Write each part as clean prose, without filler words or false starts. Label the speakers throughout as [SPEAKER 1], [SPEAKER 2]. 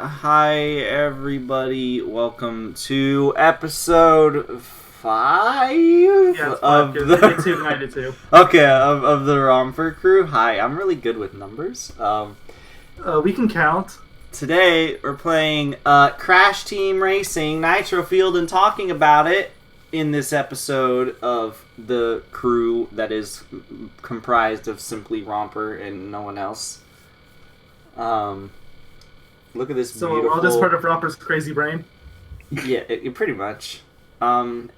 [SPEAKER 1] Hi everybody, welcome to episode 5 of
[SPEAKER 2] the
[SPEAKER 1] of the Romper Crew. Hi, I'm really good with numbers.
[SPEAKER 2] We can count.
[SPEAKER 1] Today we're playing Crash Team Racing Nitro-Fueled and talking about it in this episode of the crew that is comprised of simply Romper and no one else. Look at this beautiful...
[SPEAKER 2] So we're all just part of Romper's crazy brain?
[SPEAKER 1] Yeah, pretty much. For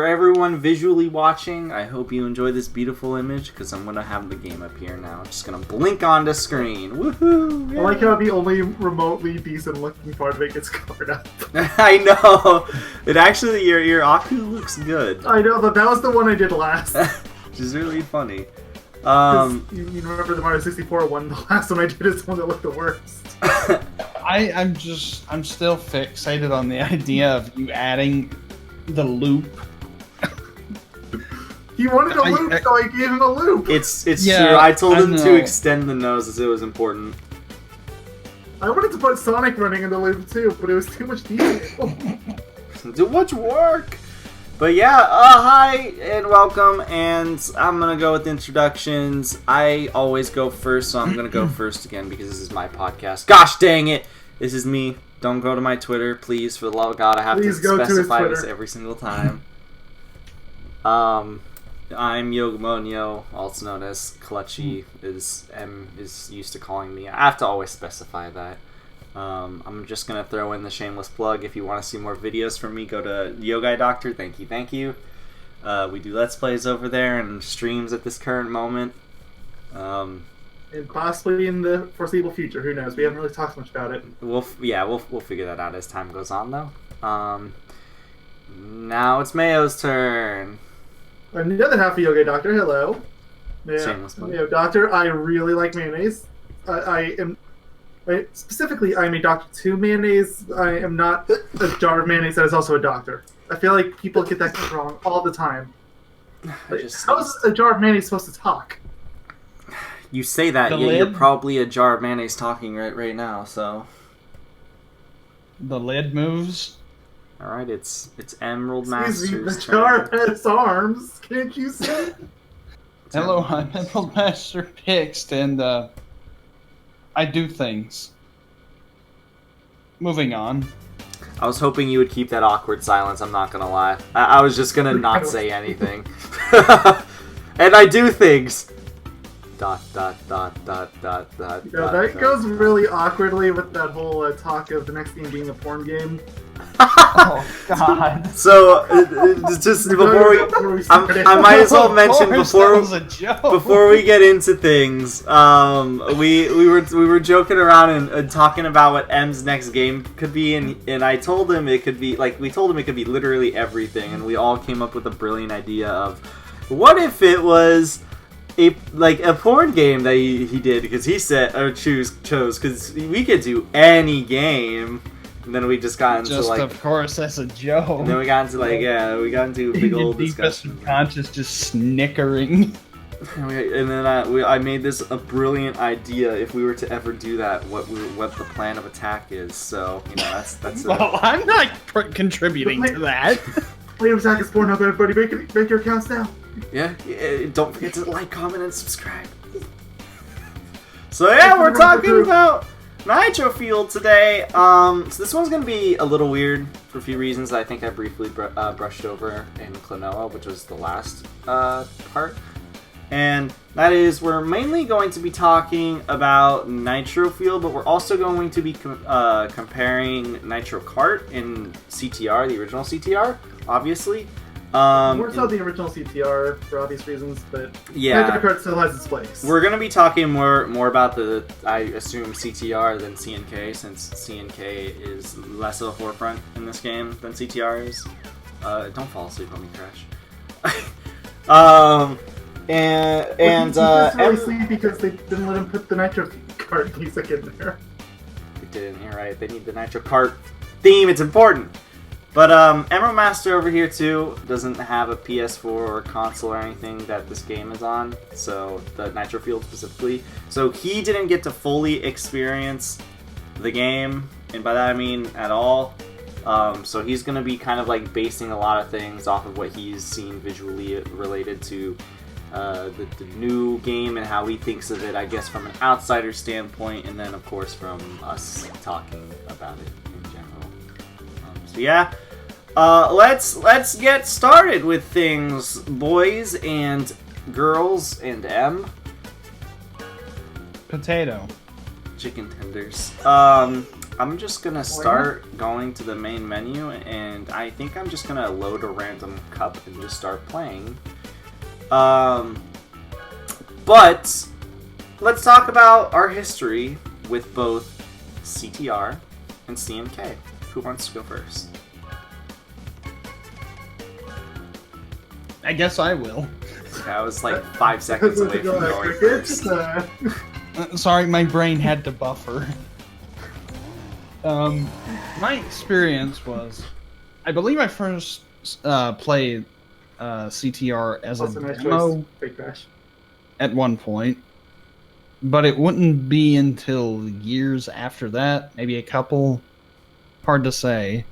[SPEAKER 1] everyone visually watching, I hope you enjoy this beautiful image, because I'm going to have the game up here now. I'm just going to blink on the screen. Woohoo! Yeah.
[SPEAKER 2] I like how the only remotely decent looking part of it gets covered up.
[SPEAKER 1] I know! It actually, your Aku looks good.
[SPEAKER 2] I know, but that was the one I did last.
[SPEAKER 1] Which is really funny.
[SPEAKER 2] You remember the Mario 64 one? The last one I did is the one that looked the worst.
[SPEAKER 3] I'm still fixated on the idea of you adding the loop.
[SPEAKER 2] He wanted a loop, so I gave him a loop.
[SPEAKER 1] It's true. I told him to extend the nose as it was important.
[SPEAKER 2] I wanted to put Sonic running in the loop too, but it was too much detail.
[SPEAKER 1] Too much work. But yeah, hi and welcome, and I'm gonna go with introductions. I always go first, so I'm gonna go first again because this is my podcast. Gosh dang it! This is me. Don't go to my Twitter, please. For the love of God, I have to specify this every single time. I'm yogamoanyo, also known as Clutchy, is used to calling me. I have to always specify that. I'm just going to throw in the shameless plug. If you want to see more videos from me, go to Mayonnaise Doctor. Thank you. We do Let's Plays over there and streams at this current moment.
[SPEAKER 2] And possibly in the foreseeable future. Who knows? We haven't really talked much about it.
[SPEAKER 1] We'll figure that out as time goes on, though. Now it's Mayo's turn.
[SPEAKER 2] I'm the other half of Mayonnaise Doctor. Hello.
[SPEAKER 1] Shameless plug.
[SPEAKER 2] Mayonnaise Doctor, I really like mayonnaise. Specifically, I'm a doctor to mayonnaise. I am not a jar of mayonnaise that is also a doctor. I feel like people get that wrong all the time. How is a jar of mayonnaise supposed to talk?
[SPEAKER 1] You say that, yet you're probably a jar of mayonnaise talking right now, so...
[SPEAKER 3] The lid moves.
[SPEAKER 1] Alright, it's EmeraldMasterPixed.
[SPEAKER 2] The jar has arms. Can't you see?
[SPEAKER 3] Hello, I'm EmeraldMasterPixed, and I do things. Moving on.
[SPEAKER 1] I was hoping you would keep that awkward silence, I'm not gonna lie. I was just gonna not say anything. And I do things! ...
[SPEAKER 2] Yeah, that goes really awkwardly with that whole talk of the next game being a porn game.
[SPEAKER 3] Oh God!
[SPEAKER 1] So just before I might as well mention before we get into things, we were joking around and talking about what M's next game could be, and I told him it could be literally everything, and we all came up with a brilliant idea of what if it was a porn game that he did, because he said chose because we could do any game. And then we just got into
[SPEAKER 3] of course, that's a joke.
[SPEAKER 1] And then we got into we got into a big old discussion.
[SPEAKER 3] Deepest conscious just snickering.
[SPEAKER 1] And then I made this a brilliant idea. If we were to ever do that, what the plan of attack is. So that's.
[SPEAKER 3] Well, I'm not contributing to that.
[SPEAKER 2] Plan of attack is porn. Up, everybody, make your accounts now.
[SPEAKER 1] Yeah. Don't forget to like, comment, and subscribe. So yeah, we're talking about Nitro-Fueled today. So this one's gonna be a little weird for a few reasons that I think I briefly brushed over in Klonoa, which was the last part. And that is, we're mainly going to be talking about Nitro-Fueled, but we're also going to be comparing Nitro Kart and CTR, the original CTR, obviously.
[SPEAKER 2] More so the original CTR for obvious reasons, but
[SPEAKER 1] yeah,
[SPEAKER 2] Nitro Kart still has its place.
[SPEAKER 1] We're gonna be talking more about the, I assume, CTR than CNK, since CNK is less of a forefront in this game than CTR is. Don't fall asleep on me, Crash.
[SPEAKER 2] He's really sleepy because they didn't let him put the Nitro Kart music in there.
[SPEAKER 1] They didn't. You're right. They need the Nitro Kart theme. It's important. But Emerald Master over here too doesn't have a PS4 or console or anything that this game is on, so the Nitro-Fueled specifically. So he didn't get to fully experience the game, and by that I mean at all. So he's going to be kind of like basing a lot of things off of what he's seen visually related to the new game and how he thinks of it, I guess, from an outsider standpoint, and then of course from us talking about it in general. So yeah, let's get started with things, boys and girls and M.
[SPEAKER 3] Potato.
[SPEAKER 1] Chicken tenders. I'm just gonna start going to the main menu, and I think I'm just gonna load a random cup and just start playing. But let's talk about our history with both CTR and CMK. Who wants to go first?
[SPEAKER 3] I guess I will.
[SPEAKER 1] I was like 5 seconds away from going first.
[SPEAKER 3] Sorry, my brain had to buffer. My experience was, I believe I first played CTR as a demo at one point, but it wouldn't be until years after that, maybe a couple, hard to say,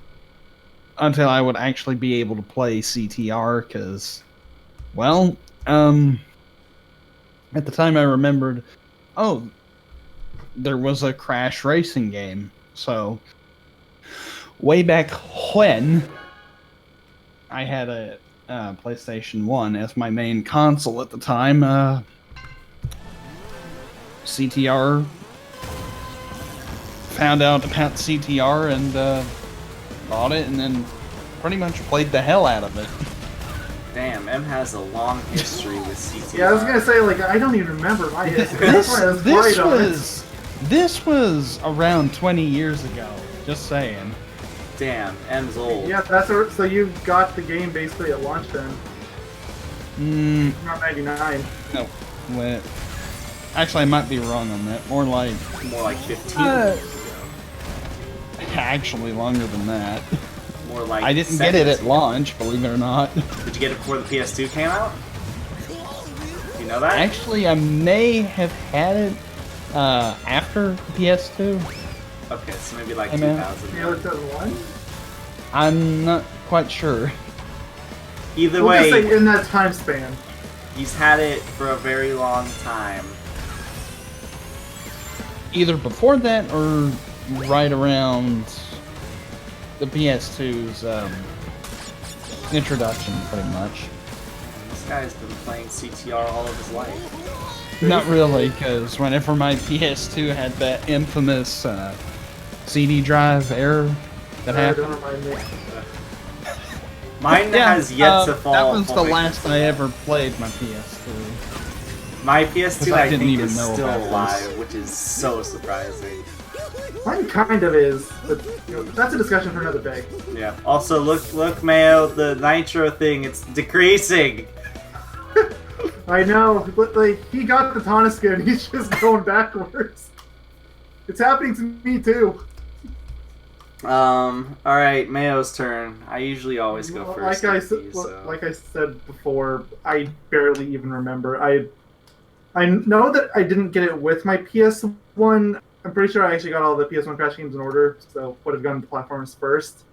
[SPEAKER 3] until I would actually be able to play CTR, because, well, at the time I remembered, oh, there was a Crash racing game. So, way back when, I had a PlayStation 1 as my main console at the time. CTR, found out about CTR and bought it, and then pretty much played the hell out of it.
[SPEAKER 1] Damn, M has a long history with CTR.
[SPEAKER 2] Yeah, I was gonna say, like, I don't even remember my history.
[SPEAKER 3] This was around 20 years ago. Just saying.
[SPEAKER 1] Damn, M's old.
[SPEAKER 2] Yeah, so you got the game basically at launch then. Not 99.
[SPEAKER 3] No, wait. Actually, I might be wrong on that. More like
[SPEAKER 1] 15 years ago.
[SPEAKER 3] Actually, longer than that.
[SPEAKER 1] More like
[SPEAKER 3] I didn't get it at launch, believe it or not.
[SPEAKER 1] Did you get it before the PS2 came out? You know that?
[SPEAKER 3] Actually, I may have had it after PS2.
[SPEAKER 1] Okay, so maybe like
[SPEAKER 2] 2000. 2001?
[SPEAKER 3] I'm not quite sure.
[SPEAKER 1] Either
[SPEAKER 2] we'll
[SPEAKER 1] way,
[SPEAKER 2] just say in that time span.
[SPEAKER 1] He's had it for a very long time.
[SPEAKER 3] Either before that or right around the PS2's introduction, pretty much.
[SPEAKER 1] This guy's been playing CTR all of his life.
[SPEAKER 3] Not really, because whenever my PS2 had that infamous CD drive error that happened.
[SPEAKER 2] Don't remind me.
[SPEAKER 1] Mine has yet to fall.
[SPEAKER 3] That was the last I ever played my PS2.
[SPEAKER 1] My PS2, I think, is still alive,
[SPEAKER 3] this.
[SPEAKER 1] which is so surprising.
[SPEAKER 2] Mine kind of is, but that's a discussion for another day.
[SPEAKER 1] Yeah. Also, look, Mayo, the Nitro thing, it's decreasing.
[SPEAKER 2] I know, but like he got the Toniska and he's just going backwards. It's happening to me too.
[SPEAKER 1] Alright, Mayo's turn. I usually always go first.
[SPEAKER 2] Like I said before, I barely even remember. I know that I didn't get it with my PS1. I'm pretty sure I actually got all the PS1 Crash games in order, so would have gotten the platforms first.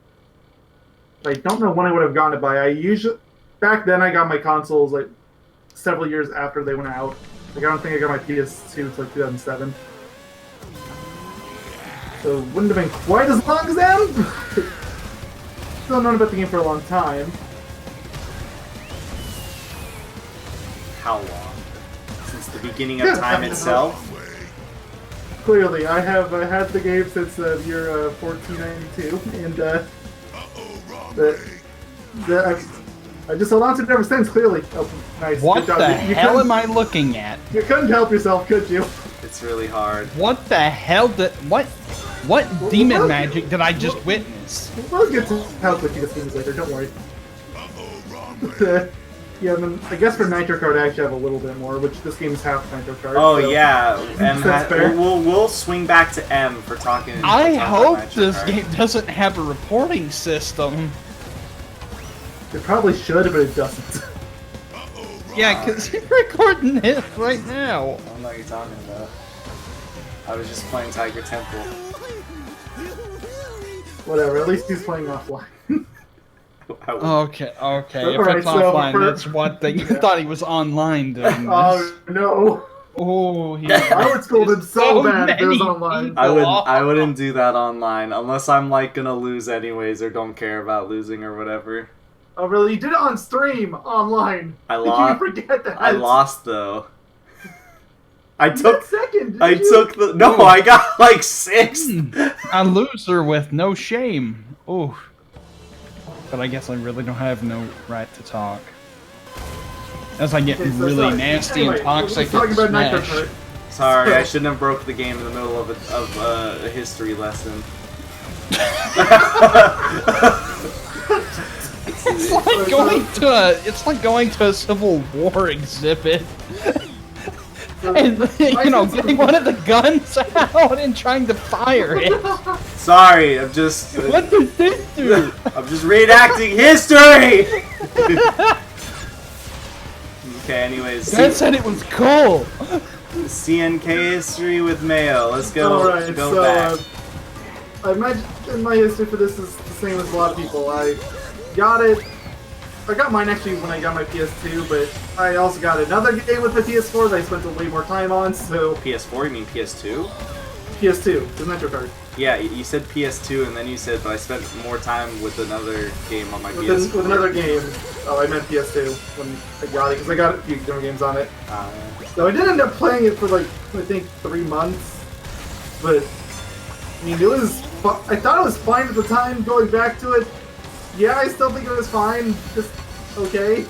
[SPEAKER 2] I don't know when I would have gotten it by. Back then I got my consoles like several years after they went out. Like, I don't think I got my PS2 until like 2007. So it wouldn't have been quite as long as them. Still known about the game for a long time.
[SPEAKER 1] How long? Since the beginning of time itself?
[SPEAKER 2] Clearly, I have had the game since the year 1492, and I just held on to it ever since, clearly. Oh, nice.
[SPEAKER 3] What the hell am I looking at?
[SPEAKER 2] You couldn't help yourself, could you?
[SPEAKER 1] It's really hard.
[SPEAKER 3] What the hell what demon magic did I just witness?
[SPEAKER 2] We'll get to help with you things later, don't worry. Yeah, I mean, I guess for Nitro Kart I actually have a little bit more, which this game is half Nitro Kart.
[SPEAKER 1] Oh
[SPEAKER 2] so.
[SPEAKER 1] yeah, we'll swing back to M for talking.
[SPEAKER 3] I hope this game doesn't have a reporting system.
[SPEAKER 2] It probably should, but it doesn't.
[SPEAKER 3] Yeah, because you're recording it right now.
[SPEAKER 1] I don't know what you're talking about. I was just playing Tiger Temple.
[SPEAKER 2] Whatever. At least he's playing offline.
[SPEAKER 3] Okay. If
[SPEAKER 2] Alright,
[SPEAKER 3] it's
[SPEAKER 2] so
[SPEAKER 3] offline,
[SPEAKER 2] for-
[SPEAKER 3] that's one thing. You thought he was online doing this.
[SPEAKER 2] Oh no!
[SPEAKER 3] Oh,
[SPEAKER 2] I would scold him so bad if it was
[SPEAKER 3] many
[SPEAKER 2] online.
[SPEAKER 3] people.
[SPEAKER 1] I wouldn't do that online unless I'm like gonna lose anyways or don't care about losing or whatever.
[SPEAKER 2] Oh really? You did it on stream online.
[SPEAKER 1] I
[SPEAKER 2] Did
[SPEAKER 1] lost.
[SPEAKER 2] you forget that?
[SPEAKER 1] I lost though. I
[SPEAKER 2] You
[SPEAKER 1] took.
[SPEAKER 2] got second.
[SPEAKER 1] I
[SPEAKER 2] didn't you?
[SPEAKER 1] took the. No, I got like 6th.
[SPEAKER 3] A loser with no shame. Ooh. But I guess I really don't have no right to talk. As I get
[SPEAKER 2] Okay, so
[SPEAKER 3] really
[SPEAKER 2] sorry.
[SPEAKER 3] nasty
[SPEAKER 2] Anyway,
[SPEAKER 3] and toxic
[SPEAKER 2] we're
[SPEAKER 3] and
[SPEAKER 2] talking about Nitro
[SPEAKER 3] smash.
[SPEAKER 2] Kart.
[SPEAKER 1] Sorry,
[SPEAKER 2] So-
[SPEAKER 1] I shouldn't have broke the game in the middle of a history lesson.
[SPEAKER 3] It's like going to a Civil War exhibit. And getting one of the guns out and trying to fire it.
[SPEAKER 1] Sorry, I'm just.
[SPEAKER 3] What does this do?
[SPEAKER 1] I'm just reenacting history. Okay. Anyways,
[SPEAKER 3] Dad said it was cool.
[SPEAKER 1] CNK history with Mayo. Let's go.
[SPEAKER 2] Alright,
[SPEAKER 1] go
[SPEAKER 2] so
[SPEAKER 1] back.
[SPEAKER 2] I imagine my history for this is the same as a lot of people. I got it. I got mine actually when I got my PS2, but I also got another game with the PS4 that I spent way more time on. So
[SPEAKER 1] PS4? You mean PS2?
[SPEAKER 2] PS2, the Nitro Kart.
[SPEAKER 1] Yeah, you said PS2 and then you said, but I spent more time with another game on my
[SPEAKER 2] With,
[SPEAKER 1] PS4.
[SPEAKER 2] with another game. Oh, I meant PS2 when I got it because I got a few different games on it. So I did end up playing it for like I think 3 months, but I mean it was. I thought it was fine at the time. Going back to it, yeah, I still think it was fine. Just okay.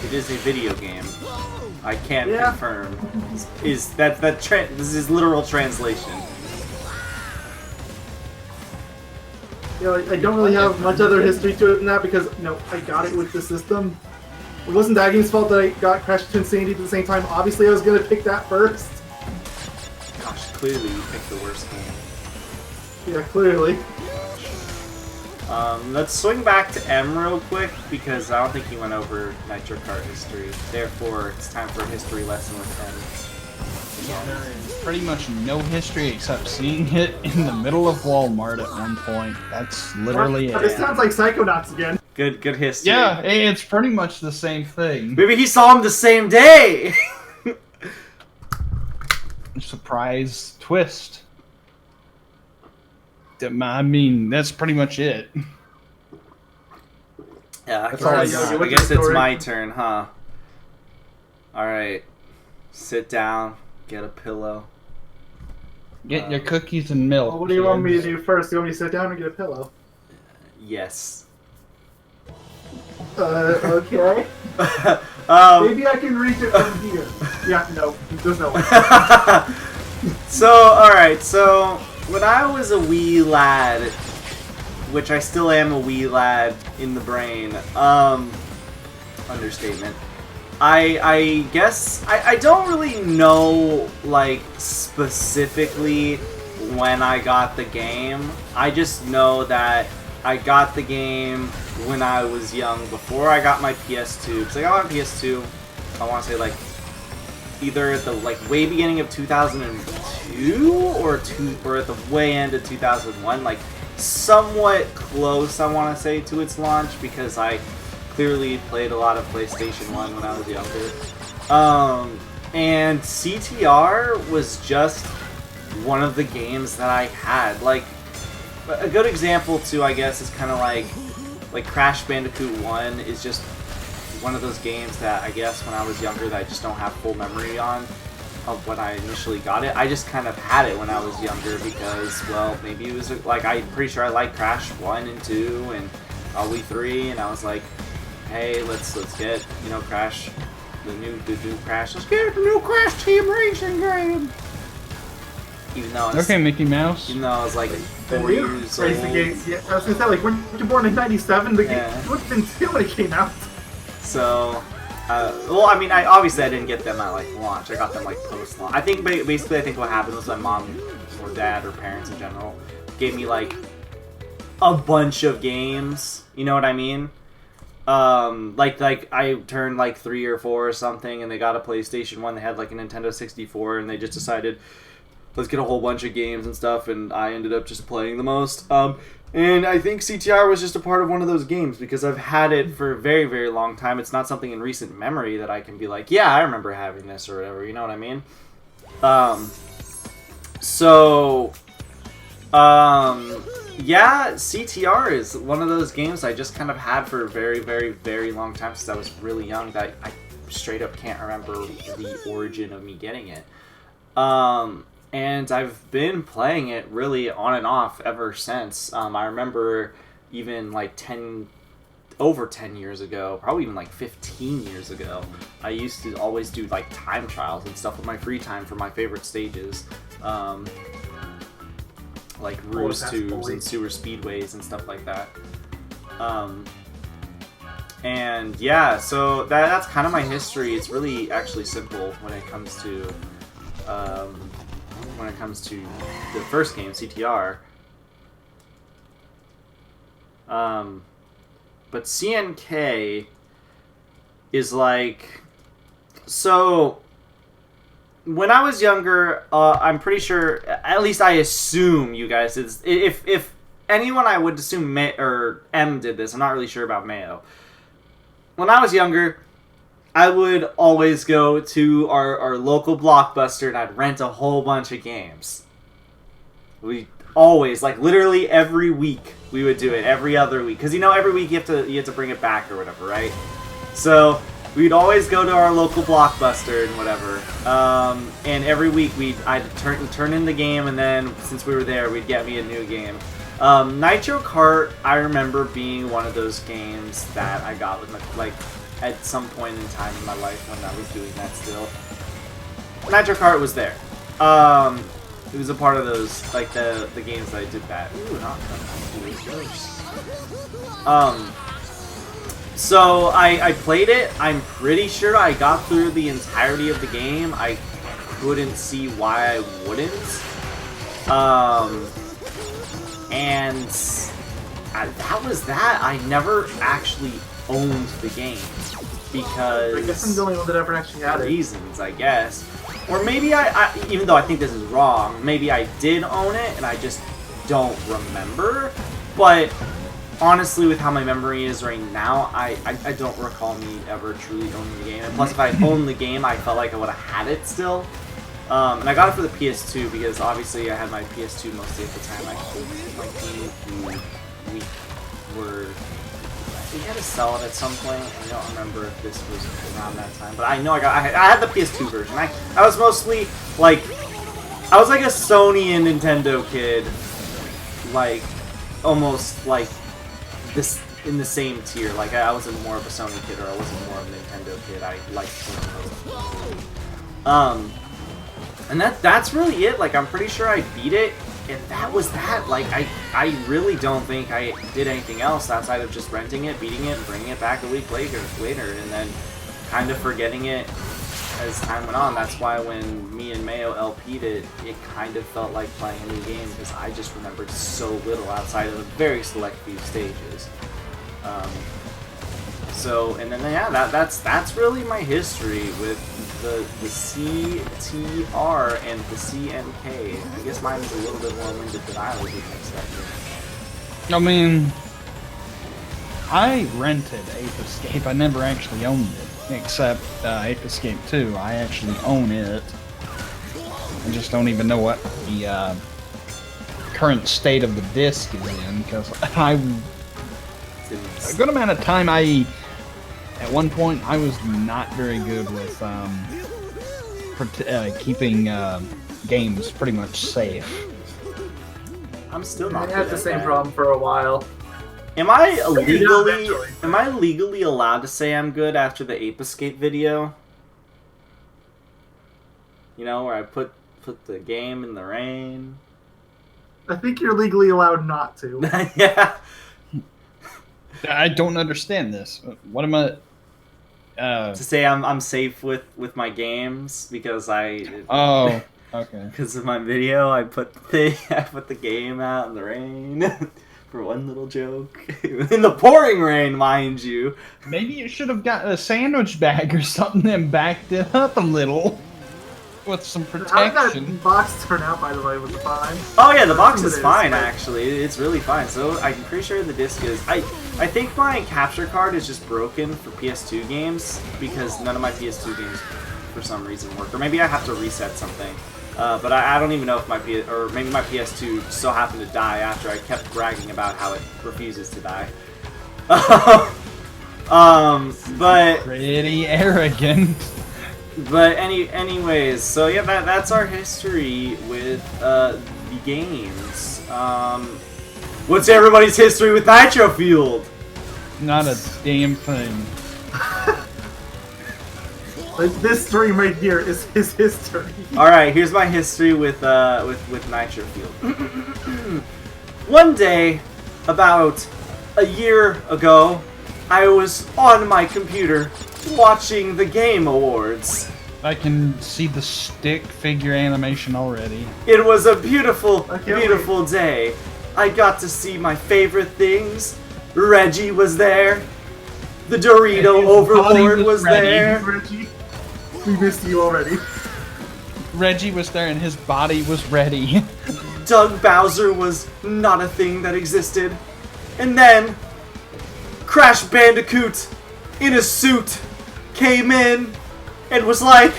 [SPEAKER 1] It is a video game. I can
[SPEAKER 2] Yeah.
[SPEAKER 1] confirm. This is literal translation.
[SPEAKER 2] You know, I don't really have much other history to it than that because I got it with the system. It wasn't that game's fault that I got Crash to Insanity at the same time. Obviously, I was gonna pick that first.
[SPEAKER 1] Gosh, clearly you picked the worst game.
[SPEAKER 2] Yeah, clearly.
[SPEAKER 1] Let's swing back to M real quick because I don't think he went over Nitro Kart history. Therefore, it's time for a history lesson with M.
[SPEAKER 3] There is pretty much no history except seeing it in the middle of Walmart at one point. That's literally
[SPEAKER 2] This
[SPEAKER 3] it.
[SPEAKER 2] sounds like Psychonauts again.
[SPEAKER 1] Good history.
[SPEAKER 3] Yeah, it's pretty much the same thing.
[SPEAKER 1] Maybe he saw him the same day!
[SPEAKER 3] Surprise twist. I mean, that's pretty much it.
[SPEAKER 1] Yeah,
[SPEAKER 3] That's all I got.
[SPEAKER 1] I guess it's my turn, huh? Alright. Sit down, get a pillow.
[SPEAKER 3] Get your cookies and milk.
[SPEAKER 2] Well, what do you want me to
[SPEAKER 3] kids.
[SPEAKER 2] do first? Do you want me to sit down and get a pillow?
[SPEAKER 1] Yes.
[SPEAKER 2] Okay. Maybe I can reach it from here. Yeah, no, there's no way.
[SPEAKER 1] So, alright, so when I was a wee lad, which I still am a wee lad in the brain, understatement. I guess I don't really know like specifically when I got the game. I just know that I got the game when I was young, before I got my PS2. Because I got my PS2, I want to say like either at the like way beginning of 2002 or at the way end of 2001, like somewhat close, I want to say, to its launch, because I clearly played a lot of PlayStation 1 when I was younger. And CTR was just one of the games that I had. Like, a good example too, I guess, is kind of like Crash Bandicoot 1 is just one of those games that I guess when I was younger that I just don't have full memory on of when I initially got it. I just kind of had it when I was younger because, well, maybe it was like, I'm pretty sure I liked Crash 1 and 2 and probably 3, and I was like, hey, let's get, you know, Crash, the new Crash. Let's get the new Crash Team Racing game. Even though it's,
[SPEAKER 3] Okay, Mickey Mouse.
[SPEAKER 1] even though I was like 4 years old.
[SPEAKER 2] Racing games. Yeah, I was gonna say, like, when you were born in '97, the
[SPEAKER 1] Yeah.
[SPEAKER 2] game would have been 2 when it came out.
[SPEAKER 1] So, well, I mean, obviously I didn't get them at like launch. I got them like post launch. I think basically, I think what happened was my mom or dad or parents in general gave me like a bunch of games. You know what I mean? Like I turned like 3 or 4 or something, and they got a PlayStation 1. They had like a Nintendo 64, and they just decided, let's get a whole bunch of games and stuff, and I ended up just playing the most. And I think CTR was just a part of one of those games because I've had it for a very, very long time. It's not something in recent memory that I can be like, yeah, I remember having this or whatever, you know what I mean? Yeah, CTR is one of those games I just kind of had for a very, very, very long time since I was really young that I straight up can't remember the origin of me getting it. And I've been playing it really on and off ever since. I remember even like over 10 years ago, probably even like 15 years ago, I used to always do like time trials and stuff with my free time for my favorite stages. Like Ruse Tubes and Sewer Speedways and stuff like that. And yeah, so that's kind of my history. It's really actually simple when it comes to the first game, CTR. But CNK is like, so when I was younger, I'm pretty sure, at least I assume you guys, if anyone, I would assume M did this. I'm not really sure about Mayo. When I was younger, I would always go to our local Blockbuster and I'd rent a whole bunch of games. We always, like literally every week, we would do it, every other week. Because every week you have to bring it back or whatever, right? So we'd always go to our local Blockbuster and whatever. And every week I'd turn in the game, and then since we were there, we'd get me a new game. Nitro Kart, I remember being one of those games that I got with at some point in time in my life when I was doing that still. Nitro Kart was there. It was a part of those, like the games that I did that. Ooh, not so I played it. I'm pretty sure I got through the entirety of the game. I couldn't see why I wouldn't. And that was that. I never actually owned the game because
[SPEAKER 2] I guess I'm the only one that ever actually had it.
[SPEAKER 1] Reasons, I guess. Or maybe I, even though I think this is wrong, maybe I did own it and I just don't remember. But honestly, with how my memory is right now, I don't recall me ever truly owning the game. And plus, if I owned the game, I felt like I would have had it still. And I got it for the PS2 because obviously I had my PS2 mostly at the time. I think my GameCube, we had to sell it at some point. I don't remember if this was around that time, but I know I had the PS2 version. I was mostly like, I was like a Sony and Nintendo kid, like almost like this in the same tier. Like I wasn't more of a Sony kid or I wasn't more of a Nintendo kid. I liked both. And that's really it. Like I'm pretty sure I beat it. And that was that. Like, I really don't think I did anything else outside of just renting it, beating it, and bringing it back a week later, and then kind of forgetting it as time went on. That's why when me and Mayo LP'd it, it kind of felt like playing a new game, because I just remembered so little outside of a very select few stages. And then yeah, that's really my history with the CTR and the CNK. I guess mine is a little bit more winded than I was expecting.
[SPEAKER 3] I mean, I rented Ape Escape. I never actually owned it, except Ape Escape 2. I actually own it. I just don't even know what the current state of the disc is in, because a good amount of time at one point, I was not very good with keeping games pretty much safe.
[SPEAKER 1] I'm still not.
[SPEAKER 2] I had the same problem for a while.
[SPEAKER 1] Am I legally allowed to say I'm good after the Ape Escape video? You know, where I put the game in the rain.
[SPEAKER 2] I think you're legally allowed not to.
[SPEAKER 1] Yeah.
[SPEAKER 3] I don't understand this. What am I?
[SPEAKER 1] To say I'm safe with my games because
[SPEAKER 3] Oh, okay.
[SPEAKER 1] Because of my video, I put the game out in the rain for one little joke in the pouring rain, mind you.
[SPEAKER 3] Maybe you should have got a sandwich bag or something and backed it up a little. with some
[SPEAKER 2] How did
[SPEAKER 3] protection.
[SPEAKER 2] that box turn out, by the way? Was it fine?
[SPEAKER 1] Oh yeah, the box
[SPEAKER 2] It
[SPEAKER 1] is
[SPEAKER 2] is,
[SPEAKER 1] fine
[SPEAKER 2] but-
[SPEAKER 1] actually. It's really fine. So I'm pretty sure the disc is. I think my capture card is just broken for PS2 games because none of my PS2 games for some reason work, or maybe I have to reset something. But I don't even know if or maybe my PS2 so happened to die after I kept bragging about how it refuses to die. But
[SPEAKER 3] Pretty arrogant.
[SPEAKER 1] But anyways, so yeah, that's our history with the games. What's everybody's history with Nitro-Fueled?
[SPEAKER 3] Not a damn thing.
[SPEAKER 2] Like, this stream right here is his history.
[SPEAKER 1] All right, here's my history with Nitro-Fueled. One day, about a year ago, I was on my computer watching the Game Awards.
[SPEAKER 3] I can see the stick figure animation already.
[SPEAKER 1] It was a beautiful,
[SPEAKER 2] I can't
[SPEAKER 1] beautiful day. I got to see my favorite things. Reggie was there. The Dorito
[SPEAKER 3] His
[SPEAKER 1] Overlord
[SPEAKER 3] body was
[SPEAKER 1] was
[SPEAKER 3] ready.
[SPEAKER 1] there.
[SPEAKER 2] Reggie, we missed you already.
[SPEAKER 3] Reggie was there and his body was ready.
[SPEAKER 1] Doug Bowser was not a thing that existed. And then, Crash Bandicoot, in a suit, came in and was like,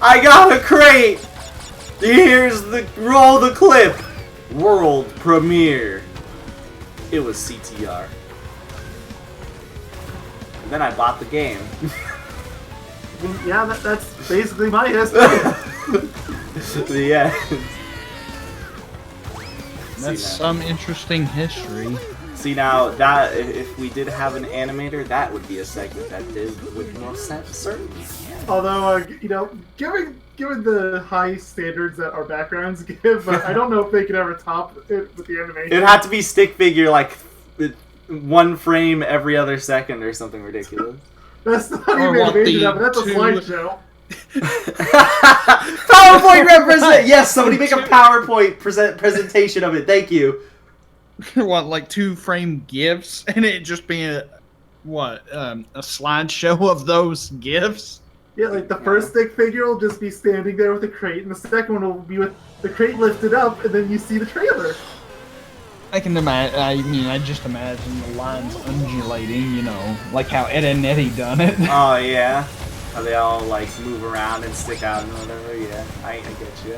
[SPEAKER 1] I got a crate! Roll the clip! World premiere. It was CTR. And then I bought the game.
[SPEAKER 2] Yeah, that's basically my history.
[SPEAKER 1] The end.
[SPEAKER 3] That's
[SPEAKER 1] See,
[SPEAKER 3] some interesting history.
[SPEAKER 1] See now, that if we did have an animator, that would be a segment that would most certainly.
[SPEAKER 2] Although, you know, given the high standards that our backgrounds give, I don't know if they could ever top it with the animation.
[SPEAKER 1] It'd have to be stick figure like one frame every other second or something ridiculous.
[SPEAKER 2] That's not
[SPEAKER 3] Or
[SPEAKER 2] even
[SPEAKER 3] what
[SPEAKER 2] animation,
[SPEAKER 3] the
[SPEAKER 2] but that's a
[SPEAKER 3] two-
[SPEAKER 2] slideshow.
[SPEAKER 1] PowerPoint represent. Yes, somebody make a PowerPoint presentation of it. Thank you.
[SPEAKER 3] What, like 2-frame GIFs? And it just being a slideshow of those GIFs?
[SPEAKER 2] Yeah, like the first stick figure will just be standing there with a crate, and the second one will be with the crate lifted up, and then you see the trailer.
[SPEAKER 3] I can imagine. I mean, I just imagine the lines undulating. You know, like how Ed and Eddie done it.
[SPEAKER 1] Oh yeah, how they all like move around and stick out and whatever. Yeah, I get you.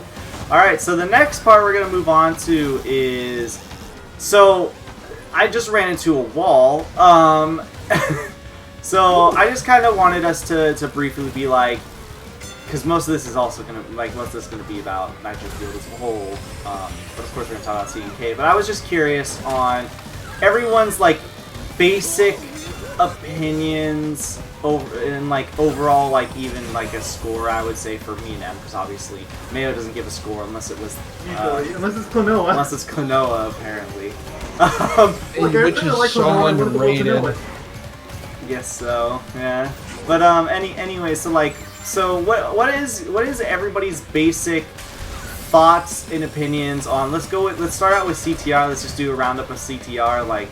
[SPEAKER 1] All right, so the next part we're gonna move on to is, so I just ran into a wall. So I just kind of wanted us to briefly be like, because most of this is also gonna be about Nitro-Fueled as a whole. But of course we're gonna talk about CNK. But I was just curious on everyone's like basic opinions overall, like even like a score. I would say for me and M, because obviously Mayo doesn't give a score unless it was
[SPEAKER 2] Usually, unless it's Klonoa.
[SPEAKER 1] unless it's Klonoa apparently.
[SPEAKER 2] Look, I
[SPEAKER 3] Which
[SPEAKER 2] really
[SPEAKER 3] is
[SPEAKER 2] like
[SPEAKER 3] so
[SPEAKER 2] Klonoa, one of the most
[SPEAKER 3] underrated.
[SPEAKER 2] vanilla.
[SPEAKER 1] Guess so, yeah. But anyway, so like, so what is everybody's basic thoughts and opinions on? Let's start out with CTR. Let's just do a roundup of CTR. Like,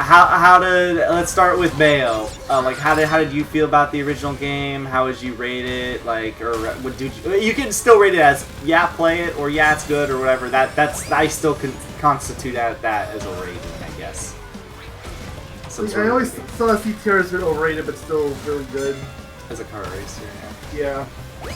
[SPEAKER 1] let's start with Mayo. Like, how did you feel about the original game? How would you rate it? Like, or you can still rate it as yeah, play it, or yeah, it's good, or whatever. I still can constitute that as a rating, I guess.
[SPEAKER 2] I always saw CTR as very overrated, but still really good.
[SPEAKER 1] As a car racer, yeah.
[SPEAKER 2] Yeah.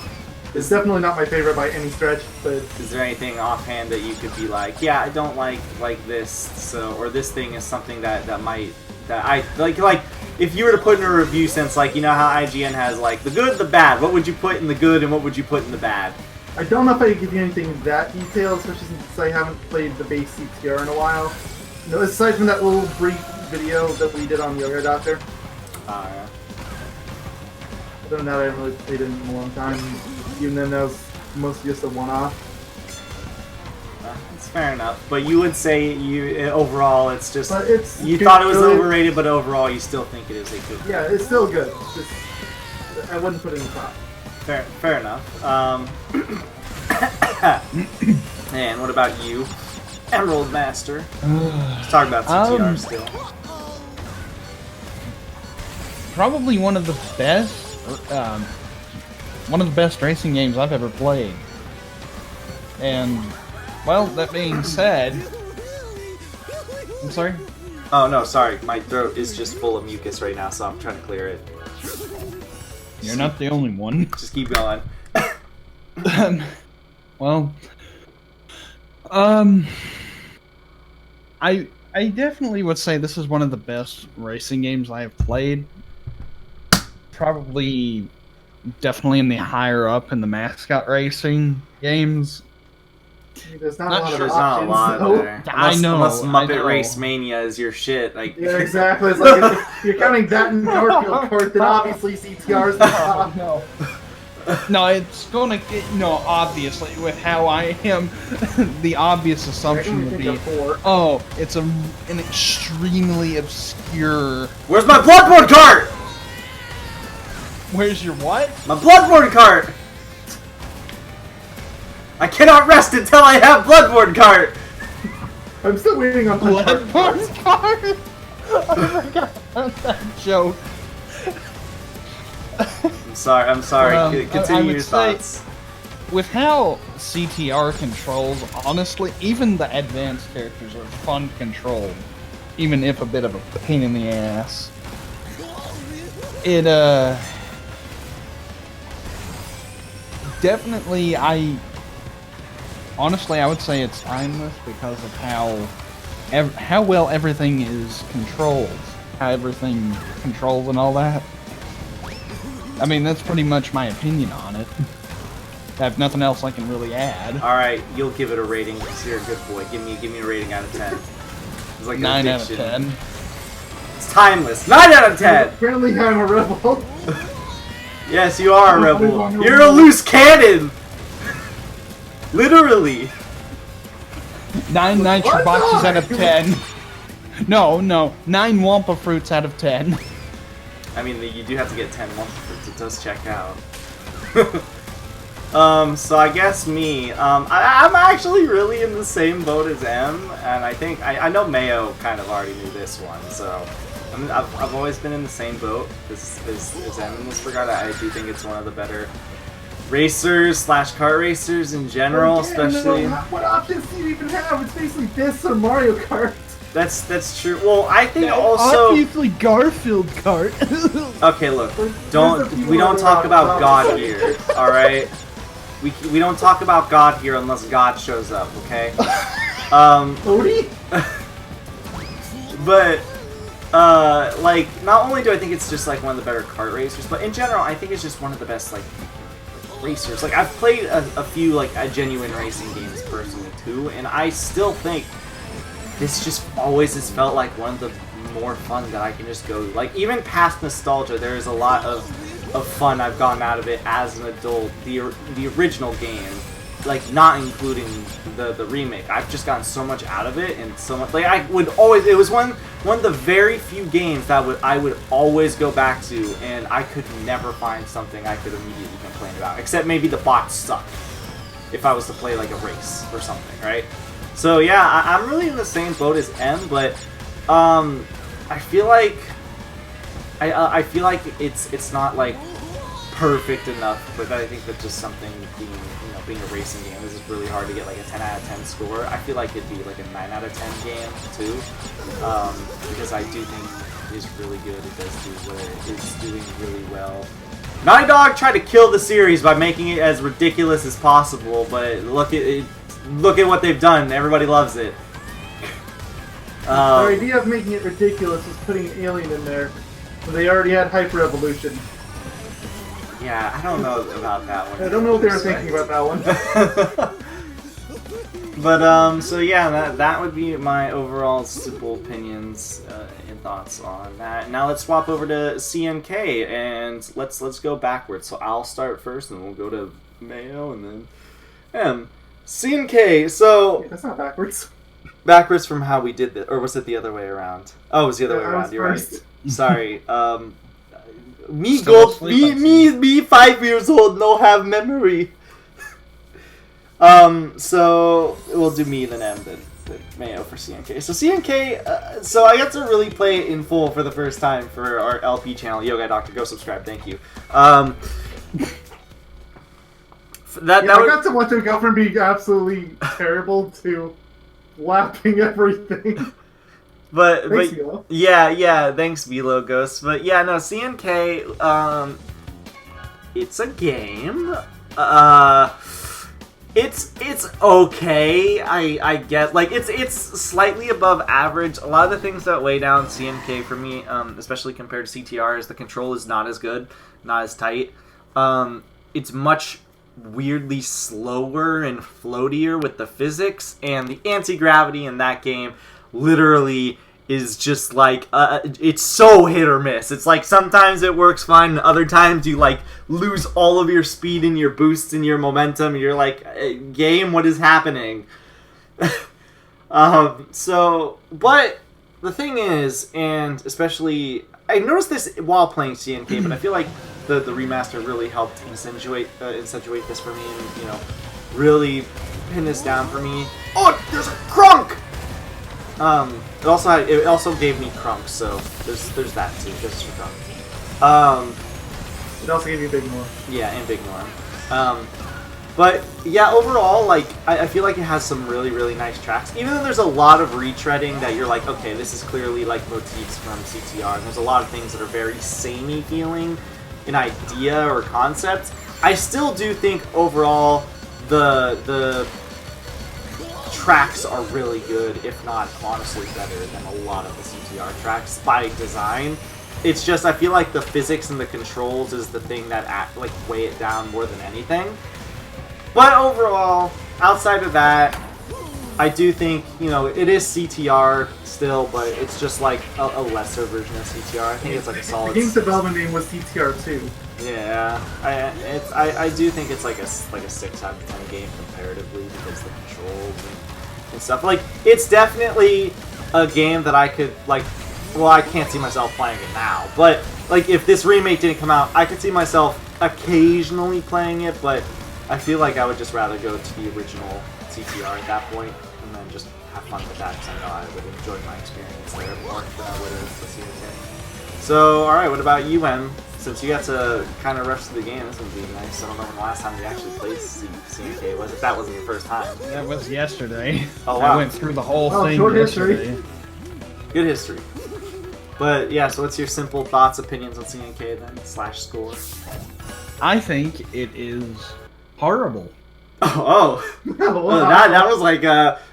[SPEAKER 2] It's definitely not my favorite by any stretch, but
[SPEAKER 1] Is there anything offhand that you could be like, yeah, I don't like this, so, or this thing is something that I like if you were to put in a review sense, like, you know how IGN has like the good, the bad, what would you put in the good and what would you put in the bad?
[SPEAKER 2] I don't know if I could give you anything that detailed, especially since I haven't played the base CTR in a while. No, aside from that little brief video that we did on Mayonnaise Doctor.
[SPEAKER 1] Yeah.
[SPEAKER 2] Other than that, I haven't really played it in a long time. Even then, that was mostly just a one-off.
[SPEAKER 1] It's fair enough, but you would say overall it's just
[SPEAKER 2] But it's
[SPEAKER 1] you
[SPEAKER 2] good-
[SPEAKER 1] thought it was
[SPEAKER 2] good.
[SPEAKER 1] overrated, but overall you still think it is a good.
[SPEAKER 2] Yeah, it's still good. Just, I wouldn't put it in the top.
[SPEAKER 1] Fair enough. And what about you, Emerald Master? Let's talk about CTR still.
[SPEAKER 3] Probably one of the best one of the best racing games I've ever played. And, well, that being said... I'm sorry?
[SPEAKER 1] Oh, no, sorry. My throat is just full of mucus right now, so I'm trying to clear it.
[SPEAKER 3] You're not the only one.
[SPEAKER 1] Just keep going.
[SPEAKER 3] Well... I definitely would say this is one of the best racing games I have played. Probably, definitely in the higher up in the mascot racing games.
[SPEAKER 2] There's not,
[SPEAKER 3] Not
[SPEAKER 2] a lot
[SPEAKER 3] sure.
[SPEAKER 2] of
[SPEAKER 1] There's not a lot
[SPEAKER 2] options.
[SPEAKER 1] there.
[SPEAKER 3] I know,
[SPEAKER 1] Unless
[SPEAKER 3] I
[SPEAKER 1] Muppet
[SPEAKER 3] know.
[SPEAKER 1] Race Mania is your shit. Like,
[SPEAKER 2] Yeah, exactly. It's like if you're counting that in Garfield Court, then obviously CTR's the top.
[SPEAKER 3] No. No, it's gonna get, obviously, with how I am, the obvious assumption would be, oh, it's an extremely obscure...
[SPEAKER 1] Where's my Bloodborne cart?
[SPEAKER 3] Where's your what?
[SPEAKER 1] My Bloodborne cart! I cannot rest until I have Bloodborne cart!
[SPEAKER 2] I'm still waiting on
[SPEAKER 3] Bloodborne card? I forgot about that joke.
[SPEAKER 1] I'm sorry. Continue your
[SPEAKER 3] say,
[SPEAKER 1] thoughts.
[SPEAKER 3] With how CTR controls, honestly, even the advanced characters are fun to control, even if a bit of a pain in the ass. It, definitely, honestly, I would say it's timeless because of how well everything is controlled, how everything controls and all that. I mean, that's pretty much my opinion on it. I have nothing else I can really add.
[SPEAKER 1] Alright, you'll give it a rating because you're a good boy. Give me a rating out of 10. It's like
[SPEAKER 3] 9 out of
[SPEAKER 1] addiction.
[SPEAKER 3] 10.
[SPEAKER 1] It's timeless. 9 out of 10!
[SPEAKER 2] Apparently I'm a rebel.
[SPEAKER 1] Yes, you are a rebel. You're a loose cannon! Literally.
[SPEAKER 3] 9 nitro boxes out of 10. No, 9 Wampa fruits out of 10.
[SPEAKER 1] I mean, you do have to get 10 months fruits. It does check out. So I guess me, I'm actually really in the same boat as M, and I think, I know Mayo kind of already knew this one, so I've always been in the same boat as M in this regard. I do think it's one of the better racers / kart racers in general, especially.
[SPEAKER 2] What options do you even have? It's basically this or Mario Kart.
[SPEAKER 1] That's true. Well, I think also
[SPEAKER 3] obviously Garfield Kart.
[SPEAKER 1] Okay, look, we don't talk about God here, all right? We don't talk about God here unless God shows up, okay?
[SPEAKER 2] Odie?
[SPEAKER 1] But like, not only do I think it's just like one of the better kart racers, but in general, I think it's just one of the best like racers. Like, I've played a few like genuine racing games personally too, and I still think this just always has felt like one of the more fun that I can just go, like, even past nostalgia, there is a lot of fun I've gotten out of it as an adult. The original game, like, not including the remake, I've just gotten so much out of it, and so much, like, I would always, it was one of the very few games that I would always go back to, and I could never find something I could immediately complain about, except maybe the bots suck, if I was to play, like, a race or something, right? So yeah, I'm really in the same boat as M, but I feel like I feel like it's not like perfect enough. But I think that just something being a racing game, this is really hard to get like a 10 out of 10 score. I feel like it'd be like a 9 out of 10 game too, because I do think it is really good. It does do what it is doing really well. Naughty Dog tried to kill the series by making it as ridiculous as possible, but look at what they've done. Everybody loves it.
[SPEAKER 2] Their idea of making it ridiculous was putting an alien in there when they already had Hyper Evolution.
[SPEAKER 1] Yeah, I don't know about that one.
[SPEAKER 2] I don't know what they were thinking about that one.
[SPEAKER 1] But so yeah, that would be my overall simple opinions and thoughts on that. Now let's swap over to CNK and let's go backwards. So I'll start first, and we'll go to Mayo, and then M. CNK. So
[SPEAKER 2] That's not backwards.
[SPEAKER 1] Backwards from how we did this, or was it the other way around? Oh, it was the other way around. You're right. Sorry. Me 5 years old, no have memory. So we'll do me, then M, then Mayo for CNK. So CNK, so I got to really play it in full for the first time for our LP channel, Yoga Doctor. Go subscribe, thank you. That
[SPEAKER 2] I
[SPEAKER 1] would...
[SPEAKER 2] got to watch him go from being absolutely terrible to lapping everything. Thanks, Velo.
[SPEAKER 1] Yeah, thanks, Velo Ghost. But yeah, no, CNK, it's a game. It's okay. I get, like, it's slightly above average. A lot of the things that weigh down CNK for me, especially compared to CTR, is the control is not as good, not as tight. It's much weirdly slower and floatier with the physics, and the anti-gravity in that game literally is just like, it's so hit or miss. It's like sometimes it works fine, and other times you like lose all of your speed and your boosts and your momentum, and you're like, game, what is happening? But the thing is, and especially, I noticed this while playing CNK, but I feel like the remaster really helped accentuate this for me, and, you know, really pin this down for me. Oh, there's a Crunk! It also gave me Crunk, so there's that too, just for Crunk.
[SPEAKER 2] It also gave you Big Norm.
[SPEAKER 1] Yeah, and Big Norm. But yeah, overall, like, I feel like it has some really, really nice tracks. Even though there's a lot of retreading that you're like, okay, this is clearly like motifs from CTR, and there's a lot of things that are very samey feeling in idea or concept, I still do think overall the tracks are really good, if not honestly better than a lot of the CTR tracks by design. It's just, I feel like the physics and the controls is the thing that like weigh it down more than anything. But overall, outside of that, I do think, you know, it is CTR still, but it's just like a lesser version of CTR. I think it's like a solid...
[SPEAKER 2] The game's development name was CTR 2.
[SPEAKER 1] Yeah, I do think it's like a 6 out of 10 game comparatively, because the controls and stuff. Like, it's definitely a game that I could, like... Well, I can't see myself playing it now, but, like, if this remake didn't come out, I could see myself occasionally playing it, but I feel like I would just rather go to the original CTR at that point, and then just have fun with that, because I know I would enjoy my experience there more than I would have with CNK. So, alright, what about you, Em? Since you got to kind of rush through the game, this would be nice. I don't know when the last time you actually played CNK was, if that wasn't your first time.
[SPEAKER 3] That was yesterday.
[SPEAKER 1] Oh, wow.
[SPEAKER 3] I went through the whole thing
[SPEAKER 2] yesterday.
[SPEAKER 3] History.
[SPEAKER 1] Good history. But, yeah, so what's your simple thoughts, opinions on CNK then, / score?
[SPEAKER 3] I think it is horrible.
[SPEAKER 1] Wow. That was like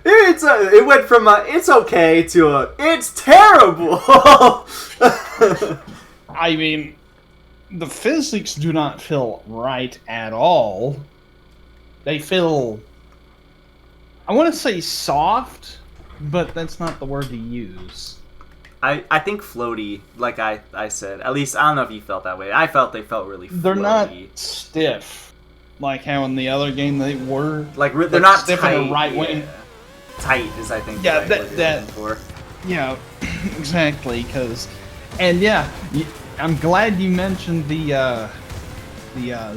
[SPEAKER 1] it went from it's okay to it's terrible.
[SPEAKER 3] I mean, the physics do not feel right at all. They feel, I want to say soft, but that's not the word to use.
[SPEAKER 1] I think floaty, like I said. At least, I don't know if you felt that way. I felt they felt really floaty.
[SPEAKER 3] They're not stiff, like how in the other game they were.
[SPEAKER 1] Like, they're not
[SPEAKER 3] stiff
[SPEAKER 1] tight.
[SPEAKER 3] in the right wing.
[SPEAKER 1] Yeah. Tight is, I think,
[SPEAKER 3] yeah,
[SPEAKER 1] the right word you're looking for.
[SPEAKER 3] Yeah, exactly, because... And yeah, I'm glad you mentioned the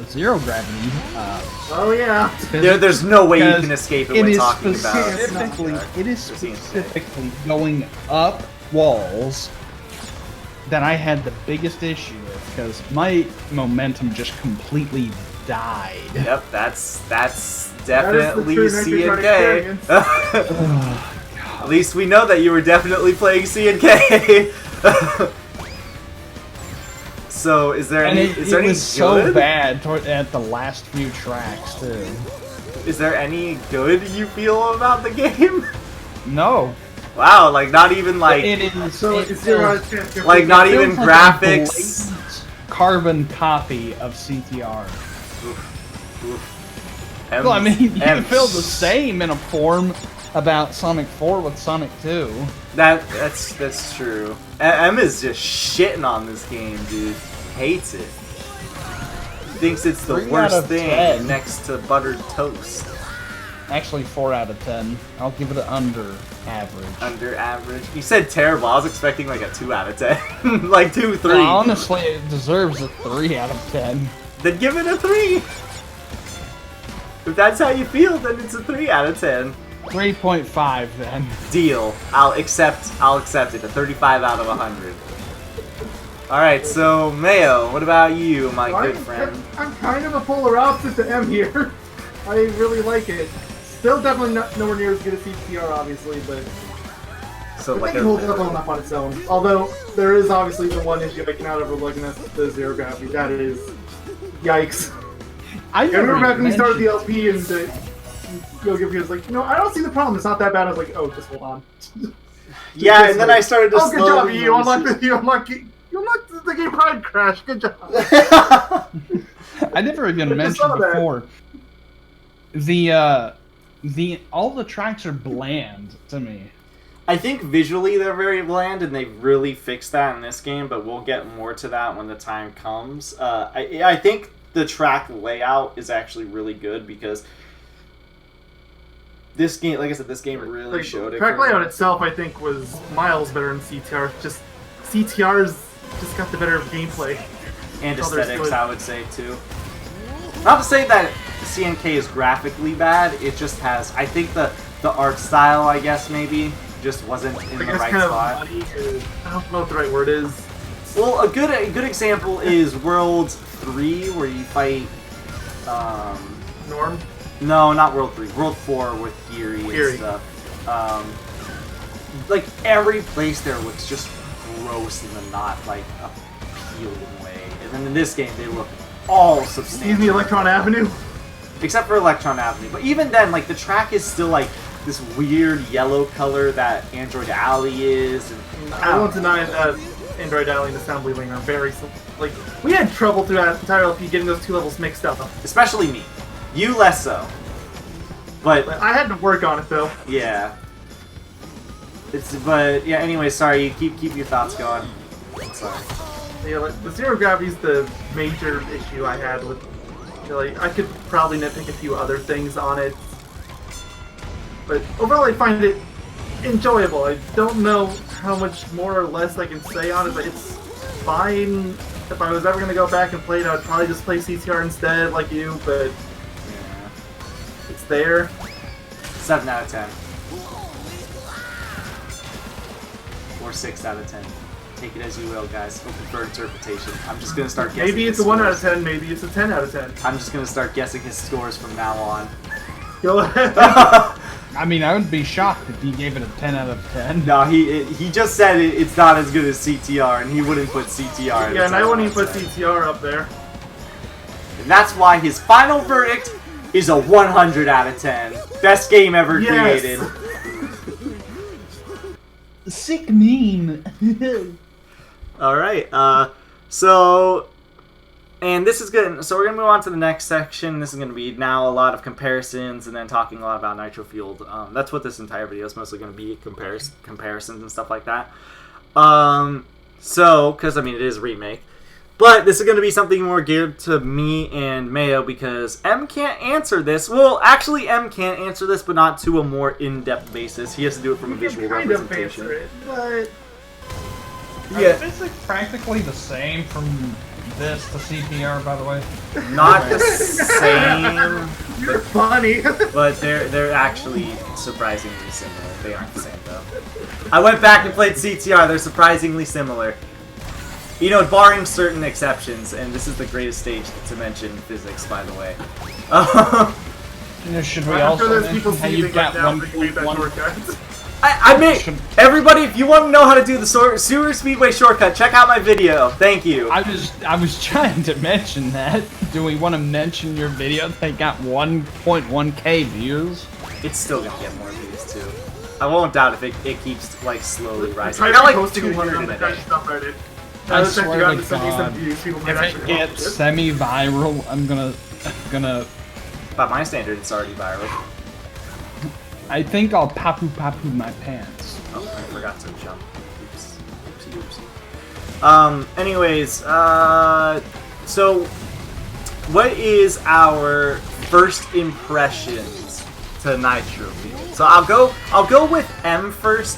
[SPEAKER 3] zero gravity.
[SPEAKER 2] Oh yeah.
[SPEAKER 1] There's no way you can escape it when talking about
[SPEAKER 3] it is specifically going up walls that I had the biggest issue with, because my momentum just completely died.
[SPEAKER 1] Yep, that's definitely CNK. At least we know that you were definitely playing CNK. So, is there any? Is there any
[SPEAKER 3] was so bad at the last few tracks too.
[SPEAKER 1] Is there any good you feel about the game?
[SPEAKER 3] No.
[SPEAKER 1] Wow, like not even like.
[SPEAKER 3] It is
[SPEAKER 2] so.
[SPEAKER 1] Like not even graphics.
[SPEAKER 3] Like carbon copy of CTR. Well, I mean, you feel the same in a form about Sonic 4 with Sonic 2.
[SPEAKER 1] That's true. M is just shitting on this game, dude. Hates it. Thinks it's the worst thing
[SPEAKER 3] 10.
[SPEAKER 1] next to buttered toast.
[SPEAKER 3] Actually, 4 out of 10. I'll give it an under average.
[SPEAKER 1] Under average? You said terrible. I was expecting like a 2 out of 10. Like 2, 3.
[SPEAKER 3] Well, honestly, it deserves a 3 out of 10.
[SPEAKER 1] Then give it a 3. If that's how you feel, then it's a 3 out of 10.
[SPEAKER 3] 3.5 then.
[SPEAKER 1] Deal. I'll accept it. A 35 out of 100. Alright, so Mayo, what about you, my good friend?
[SPEAKER 2] I'm kind of a polar opposite to M here. I really like it. Still definitely nowhere near as good as CTR, obviously, but
[SPEAKER 1] So
[SPEAKER 2] I
[SPEAKER 1] like
[SPEAKER 2] think it holds up enough on its own. Although there is obviously the one issue I cannot overlook, and that's the zero gravity. That is, yikes. I remember back when we started the LP and the Yoga was like, I don't see the problem. It's not that bad. I was like, oh, just hold on.
[SPEAKER 1] Yeah, and then I started to.
[SPEAKER 2] Oh, good job! You unlocked the game Pride Crash. Good job.
[SPEAKER 3] I never even mentioned before. All the tracks are bland to me.
[SPEAKER 1] I think visually they're very bland, and they really fixed that in this game. But we'll get more to that when the time comes. I think the track layout is actually really good because this game, like I said, this game really showed it.
[SPEAKER 2] Track layout itself, I think, was miles better than CTR. Just CTR's just got the better gameplay
[SPEAKER 1] and aesthetics, I would say too. Not to say that CNK is graphically bad. It just has, I think the art style, I guess maybe just wasn't in the right spot.
[SPEAKER 2] I don't know what the right word is.
[SPEAKER 1] Well, a good example is World 3, where you fight.
[SPEAKER 2] Norm.
[SPEAKER 1] No, not World 3. World 4 with Geary and stuff. Like, every place there looks just gross in the not, like, appealing way. And then in this game, they look all substantial.
[SPEAKER 2] Even the Electron Avenue?
[SPEAKER 1] Except for Electron Avenue. But even then, like, the track is still, like, this weird yellow color that Android Alley is. And,
[SPEAKER 2] I won't deny that Android Alley and Assembly Lane are very... Like, we had trouble throughout the entire LP getting those two levels mixed up.
[SPEAKER 1] Especially me. You less so. But
[SPEAKER 2] I had to work on it, though.
[SPEAKER 1] Yeah. But yeah, anyway, sorry, you keep your thoughts going. I'm sorry.
[SPEAKER 2] Yeah, like, the zero gravity's the major issue I had with, like, I could probably nitpick a few other things on it, but overall I find it enjoyable. I don't know how much more or less I can say on it, but it's fine. If I was ever going to go back and play it, I would probably just play CTR instead, like you, but
[SPEAKER 1] yeah.
[SPEAKER 2] It's there.
[SPEAKER 1] 7 out of 10. Or 6 out of 10. Take it as you will, guys. Open for interpretation. I'm just gonna start guessing.
[SPEAKER 2] Maybe it's a 1 out of 10, maybe it's a 10 out of 10.
[SPEAKER 1] I'm just gonna start guessing his scores from now on.
[SPEAKER 2] Go ahead.
[SPEAKER 3] I mean, I would be shocked if he gave it a 10 out of 10.
[SPEAKER 1] No, he just said it's not as good as CTR, and he wouldn't put CTR.
[SPEAKER 2] Yeah, and I wouldn't even put CTR up there.
[SPEAKER 1] And that's why his final verdict is a 100 out of 10. Best game ever created.
[SPEAKER 3] Sick mean.
[SPEAKER 1] Alright, and this is good. So we're going to move on to the next section. This is going to be now a lot of comparisons and then talking a lot about Nitro-Fueled. That's what this entire video is mostly going to be, comparisons and stuff like that. Because, I mean, it is a remake. But this is going to be something more geared to me and Mayo because M can't answer this. Well, actually, M can answer this, but not to a more in-depth basis. He has to do it from a visual representation.
[SPEAKER 2] Answer it, but...
[SPEAKER 3] Yeah. Are physics practically the same from this to CTR, by the way?
[SPEAKER 1] Not the same.
[SPEAKER 2] You're funny.
[SPEAKER 1] But they're actually surprisingly similar. They aren't the same, though. I went back and played CTR. They're surprisingly similar. You know, barring certain exceptions, and this is the greatest stage to mention physics, by the way.
[SPEAKER 3] Should we also mention how you've got 1.1?
[SPEAKER 1] I mean, everybody, if you want to know how to do the Sewer Speedway shortcut, check out my video. Thank you.
[SPEAKER 3] I was trying to mention that. Do we want to mention your video that got 1.1k views?
[SPEAKER 1] It's still gonna get more views too. I won't doubt if it keeps like slowly rising.
[SPEAKER 2] I
[SPEAKER 1] got like
[SPEAKER 2] posting
[SPEAKER 1] 200 in a day.
[SPEAKER 3] I swear to God, if it gets semi-viral, I'm gonna.
[SPEAKER 1] By my standard, it's already viral.
[SPEAKER 3] I think I'll papu my pants.
[SPEAKER 1] Oh, I forgot to jump. Oops. Oopsie, oopsie. Anyways, so what is our first impressions to Nitro-Fueled? So I'll go with M first,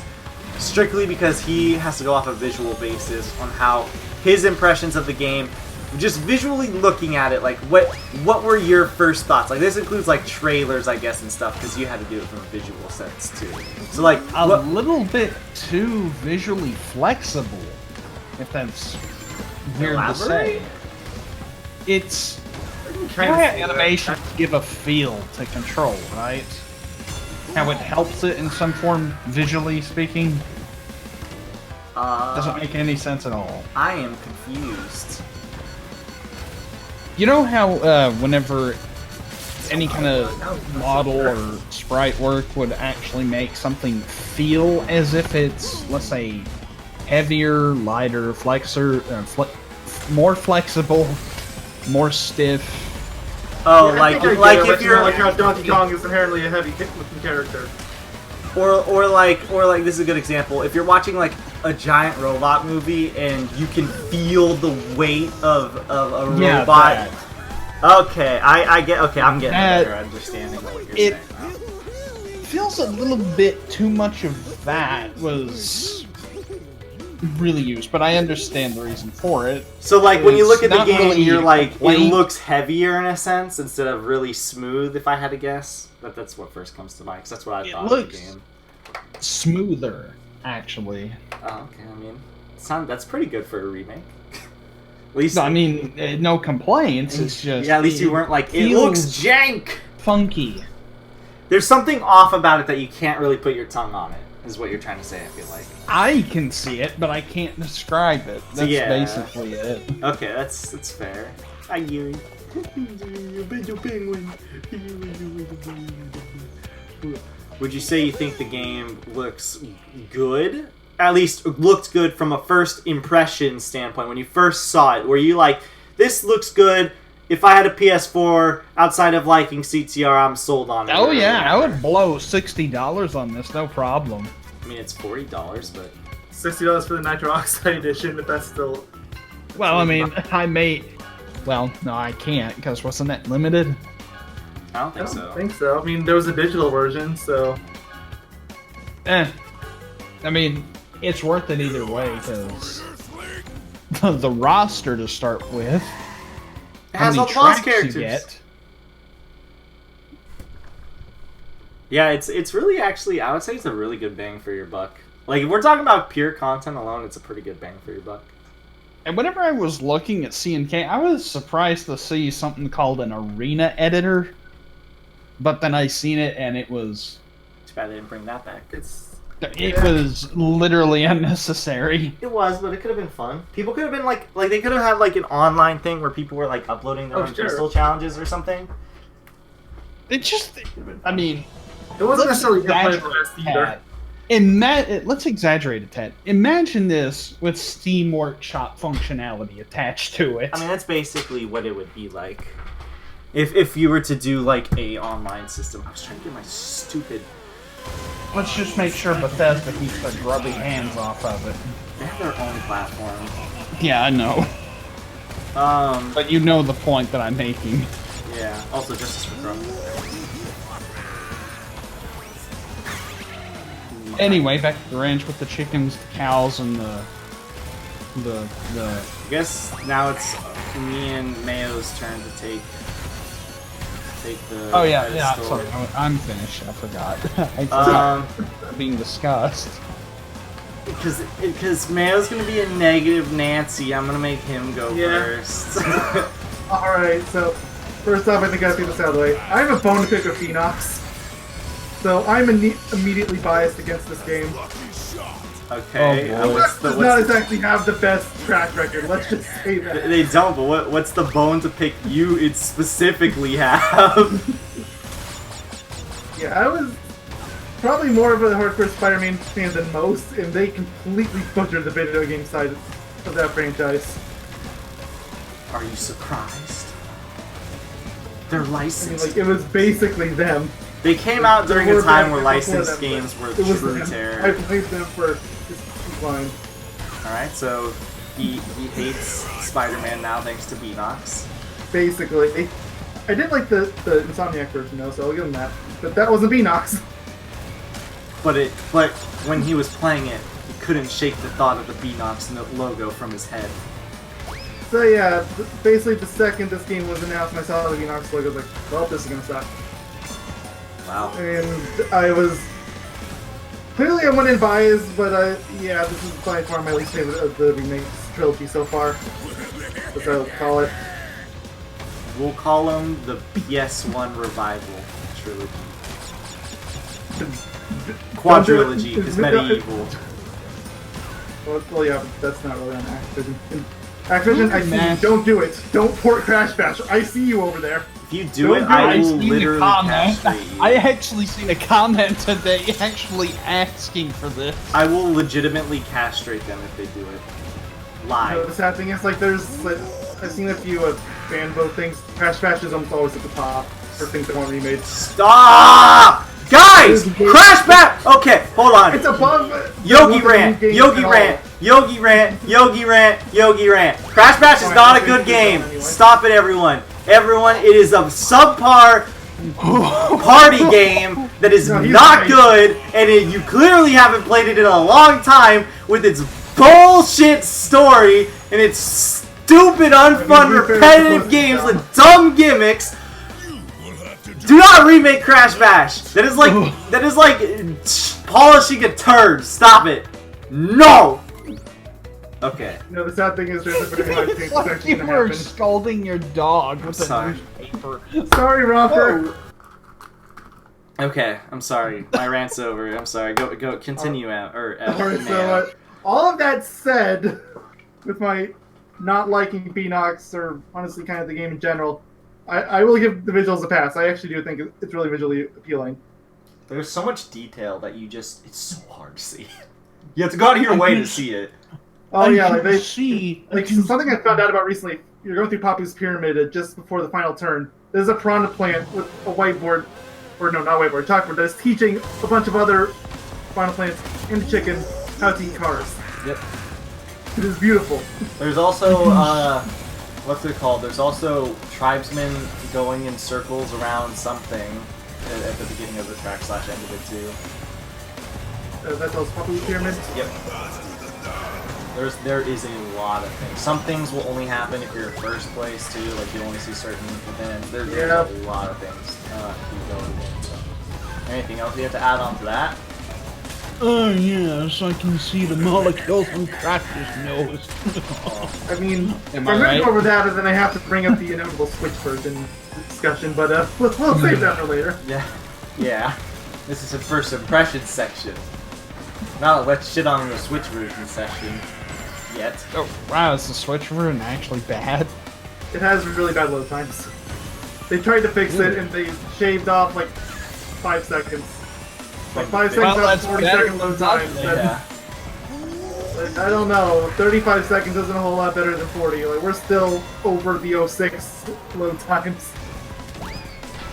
[SPEAKER 1] strictly because he has to go off a visual basis on how his impressions of the game, just visually looking at it, like what were your first thoughts? Like this includes like trailers, I guess, and stuff, because you had to do it from a visual sense too. So like
[SPEAKER 3] a little bit too visually flexible, if that's weird to say. It's Animations give a feel to Control, right? How it helps it in some form, visually speaking. Doesn't make any sense at all.
[SPEAKER 1] I am confused.
[SPEAKER 3] You know how whenever any kind of model or sprite work would actually make something feel as if it's, let's say, heavier, lighter, more flexible, more stiff.
[SPEAKER 1] Oh,
[SPEAKER 2] yeah,
[SPEAKER 1] like if you're
[SPEAKER 2] like how Donkey Kong is inherently a heavy-looking character.
[SPEAKER 1] Or like this is a good example. If you're watching like a giant robot movie and you can feel the weight of a robot.
[SPEAKER 3] That.
[SPEAKER 1] Okay, I get. Okay, I'm getting a better understanding of what you're saying.
[SPEAKER 3] Feels a little bit too much of that was really used, but I understand the reason for it.
[SPEAKER 1] So like when you look at the
[SPEAKER 3] not
[SPEAKER 1] game,
[SPEAKER 3] really
[SPEAKER 1] you're like
[SPEAKER 3] complaint.
[SPEAKER 1] it looks heavier in a sense instead of really smooth. If I had to guess, but that's what first comes to mind because that's what I thought of the game.
[SPEAKER 3] Smoother, actually.
[SPEAKER 1] Oh, okay. I mean, that's pretty good for a remake. At least,
[SPEAKER 3] No, I mean, no complaints. It's just
[SPEAKER 1] yeah. At least you weren't like it looks jank.
[SPEAKER 3] Funky.
[SPEAKER 1] There's something off about it that you can't really put your tongue on it. Is what you're trying to say. I feel like.
[SPEAKER 3] I can see it, but I can't describe it. That's basically it.
[SPEAKER 1] Okay, that's fair. I hear you. Would you say you think the game looks good? At least looked good from a first impression standpoint. When you first saw it, were you like, this looks good? If I had a PS4 outside of liking CTR, I'm sold on it.
[SPEAKER 3] Oh yeah, I would blow $60 on this, no problem.
[SPEAKER 1] I mean, it's $40, but
[SPEAKER 2] $60 for the Nitro Oxide edition, but that's still.
[SPEAKER 3] Well, I mean, I may. Well, no, I can't because wasn't that limited?
[SPEAKER 1] I don't think
[SPEAKER 2] I
[SPEAKER 1] so.
[SPEAKER 2] don't think so. I mean, there was a digital version, so.
[SPEAKER 3] I mean, it's worth it either way because the roster to start with.
[SPEAKER 1] It has all the boss characters. Yeah, it's really actually, I would say it's a really good bang for your buck. Like, if we're talking about pure content alone, it's a pretty good bang for your buck.
[SPEAKER 3] And whenever I was looking at C&K, I was surprised to see something called an arena editor. But then I seen it and it was...
[SPEAKER 1] Too bad they didn't bring that back.
[SPEAKER 3] It was literally unnecessary.
[SPEAKER 1] It was, but it could have been fun. People could have been like they could have had like an online thing where people were like uploading their own crystal challenges or something.
[SPEAKER 3] It just, I mean,
[SPEAKER 2] it wasn't necessarily either.
[SPEAKER 3] Let's exaggerate it, Ted. Imagine this with Steam Workshop functionality attached to it.
[SPEAKER 1] I mean, that's basically what it would be like if you were to do like a online system. I was trying to get my stupid.
[SPEAKER 3] Let's just make sure Bethesda keeps their grubby hands off of it.
[SPEAKER 1] They have their own platform.
[SPEAKER 3] Yeah, I know. But you know the point that I'm making.
[SPEAKER 1] Yeah. Also, Justice for Grub.
[SPEAKER 3] Anyway, back to the ranch with the chickens, the cows, and the.
[SPEAKER 1] I guess now it's me and Mayo's turn to take the.
[SPEAKER 3] Oh yeah. Sorry, I'm finished. I forgot. Being discussed.
[SPEAKER 1] Because Mayo's gonna be a negative Nancy. I'm gonna make him go first.
[SPEAKER 2] All right. So first off, I think I have to get this out of the way. I have a bone to pick with Phoenox, so I'm immediately biased against this game.
[SPEAKER 1] Okay.
[SPEAKER 2] Does not exactly have the best track record. Let's just say that.
[SPEAKER 1] They don't, but what's the bone to pick you it specifically have?
[SPEAKER 2] Yeah, I was probably more of a hardcore Spider-Man fan than most, and they completely butchered the video game side of that franchise.
[SPEAKER 1] Are you surprised? They're licensed.
[SPEAKER 2] I mean, like, it was basically them.
[SPEAKER 1] They came out during a time where licensed games were true terror.
[SPEAKER 2] I played them for just fine.
[SPEAKER 1] Alright, so he hates Spider-Man now thanks to Beanox.
[SPEAKER 2] Basically. I did like the Insomniac version though, so I'll give him that. But that wasn't Beanox.
[SPEAKER 1] But when he was playing it, he couldn't shake the thought of the Beanox logo from his head.
[SPEAKER 2] So yeah, basically the second this game was announced and I saw the Beanox logo, I was like, well, this is gonna suck.
[SPEAKER 1] Wow.
[SPEAKER 2] And I was... Clearly I went in biased, but yeah, this is by far my least favorite of the remake trilogy so far. That's what I would call it.
[SPEAKER 1] We'll call them the PS1 Revival trilogy. Quadrilogy, because medieval.
[SPEAKER 2] Well, yeah, but that's not really on Activision. Activision, I see you. Don't do it. Don't port Crash Bash. I see you over there.
[SPEAKER 1] If you do it, I will literally castrate you.
[SPEAKER 3] I actually seen a comment today actually asking for this.
[SPEAKER 1] I will legitimately castrate them if they do it. Live.
[SPEAKER 2] You know, the sad thing is, like, I've seen a few fan vote things. Crash Bash is almost always at the top for things that want remade.
[SPEAKER 1] Stop! Guys! Crash Bash! Okay, hold on.
[SPEAKER 2] It's above...
[SPEAKER 1] Yogi Rant! Yogi Rant! Yogi Rant! Yogi Rant! Yogi Rant! Crash Bash is not a good game. Stop it, everyone. Everyone, it is a subpar party game that is not good, and you clearly haven't played it in a long time with its bullshit story and its stupid, unfun, repetitive games with dumb gimmicks. Do not remake Crash Bash. That is like polishing a turd. Stop it. No. Okay.
[SPEAKER 2] No, the sad thing is there's a very high chance that
[SPEAKER 3] You were scalding your dog with a newspaper.
[SPEAKER 2] Sorry, Romper.
[SPEAKER 1] Okay, I'm sorry. My rant's over. I'm sorry. Go. Continue out.
[SPEAKER 2] Alright, so all of that said, with my not liking Beanox or honestly kind of the game in general, I will give the visuals a pass. I actually do think it's really visually appealing.
[SPEAKER 1] There's so much detail that it's so hard to see. You have to go out of your way to see it.
[SPEAKER 2] Oh yeah, like something I found out about recently. You're going through Papu's Pyramid just before the final turn. There's a piranha plant with a whiteboard, or no, not whiteboard, chalkboard that is teaching a bunch of other piranha plants and chicken how to eat cars.
[SPEAKER 1] Yep.
[SPEAKER 2] It is beautiful.
[SPEAKER 1] There's also what's it called? There's also tribesmen going in circles around something at the beginning of the track / end of it too.
[SPEAKER 2] That's those Papu's Pyramid?
[SPEAKER 1] Yep. There is a lot of things. Some things will only happen if you're first place too, like you only see certain events. There's a lot of things keep going in. So. Anything else you have to add on to that?
[SPEAKER 3] Oh yes, I can see the molecules on Crash's nose.
[SPEAKER 2] I mean,
[SPEAKER 3] Am
[SPEAKER 2] I'm
[SPEAKER 3] I
[SPEAKER 2] going
[SPEAKER 3] right?
[SPEAKER 2] to go over that, and then I have to bring up the inevitable Switch version discussion, but we'll save that for later.
[SPEAKER 1] Yeah. This is a first impression section. Not a let's shit on the Switch version section yet.
[SPEAKER 3] Oh wow, is the Switch version actually bad?
[SPEAKER 2] It has really bad load times. They tried to fix it, and they shaved off like 5 seconds. Like 5 seconds out of 40-second load times.
[SPEAKER 1] Yeah.
[SPEAKER 2] Like, I don't know, 35 seconds isn't a whole lot better than 40. Like, we're still over the 06 load times.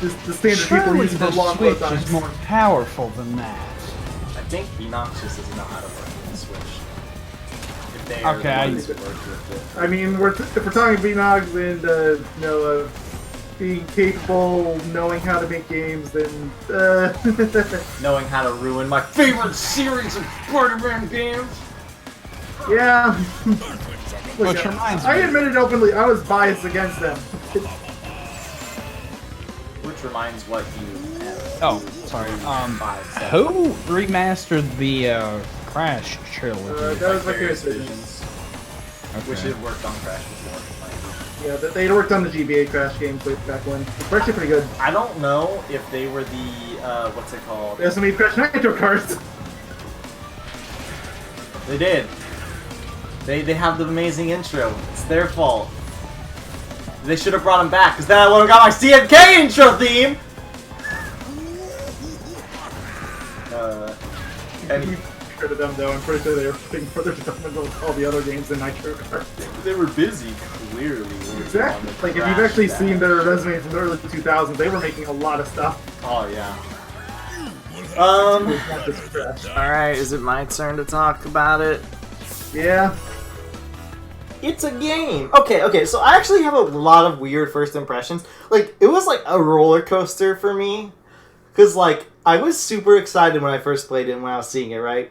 [SPEAKER 2] Just the standard people use for long load times.
[SPEAKER 3] Switch is more powerful than that.
[SPEAKER 1] I think Enox just doesn't know how to work with the Switch. If they are the ones who work with it.
[SPEAKER 2] I mean, if we're talking Beanox and being capable, knowing how to make games, then
[SPEAKER 1] Knowing how to ruin my favorite series of Spider-Man games.
[SPEAKER 2] yeah. Look,
[SPEAKER 3] Which reminds me.
[SPEAKER 2] I admitted openly I was biased against them.
[SPEAKER 1] Which reminds what you have.
[SPEAKER 3] Oh, sorry. Who remastered the Crash trilogy?
[SPEAKER 2] That was my
[SPEAKER 1] Various
[SPEAKER 2] decision.
[SPEAKER 1] visions.
[SPEAKER 3] Okay.
[SPEAKER 1] Wish it worked on Crash before.
[SPEAKER 2] Yeah, they'd worked on the GBA Crash games way back when. They're actually pretty good.
[SPEAKER 1] I don't know if they were the what's it called?
[SPEAKER 2] They also made Crash Nitro Kart.
[SPEAKER 1] They did. They have the amazing intro. It's their fault. They should have brought him back, because then I would have got my CMK intro theme!
[SPEAKER 2] You heard of them though, I'm pretty sure they were putting further development on all the other games in Nitro Kart.
[SPEAKER 1] They were busy, clearly.
[SPEAKER 2] Exactly. Like, if you've actually seen their resume from the early 2000s, they were making a lot of stuff.
[SPEAKER 1] Oh, yeah.
[SPEAKER 2] It's not just Crash.
[SPEAKER 1] Alright, is it my turn to talk about it?
[SPEAKER 2] Yeah.
[SPEAKER 1] It's a game. Okay, so I actually have a lot of weird first impressions. Like, it was like a roller coaster for me. Because, like, I was super excited when I first played it and when I was seeing it, right?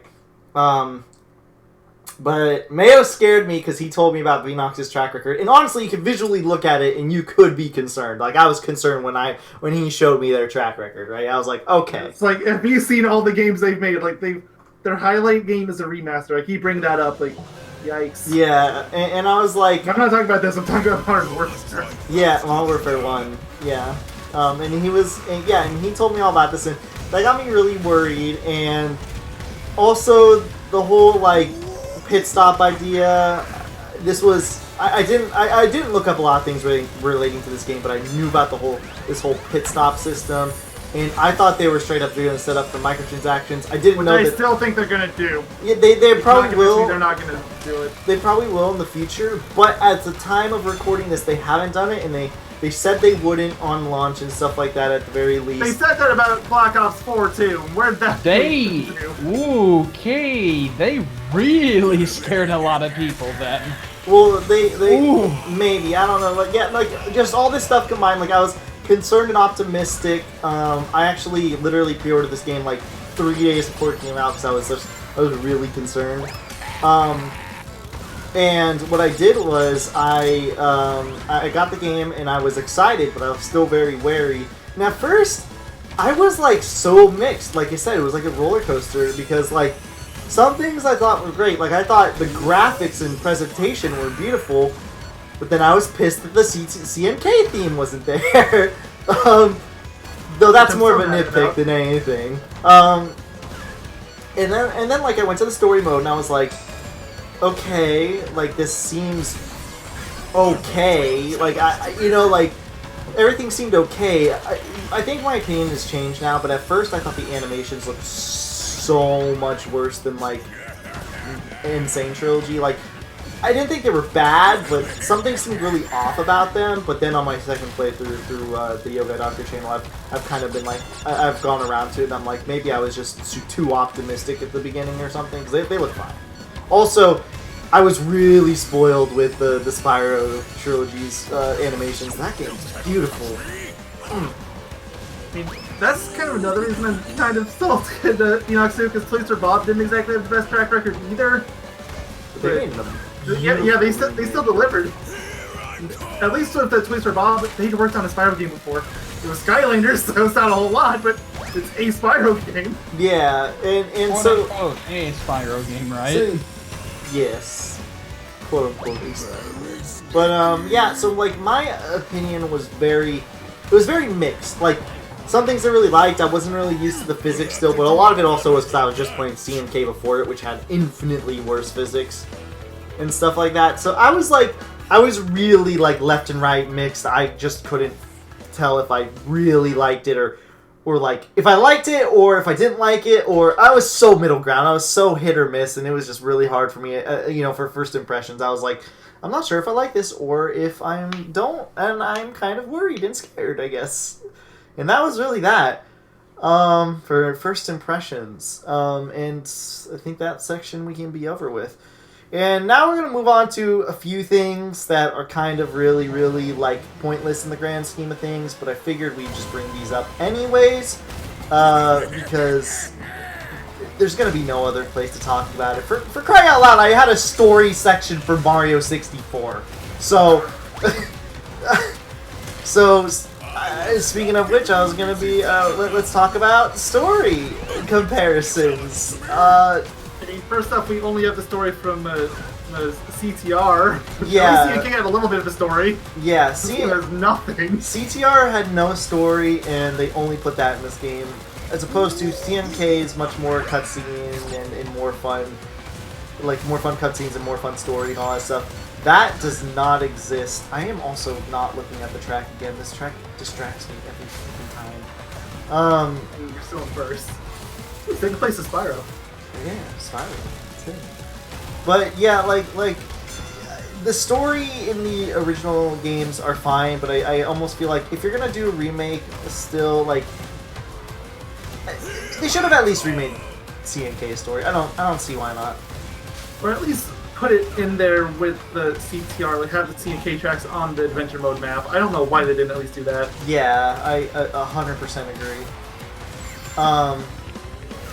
[SPEAKER 1] But Mayo scared me because he told me about Beanox's track record. And honestly, you could visually look at it and you could be concerned. Like, I was concerned when he showed me their track record, right? I was like, okay.
[SPEAKER 2] It's like, have you seen all the games they've made? Like, their highlight game is a remaster. I keep bringing that up. Like, Yikes.
[SPEAKER 1] Yeah, and I was like...
[SPEAKER 2] I'm not talking about this, I'm talking about Modern Warfare.
[SPEAKER 1] Yeah, Modern Warfare 1, yeah. And he told me all about this, and that got me really worried, and also the whole, like, pit stop idea, this was... I didn't look up a lot of things relating to this game, but I knew about this whole pit stop system, and I thought they were straight up going to set up for microtransactions. I didn't know that...
[SPEAKER 2] I still think they're going to do.
[SPEAKER 1] Yeah, they probably will.
[SPEAKER 2] They're not going to do it.
[SPEAKER 1] They probably will in the future, but at the time of recording this, they haven't done it, and they said they wouldn't on launch and stuff like that at the very least.
[SPEAKER 2] They said that about Black Ops 4 too. Where'd that
[SPEAKER 3] They really scared a lot of people then.
[SPEAKER 1] Well, they maybe, I don't know, like just all this stuff combined. Like I was concerned and optimistic. I actually literally pre-ordered this game like 3 days before it came out because I was really concerned. And what I did was I got the game and I was excited, but I was still very wary. And at first, I was like so mixed. Like I said, it was like a roller coaster because like some things I thought were great. Like I thought the graphics and presentation were beautiful, but then I was pissed that the CMK theme wasn't there. Though that's more of a nitpick than anything. And then like I went to the story mode and I was like, okay, like this seems okay. Like like everything seemed okay. I think my opinion has changed now, but at first I thought the animations looked so much worse than like Insane Trilogy. Like I didn't think they were bad, but something seemed really off about them. But then on my second playthrough through the Yoga Doctor channel, I've kind of been like, I've gone around to it, and I'm like, maybe I was just too optimistic at the beginning or something, because they look fine. Also, I was really spoiled with the Spyro Trilogy's animations. That game is beautiful.
[SPEAKER 2] I mean, that's kind of another reason I'm kind of salty at Enoch because Twister Bob didn't exactly have the best track record either. Yeah, they still delivered. At least with the Twister Bob, they'd worked on a Spyro game before. It was Skylanders, so it's not a whole lot, but it's a Spyro game.
[SPEAKER 1] Yeah, and
[SPEAKER 3] quote
[SPEAKER 1] so
[SPEAKER 3] unquote, a Spyro game, right?
[SPEAKER 1] So, yes, quote unquote. But yeah, so like my opinion was very mixed. Like some things I really liked. I wasn't really used to the physics still, but a lot of it also was because I was just playing CMK before it, which had infinitely worse physics and stuff like that. So I was really like left and right mixed. I just couldn't tell if I really liked it or like if I liked it or if I didn't like it, or I was so middle ground. I was so hit or miss, and it was just really hard for me. For first impressions, I was like, I'm not sure if I like this or if I don't, and I'm kind of worried and scared, I guess. And that was really that for first impressions. And I think that section we can be over with. And now we're going to move on to a few things that are kind of really, really, like, pointless in the grand scheme of things, but I figured we'd just bring these up anyways, because there's going to be no other place to talk about it. For crying out loud, I had a story section for Mario 64. So, speaking of which, I was going to be, let's talk about story comparisons.
[SPEAKER 2] I mean, first off, we only have the story from CTR.
[SPEAKER 1] Yeah.
[SPEAKER 2] CMK had a little bit of a story.
[SPEAKER 1] Yeah,
[SPEAKER 2] there's nothing.
[SPEAKER 1] CTR had no story, and they only put that in this game, as opposed to CMK's much more cutscene and more fun, like more fun cutscenes and more fun story and all that stuff. That does not exist. I am also not looking at the track again. This track distracts me every freaking time.
[SPEAKER 2] You're still in first. Take the place of Spyro.
[SPEAKER 1] Yeah, Spyro. That's it. But yeah, like the story in the original games are fine, but I almost feel like if you're gonna do a remake, still like they should have at least remade CMK's story. I don't see why not. Or at least
[SPEAKER 2] Put it in there with the CTR, like have the CMK tracks on the adventure mode map. I don't know why they didn't at least do that.
[SPEAKER 1] Yeah, I 100% agree.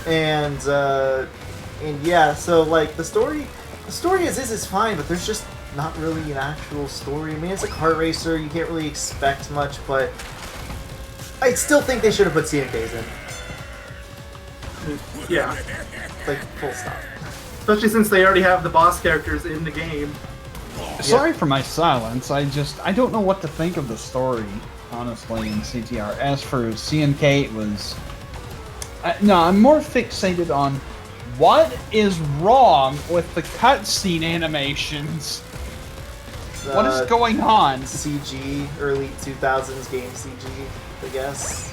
[SPEAKER 1] And yeah, so like the story as is fine, but there's just not really an actual story. I mean, it's a kart racer, you can't really expect much, but I still think they should have put CMKs in.
[SPEAKER 2] Yeah.
[SPEAKER 1] Like, full stop.
[SPEAKER 2] Especially since they already have the boss characters in the game.
[SPEAKER 3] Sorry for my silence. I don't know what to think of the story, honestly, in CTR. As for CNK, it was... no, I'm more fixated on what is wrong with the cutscene animations. What is going on?
[SPEAKER 1] CG, early 2000s game CG, I guess.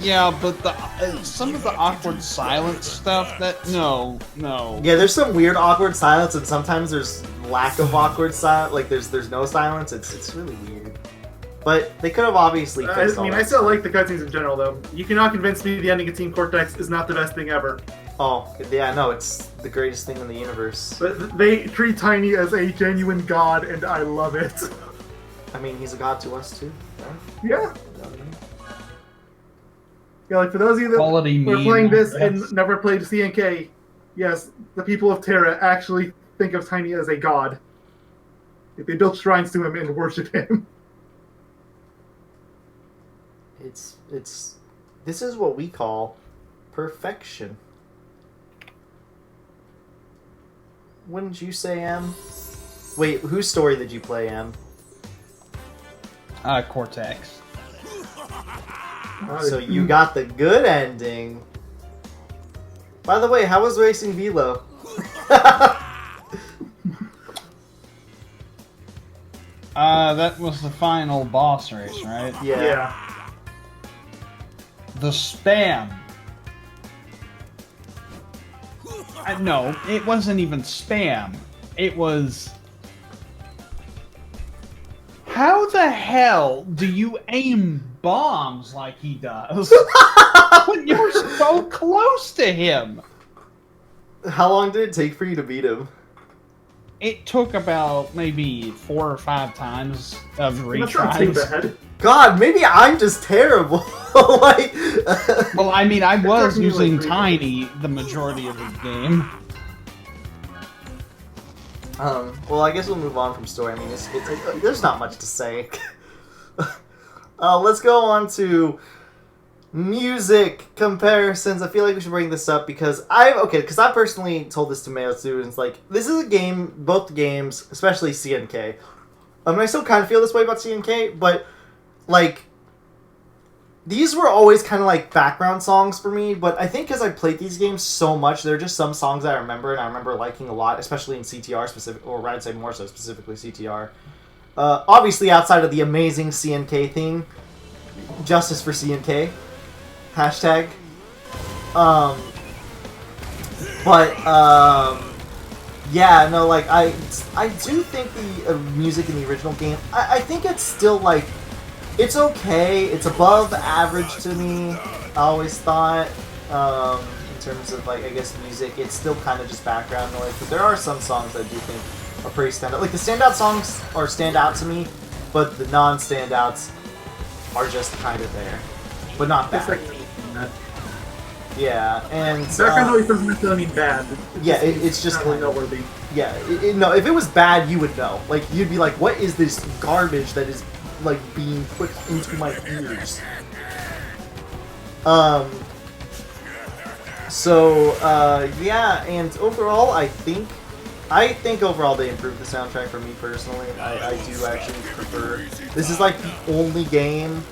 [SPEAKER 3] Yeah, but some of the awkward silence stuff, no.
[SPEAKER 1] Yeah, there's some weird awkward silence, and sometimes there's lack of awkward silence. Like there's no silence. It's really weird. But they could have obviously fixed
[SPEAKER 2] I still like the cutscenes in general, though. You cannot convince me the ending of Team Cortex is not the best thing ever.
[SPEAKER 1] Oh, yeah, no, it's the greatest thing in the universe.
[SPEAKER 2] But they treat Tiny as a genuine god, and I love it.
[SPEAKER 1] I mean, he's a god to us, too. Right?
[SPEAKER 2] Yeah. Yeah, like for those of you that
[SPEAKER 3] Quality
[SPEAKER 2] were
[SPEAKER 3] meme,
[SPEAKER 2] playing this
[SPEAKER 3] yes.
[SPEAKER 2] and never played CNK, yes, the people of Terra actually think of Tiny as a god. They built shrines to him and worship him.
[SPEAKER 1] This is what we call perfection. Wouldn't you say, Em? Wait, whose story did you play, Em?
[SPEAKER 3] Cortex.
[SPEAKER 1] So you got the good ending. By the way, how was Racing Velo?
[SPEAKER 3] That was the final boss race, right?
[SPEAKER 1] Yeah.
[SPEAKER 3] The spam. No, it wasn't even spam. It was... How the hell do you aim bombs like he does when you're so close to him?
[SPEAKER 1] How long did it take for you to beat him?
[SPEAKER 3] It took about maybe 4 or 5 times of
[SPEAKER 2] That's not too
[SPEAKER 3] retries.
[SPEAKER 2] bad.
[SPEAKER 1] God, maybe I'm just terrible. Like,
[SPEAKER 3] Well, I mean, I was
[SPEAKER 2] took me like
[SPEAKER 3] using
[SPEAKER 2] 3
[SPEAKER 3] Tiny the majority of the game.
[SPEAKER 1] well, I guess we'll move on from story. I mean, there's not much to say. Let's go on to music comparisons. I feel like we should bring this up because I personally told this to Mayo students. Like, this is a game, both games, especially CNK. I still kind of feel this way about CNK, but like, these were always kind of like background songs for me, but I think because I played these games so much, there are just some songs that I remember, and I remember liking a lot, especially in CTR specific, or I'd say more so specifically CTR. Obviously, outside of the amazing CNK theme, Justice for CNK, hashtag. Yeah, no, like, I do think the music in the original game, I think it's still, like, it's okay. It's above average to me, I always thought. In terms of, like, I guess music, it's still kind of just background noise. But there are some songs I do think are pretty standout. Like, the standout songs stand out to me, but the non-standouts are just kind of there. But not bad.
[SPEAKER 2] It's like,
[SPEAKER 1] yeah, and...
[SPEAKER 2] background noise doesn't necessarily mean bad.
[SPEAKER 1] It's just
[SPEAKER 2] kind of noteworthy.
[SPEAKER 1] Yeah, no, if it was bad, you would know. Like, you'd be like, what is this garbage that is, like, being put into my ears? Yeah, and overall, I think overall they improved the soundtrack for me personally. I do actually prefer... This is, like, the only game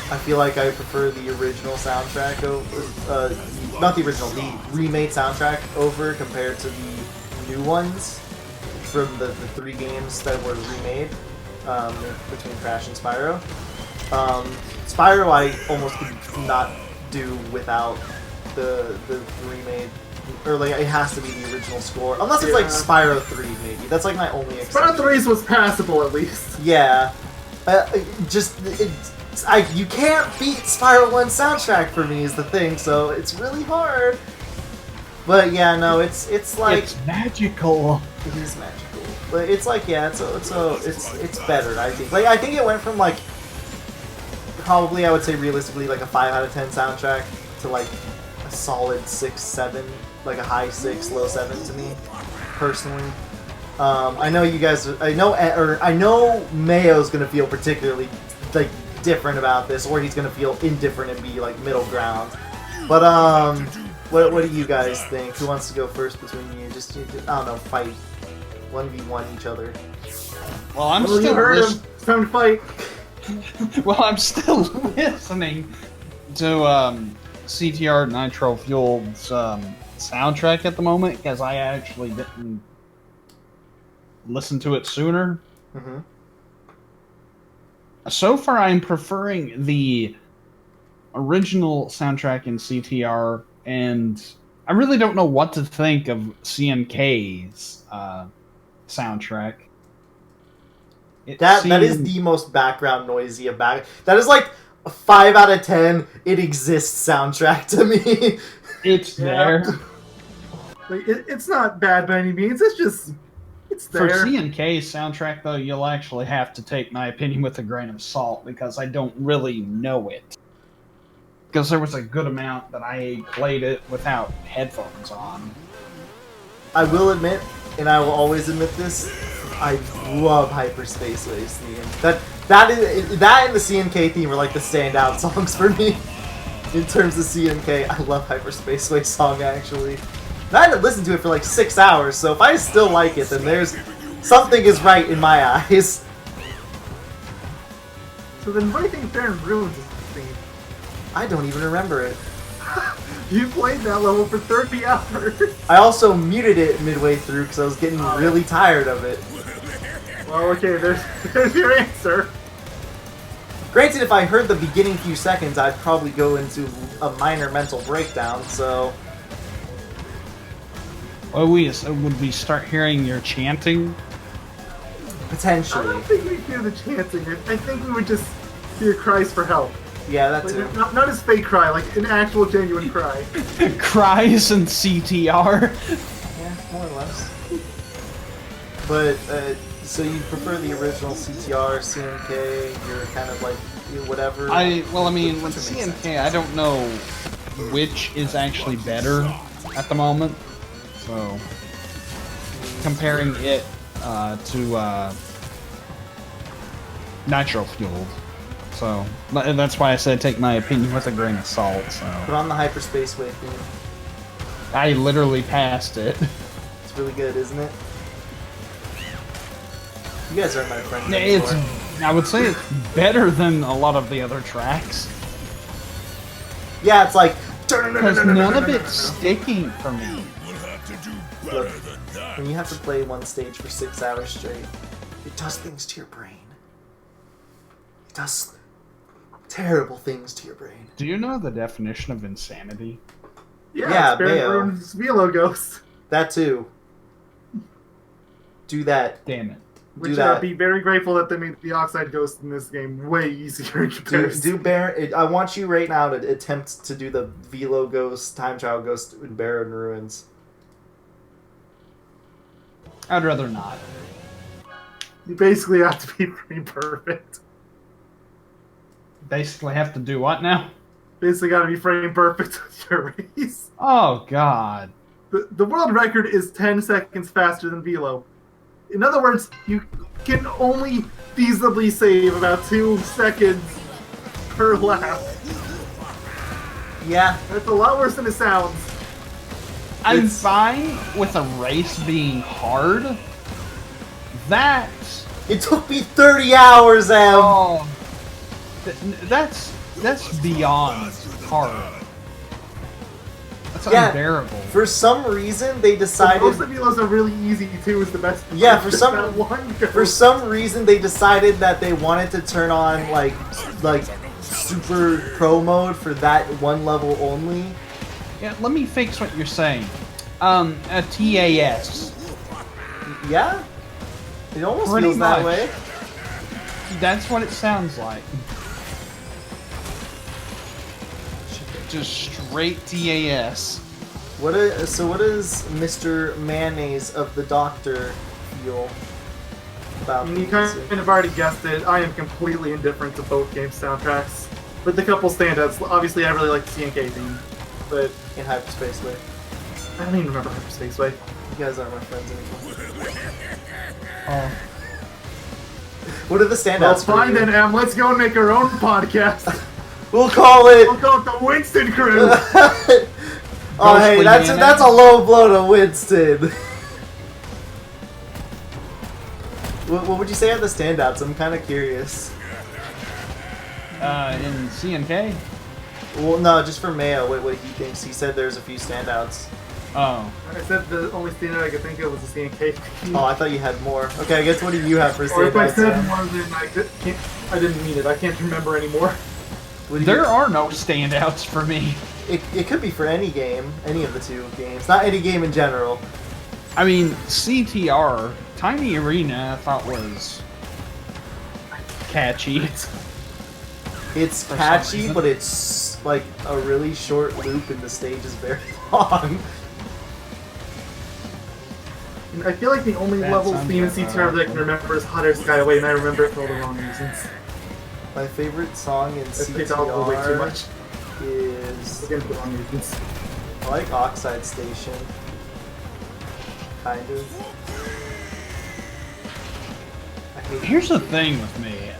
[SPEAKER 1] I feel like I prefer the original soundtrack over... not the original, the remade soundtrack over compared to the new ones from the 3 games that were remade between Crash and Spyro. Spyro I almost could not do without the remade, or like it has to be the original score, unless it's like Spyro 3 maybe. That's like my only exception.
[SPEAKER 2] Spyro 3's was passable at least.
[SPEAKER 1] Yeah, you can't beat Spyro 1 soundtrack for me is the thing, so it's really hard. But yeah, no, it's like
[SPEAKER 3] it's magical.
[SPEAKER 1] It is magical, but it's like it's better. I think. Like I think it went from like probably I would say realistically like a 5 out of 10 soundtrack to like a solid 6, 7, like a high 6, low 7 to me personally. I know you guys. I know Mayo's gonna feel particularly like different about this, or he's gonna feel indifferent and be like middle ground. But
[SPEAKER 4] What do you guys think? Who wants to go first between you? Just I don't know, fight 1v1 each other.
[SPEAKER 3] Well, I'm
[SPEAKER 2] Well,
[SPEAKER 3] still
[SPEAKER 2] you heard him. It's time to fight.
[SPEAKER 3] Well, I'm still listening to CTR Nitro-Fueled's soundtrack at the moment because I actually didn't listen to it sooner.
[SPEAKER 4] Mm-hmm.
[SPEAKER 3] So far, I'm preferring the original soundtrack in CTR, and I really don't know what to think of CNK's soundtrack.
[SPEAKER 4] That is the most background noisy of back. That is like a 5 out of 10. It exists soundtrack to me.
[SPEAKER 3] It's there.
[SPEAKER 2] Like, it's not bad by any means. It's there.
[SPEAKER 3] For CNK's soundtrack, though, you'll actually have to take my opinion with a grain of salt because I don't really know it. Because there was a good amount that I played it without headphones on.
[SPEAKER 4] I will admit, and I will always admit this, I love Hyperspace Waves theme. That and the CNK theme are like the standout songs for me. In terms of CNK, I love Hyperspace Waves song actually. And I haven't listened to it for like 6 hours, so if I still like it, then there's something is right in my eyes.
[SPEAKER 2] So then what do you think Baron Ruins is the theme?
[SPEAKER 4] I don't even remember it.
[SPEAKER 2] You played that level for 30 hours.
[SPEAKER 4] I also muted it midway through because I was getting really tired of it.
[SPEAKER 2] Well, okay, there's your answer.
[SPEAKER 4] Granted, if I heard the beginning few seconds, I'd probably go into a minor mental breakdown, so...
[SPEAKER 3] Oh, would we start hearing your chanting?
[SPEAKER 2] I
[SPEAKER 4] Potentially.
[SPEAKER 2] don't think we'd hear the chanting. I think we would just hear cries for help.
[SPEAKER 4] Yeah, that's
[SPEAKER 2] Like,
[SPEAKER 4] it.
[SPEAKER 2] not his fake cry, like an actual genuine cry.
[SPEAKER 3] Cries and CTR.
[SPEAKER 4] Yeah, more or less. But, so you prefer the original CTR, CNK, you're kind of like, whatever?
[SPEAKER 3] Well, I mean, with
[SPEAKER 4] Doesn't make
[SPEAKER 3] CNK, I don't know which is actually better at the moment. So, comparing it to Nitro-Fueled. So, that's why I said take my opinion with a grain of salt. So,
[SPEAKER 4] Put on the Hyperspace Wave theme.
[SPEAKER 3] I literally passed it.
[SPEAKER 4] It's really good, isn't it? You guys are my friends.
[SPEAKER 3] I would say it's better than a lot of the other tracks.
[SPEAKER 4] Yeah, it's like...
[SPEAKER 3] Because none of it's sticking for me.
[SPEAKER 4] Look, when you have to play one stage for 6 hours straight, it does things to your brain. It does terrible things to your brain.
[SPEAKER 3] Do you know the definition of insanity?
[SPEAKER 4] Yeah,
[SPEAKER 2] it's Baron
[SPEAKER 4] Bayo.
[SPEAKER 2] Ruins' Velo Ghost.
[SPEAKER 4] That too. Do that.
[SPEAKER 3] Damn it.
[SPEAKER 4] Do
[SPEAKER 2] Which
[SPEAKER 4] that.
[SPEAKER 2] be very grateful that they made the Oxide Ghost in this game way easier in comparison.
[SPEAKER 4] I want you right now to attempt to do the Velo Ghost, Time Trial Ghost in Barren Ruins.
[SPEAKER 3] I'd rather not.
[SPEAKER 2] You basically have to be pretty perfect.
[SPEAKER 3] Basically have to do what now?
[SPEAKER 2] Basically got to be frame perfect with your race.
[SPEAKER 3] Oh, God.
[SPEAKER 2] The world record is 10 seconds faster than Velo. In other words, you can only feasibly save about 2 seconds per lap.
[SPEAKER 4] Yeah.
[SPEAKER 2] That's a lot worse than it sounds.
[SPEAKER 3] I'm fine with a race being hard. That...
[SPEAKER 4] It took me 30 hours, Em!
[SPEAKER 3] Oh... That's beyond hard. That's unbearable.
[SPEAKER 4] For some reason, they decided...
[SPEAKER 2] Most of Velos are really easy, too, is the best.
[SPEAKER 4] Yeah, for
[SPEAKER 2] For
[SPEAKER 4] some reason, they decided that they wanted to turn on, like super pro mode for that one level only.
[SPEAKER 3] Yeah, let me fix what you're saying. A TAS.
[SPEAKER 4] Yeah? It almost
[SPEAKER 3] Pretty
[SPEAKER 4] feels that
[SPEAKER 3] much.
[SPEAKER 4] way.
[SPEAKER 3] That's what it sounds like. Just straight TAS.
[SPEAKER 4] What does Mr. Mayonnaise of the Doctor feel about
[SPEAKER 2] You
[SPEAKER 4] these?
[SPEAKER 2] kind of already guessed it. I am completely indifferent to both game soundtracks. With a couple standouts, obviously I really like the CNK theme, but
[SPEAKER 4] In Hyperspace Way.
[SPEAKER 2] I don't even remember Hyperspace Way.
[SPEAKER 4] You guys aren't my friends anymore.
[SPEAKER 3] Oh.
[SPEAKER 4] What are the standouts
[SPEAKER 2] Well,
[SPEAKER 4] for
[SPEAKER 2] fine
[SPEAKER 4] you?
[SPEAKER 2] then, Em. Let's go and make our own podcast.
[SPEAKER 4] We'll call it...
[SPEAKER 2] We'll call it the Winston Crew.
[SPEAKER 4] Oh, hey, that's a low blow to Winston. What would you say are the standouts? I'm kind of curious.
[SPEAKER 3] In CNK?
[SPEAKER 4] Well, no, just for Mayo, what he thinks. He said there's a few standouts.
[SPEAKER 3] Oh.
[SPEAKER 2] I said the only standout I could think of was the CNK.
[SPEAKER 4] Oh, I thought you had more. Okay, I guess what do you have for standouts?
[SPEAKER 2] Or if I said more, then I didn't mean it. I can't remember anymore.
[SPEAKER 3] There are no standouts for me.
[SPEAKER 4] It could be for any game, any of the two games. Not any game in general.
[SPEAKER 3] I mean, CTR, Tiny Arena, I thought was catchy.
[SPEAKER 4] It's catchy, but it's like a really short loop and the stage is very long.
[SPEAKER 2] I feel like the only level theme in CTR that I can remember is Hot Air Sky Away, and I remember it for all the wrong reasons.
[SPEAKER 4] My favorite song in
[SPEAKER 2] CTR way too much.
[SPEAKER 4] Is...
[SPEAKER 2] Again, for the wrong reasons.
[SPEAKER 4] I like Oxide Station. Kind of.
[SPEAKER 3] Here's the thing with me.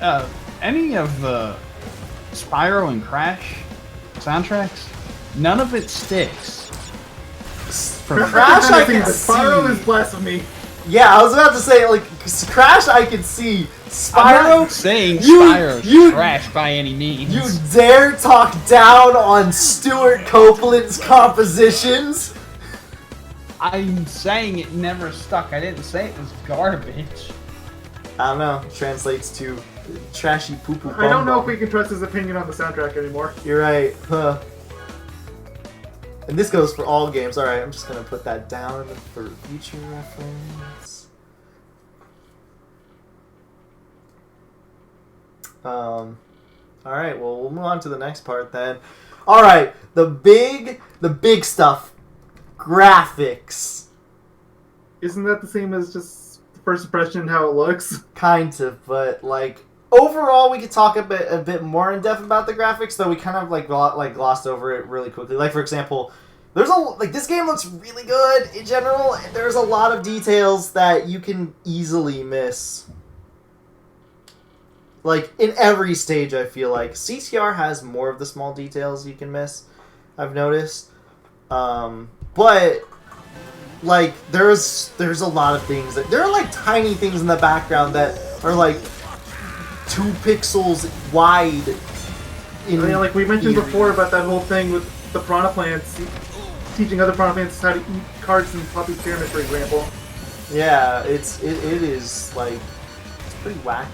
[SPEAKER 3] Any of the Spyro and Crash soundtracks, none of it sticks.
[SPEAKER 4] Crash I can see.
[SPEAKER 2] Spyro is blasphemy.
[SPEAKER 4] Yeah, I was about to say, like, Crash I can see. Spyro...
[SPEAKER 3] I'm not saying Spyro's trash by any means.
[SPEAKER 4] You dare talk down on Stuart Copeland's compositions?
[SPEAKER 3] I'm saying it never stuck. I didn't say it was garbage.
[SPEAKER 4] I don't know. It translates to trashy poo-poo.
[SPEAKER 2] I don't know if we can trust his opinion on the soundtrack anymore.
[SPEAKER 4] You're right. Huh. And this goes for all games. Alright, I'm just going to put that down for future reference. Alright, well, we'll move on to the next part then. Alright, the big stuff. Graphics.
[SPEAKER 2] Isn't that the same as just the first impression, how it looks?
[SPEAKER 4] Kind of, but like overall, we could talk a bit more in depth about the graphics, though we kind of like glossed over it really quickly. Like for example, this game looks really good in general. And there's a lot of details that you can easily miss. Like in every stage, I feel like CTR has more of the small details you can miss. I've noticed. But like there's a lot of things that there are like tiny things in the background that are like 2 pixels wide.
[SPEAKER 2] Like we mentioned before about that whole thing with the piranha plants, teaching other piranha plants how to eat cards in Poppy's Pyramid, for example.
[SPEAKER 4] Yeah, it is like it's pretty wacky.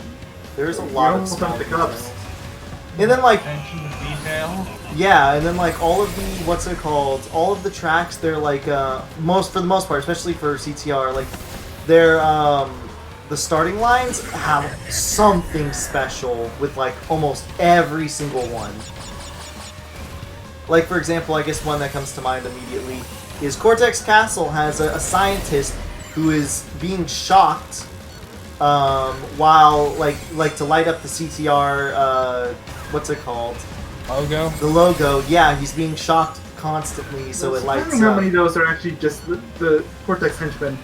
[SPEAKER 4] There's a lot of small details. And then like
[SPEAKER 3] attention to detail.
[SPEAKER 4] Yeah, and then like all of the all of the tracks, they're like for the most part, especially for CTR, like they're the starting lines have something special with like almost every single one. Like for example, I guess one that comes to mind immediately is Cortex Castle has a scientist who is being shocked while like to light up the CTR what's it called?
[SPEAKER 3] Logo?
[SPEAKER 4] The logo, yeah, he's being shocked constantly, so it lights up.
[SPEAKER 2] How many of those are actually just the Cortex henchmen?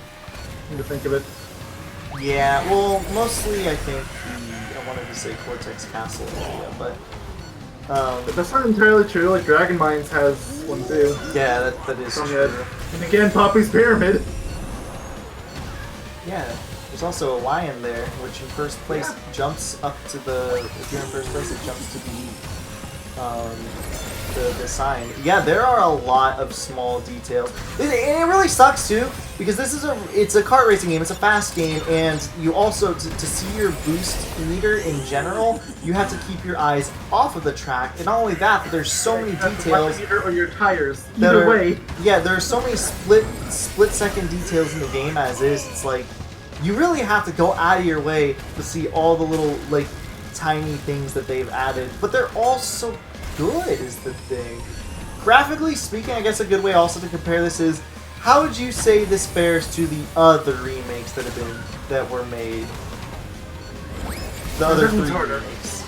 [SPEAKER 2] To think of it.
[SPEAKER 4] Yeah, well, mostly I think I wanted to say Cortex Castle area, but
[SPEAKER 2] that's not entirely true. Like Dragon Mines has one too.
[SPEAKER 4] Yeah, that is true.
[SPEAKER 2] And again, Poppy's Pyramid.
[SPEAKER 4] Yeah. There's also a lion there, which in first place jumps up to the. If you're in first place, it jumps to the sign. Yeah, there are a lot of small details, and it really sucks too because it's a kart racing game. It's a fast game, and you also to see your boost meter in general, you have to keep your eyes off of the track. And not only that, but there's so many details.
[SPEAKER 2] Or your tires. Either way.
[SPEAKER 4] Yeah, there are so many split second details in the game as is. It's like. You really have to go out of your way to see all the little, like, tiny things that they've added. But they're all so good, is the thing. Graphically speaking, I guess a good way also to compare this is, how would you say this fares to the other remakes that were made? The other 3 remakes.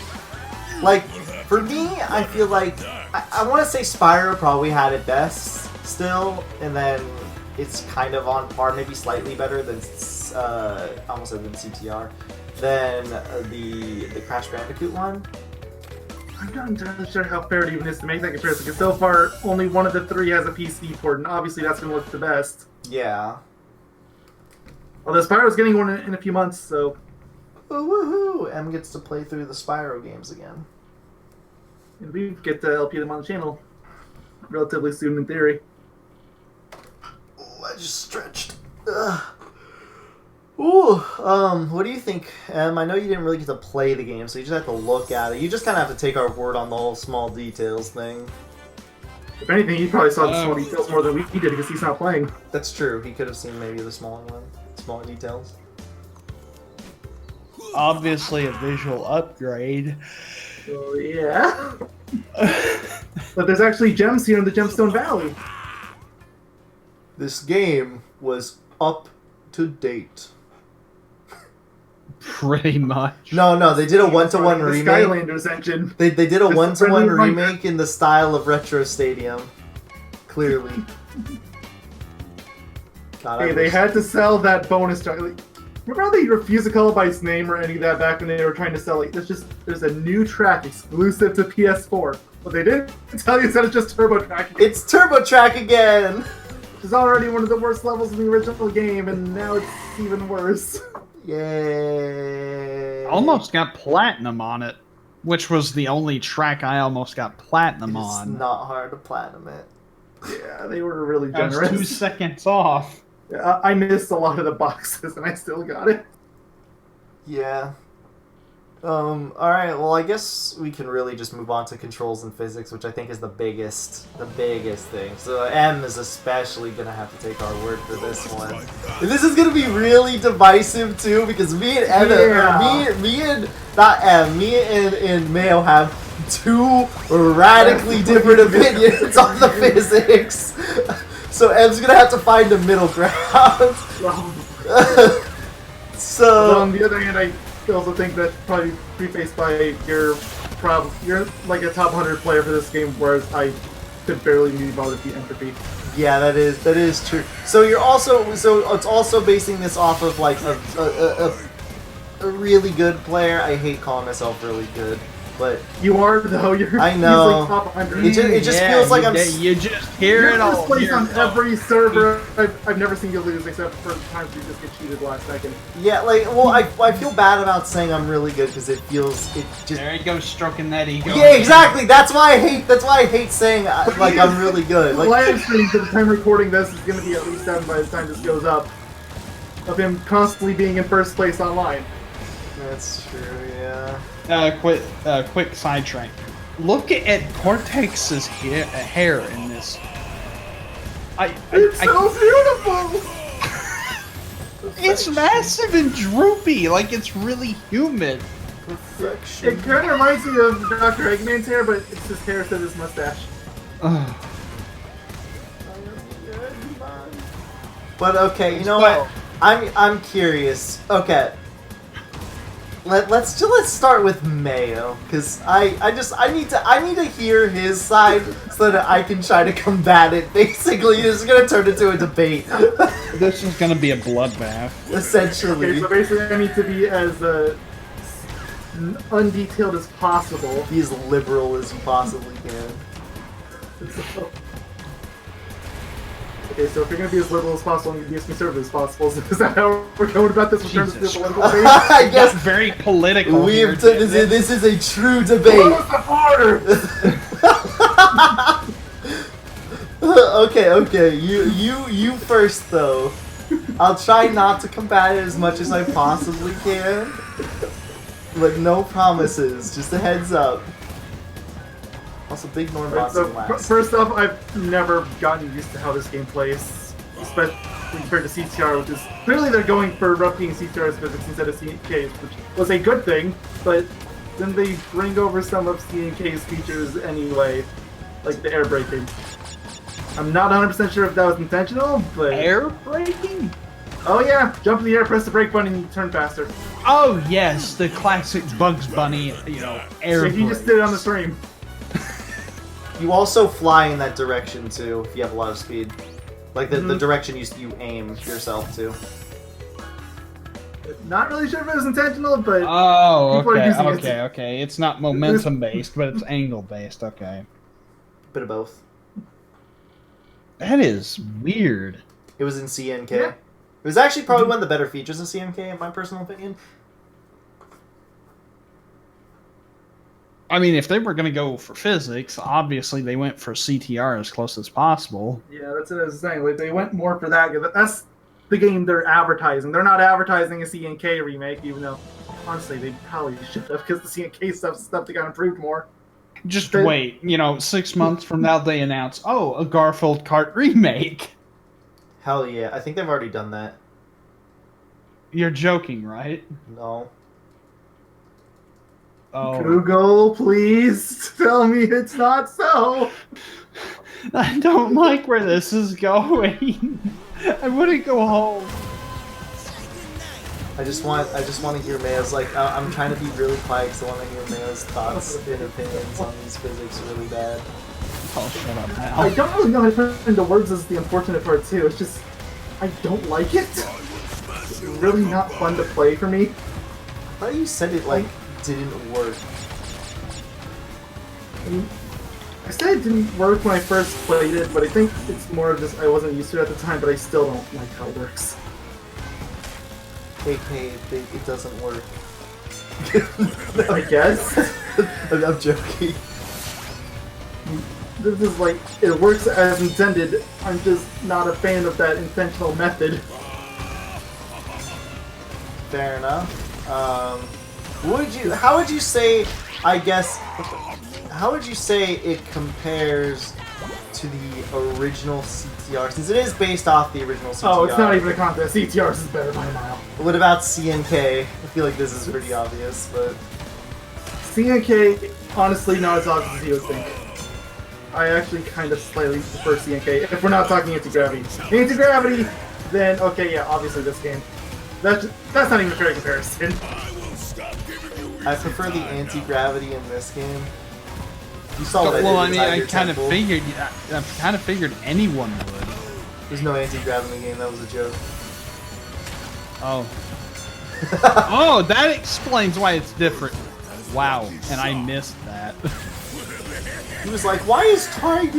[SPEAKER 4] Like, for me, I feel like, I want to say Spyro probably had it best still, and then it's kind of on par, maybe slightly better than almost than CTR, than the Crash Bandicoot one.
[SPEAKER 2] I'm not entirely sure how fair it even is to make that comparison, because so far only one of the three has a PC port, and obviously that's going to look the best.
[SPEAKER 4] Yeah.
[SPEAKER 2] Although Spyro's getting one in a few months, so...
[SPEAKER 4] Oh, woohoo! M gets to play through the Spyro games again.
[SPEAKER 2] And we get to LP them on the channel relatively soon, in theory.
[SPEAKER 4] Oh, I just stretched. Ugh. Ooh, what do you think, Em? I know you didn't really get to play the game, so you just have to look at it. You just kind of have to take our word on the whole small details thing.
[SPEAKER 2] If anything, he probably saw the small details more than we did because he's not playing.
[SPEAKER 4] That's true. He could have seen maybe the smaller details.
[SPEAKER 3] Obviously a visual upgrade.
[SPEAKER 2] So, yeah. But there's actually gems here in the Gemstone Valley.
[SPEAKER 4] This game was up to date.
[SPEAKER 3] Pretty much.
[SPEAKER 4] No, they did a one-to-one
[SPEAKER 2] The
[SPEAKER 4] remake.
[SPEAKER 2] Skylanders engine.
[SPEAKER 4] They did a
[SPEAKER 2] Just
[SPEAKER 4] one-to-one
[SPEAKER 2] friendly
[SPEAKER 4] remake in the style of Retro Stadium. Clearly. God,
[SPEAKER 2] Hey, they had to sell that bonus track. Like, remember how they refused to call it by its name or any of that back when they were trying to sell it? There's a new track exclusive to PS4. But they didn't tell you that it's just Turbo Track again.
[SPEAKER 4] It's Turbo Track again!
[SPEAKER 2] Which is already one of the worst levels in the original game, and now it's even worse.
[SPEAKER 4] Yay!
[SPEAKER 3] Almost got platinum on it, which was the only track I almost got platinum
[SPEAKER 4] It's
[SPEAKER 3] on.
[SPEAKER 4] not hard to platinum it.
[SPEAKER 2] Yeah, they were really
[SPEAKER 3] I was
[SPEAKER 2] generous.
[SPEAKER 3] 2 seconds off.
[SPEAKER 2] Yeah, I missed a lot of the boxes, and I still got it.
[SPEAKER 4] Yeah. Alright, well I guess we can really just move on to controls and physics, which I think is the biggest thing. So M is especially gonna have to take our word for this one. And this is gonna be really divisive too, because me and Mayo have two radically different opinions on the physics. So M's gonna have to find a middle ground. So
[SPEAKER 2] on the other hand, I also think that probably prefaced by you're like a top 100 player for this game, whereas I could barely be bothered to beat Entropy.
[SPEAKER 4] yeah, that is true. So it's also basing this off of like a really good player. I hate calling myself really good, but
[SPEAKER 2] You are though. You're
[SPEAKER 4] I know.
[SPEAKER 2] easily top 100.
[SPEAKER 4] it just feels like I'm.
[SPEAKER 3] You just hear
[SPEAKER 2] You're
[SPEAKER 3] it all.
[SPEAKER 2] first place
[SPEAKER 3] hear
[SPEAKER 2] on
[SPEAKER 3] it all.
[SPEAKER 2] every server. I've never seen you lose except for times you just get cheated last second.
[SPEAKER 4] Yeah, like well, I feel bad about saying I'm really good because it just.
[SPEAKER 3] There he goes, stroking that ego.
[SPEAKER 4] Yeah, exactly. That's why I hate saying like I'm really good.
[SPEAKER 2] The
[SPEAKER 4] Like
[SPEAKER 2] live stream, to the time recording this, is going to be at least 7 by the time this goes up. Of him constantly being in first place online.
[SPEAKER 4] that's true. Yeah.
[SPEAKER 3] Quick sidetrack. Look at Cortex's hair in this.
[SPEAKER 2] It's so beautiful!
[SPEAKER 3] It's massive and droopy, like it's really humid.
[SPEAKER 4] Perfection.
[SPEAKER 2] It kind of reminds me of Dr. Eggman's hair, but it's his hair instead of his mustache.
[SPEAKER 4] But okay, you know what? I'm curious. Okay. Let's start with Mayo, because I need to hear his side so that I can try to combat it. Basically, this is gonna turn into a debate.
[SPEAKER 3] This is gonna be a bloodbath.
[SPEAKER 4] Essentially.
[SPEAKER 2] Okay, so basically I need to be as undetailed as possible.
[SPEAKER 4] Be as liberal as you possibly can.
[SPEAKER 2] Okay, so if you're going to be as liberal as possible, you can be as conservative as possible. Is that how we're going about this in terms of the
[SPEAKER 3] Jesus
[SPEAKER 2] political debate?
[SPEAKER 4] I guess
[SPEAKER 3] Very political. here,
[SPEAKER 4] this is a true debate.
[SPEAKER 2] Close the border!
[SPEAKER 4] Okay. You first though. I'll try not to combat it as much as I possibly can. But no promises, just a heads up. Also, big Normbot
[SPEAKER 2] Right, so
[SPEAKER 4] last.
[SPEAKER 2] first off, I've never gotten used to how this game plays, especially compared to CTR, which is clearly they're going for replicating CTR's physics instead of CNK's, which was a good thing, but then they bring over some of CNK's features anyway, like the air braking. I'm not 100% sure if that was intentional, but...
[SPEAKER 3] Air braking?
[SPEAKER 2] Oh yeah, jump in the air, press the brake button, and you turn faster.
[SPEAKER 3] Oh yes, the classic Bugs Bunny, air
[SPEAKER 2] So you just did it on the stream.
[SPEAKER 4] You also fly in that direction too if you have a lot of speed. Like the direction you aim yourself to.
[SPEAKER 2] Not really sure if it was intentional, but
[SPEAKER 3] Oh,
[SPEAKER 2] people are
[SPEAKER 3] okay,
[SPEAKER 2] using
[SPEAKER 3] okay,
[SPEAKER 2] it.
[SPEAKER 3] okay. It's not momentum based, but it's angle based. Okay,
[SPEAKER 4] Bit of both.
[SPEAKER 3] that is weird.
[SPEAKER 4] It was in CNK.
[SPEAKER 2] Yeah.
[SPEAKER 4] It was actually probably one of the better features of CNK, in my personal opinion.
[SPEAKER 3] I mean, if they were going to go for physics, obviously they went for CTR as close as possible.
[SPEAKER 2] Yeah, that's what I was saying. Like, they went more for that. That's the game they're advertising. They're not advertising a CNK remake, even though, honestly, they probably should have, because the CNK stuff that got improved more.
[SPEAKER 3] Just wait, 6 months from now they announce, oh, a Garfield Kart remake.
[SPEAKER 4] Hell yeah. I think they've already done that.
[SPEAKER 3] You're joking, right?
[SPEAKER 4] No.
[SPEAKER 3] Oh.
[SPEAKER 2] Google, please tell me it's not so.
[SPEAKER 3] I don't like where this is going. I wouldn't go home.
[SPEAKER 4] I just want to hear Mayo's, like, I'm trying to be really quiet because I want to hear Mayo's thoughts and opinions on these physics really bad.
[SPEAKER 3] Oh, shut up now.
[SPEAKER 2] I don't really know how to put it into words is the unfortunate part, too. It's just, I don't like it. It's really not fun to play for me.
[SPEAKER 4] I thought you said it, like, didn't work.
[SPEAKER 2] I said it didn't work when I first played it, but I think it's more of just I wasn't used to it at the time, but I still don't like how it works.
[SPEAKER 4] AK, it doesn't work.
[SPEAKER 2] I guess.
[SPEAKER 4] I'm joking.
[SPEAKER 2] This is like, it works as intended. I'm just not a fan of that intentional method.
[SPEAKER 4] Fair enough. How would you say, I guess, how would you say it compares to the original CTR, since it is based off the original CTR?
[SPEAKER 2] Oh, it's not even a contest. CTRs is better by a mile.
[SPEAKER 4] What about CNK? I feel like this is pretty obvious, but...
[SPEAKER 2] CNK, honestly, not as obvious as you would think. I actually kind of slightly prefer CNK, if we're not talking anti-gravity. Anti-gravity, then, okay, yeah, obviously this game. That's not even a fair comparison.
[SPEAKER 4] I prefer the anti-gravity in this game. You saw what
[SPEAKER 3] Well,
[SPEAKER 4] I
[SPEAKER 3] I
[SPEAKER 4] did
[SPEAKER 3] mean,
[SPEAKER 4] with
[SPEAKER 3] I
[SPEAKER 4] Tiger
[SPEAKER 3] kind of
[SPEAKER 4] Temple.
[SPEAKER 3] figured anyone would.
[SPEAKER 4] There's no anti-gravity in the game, that was a joke.
[SPEAKER 3] Oh. Oh, that explains why it's different. Wow, and I missed that.
[SPEAKER 4] He was like, why is Tiny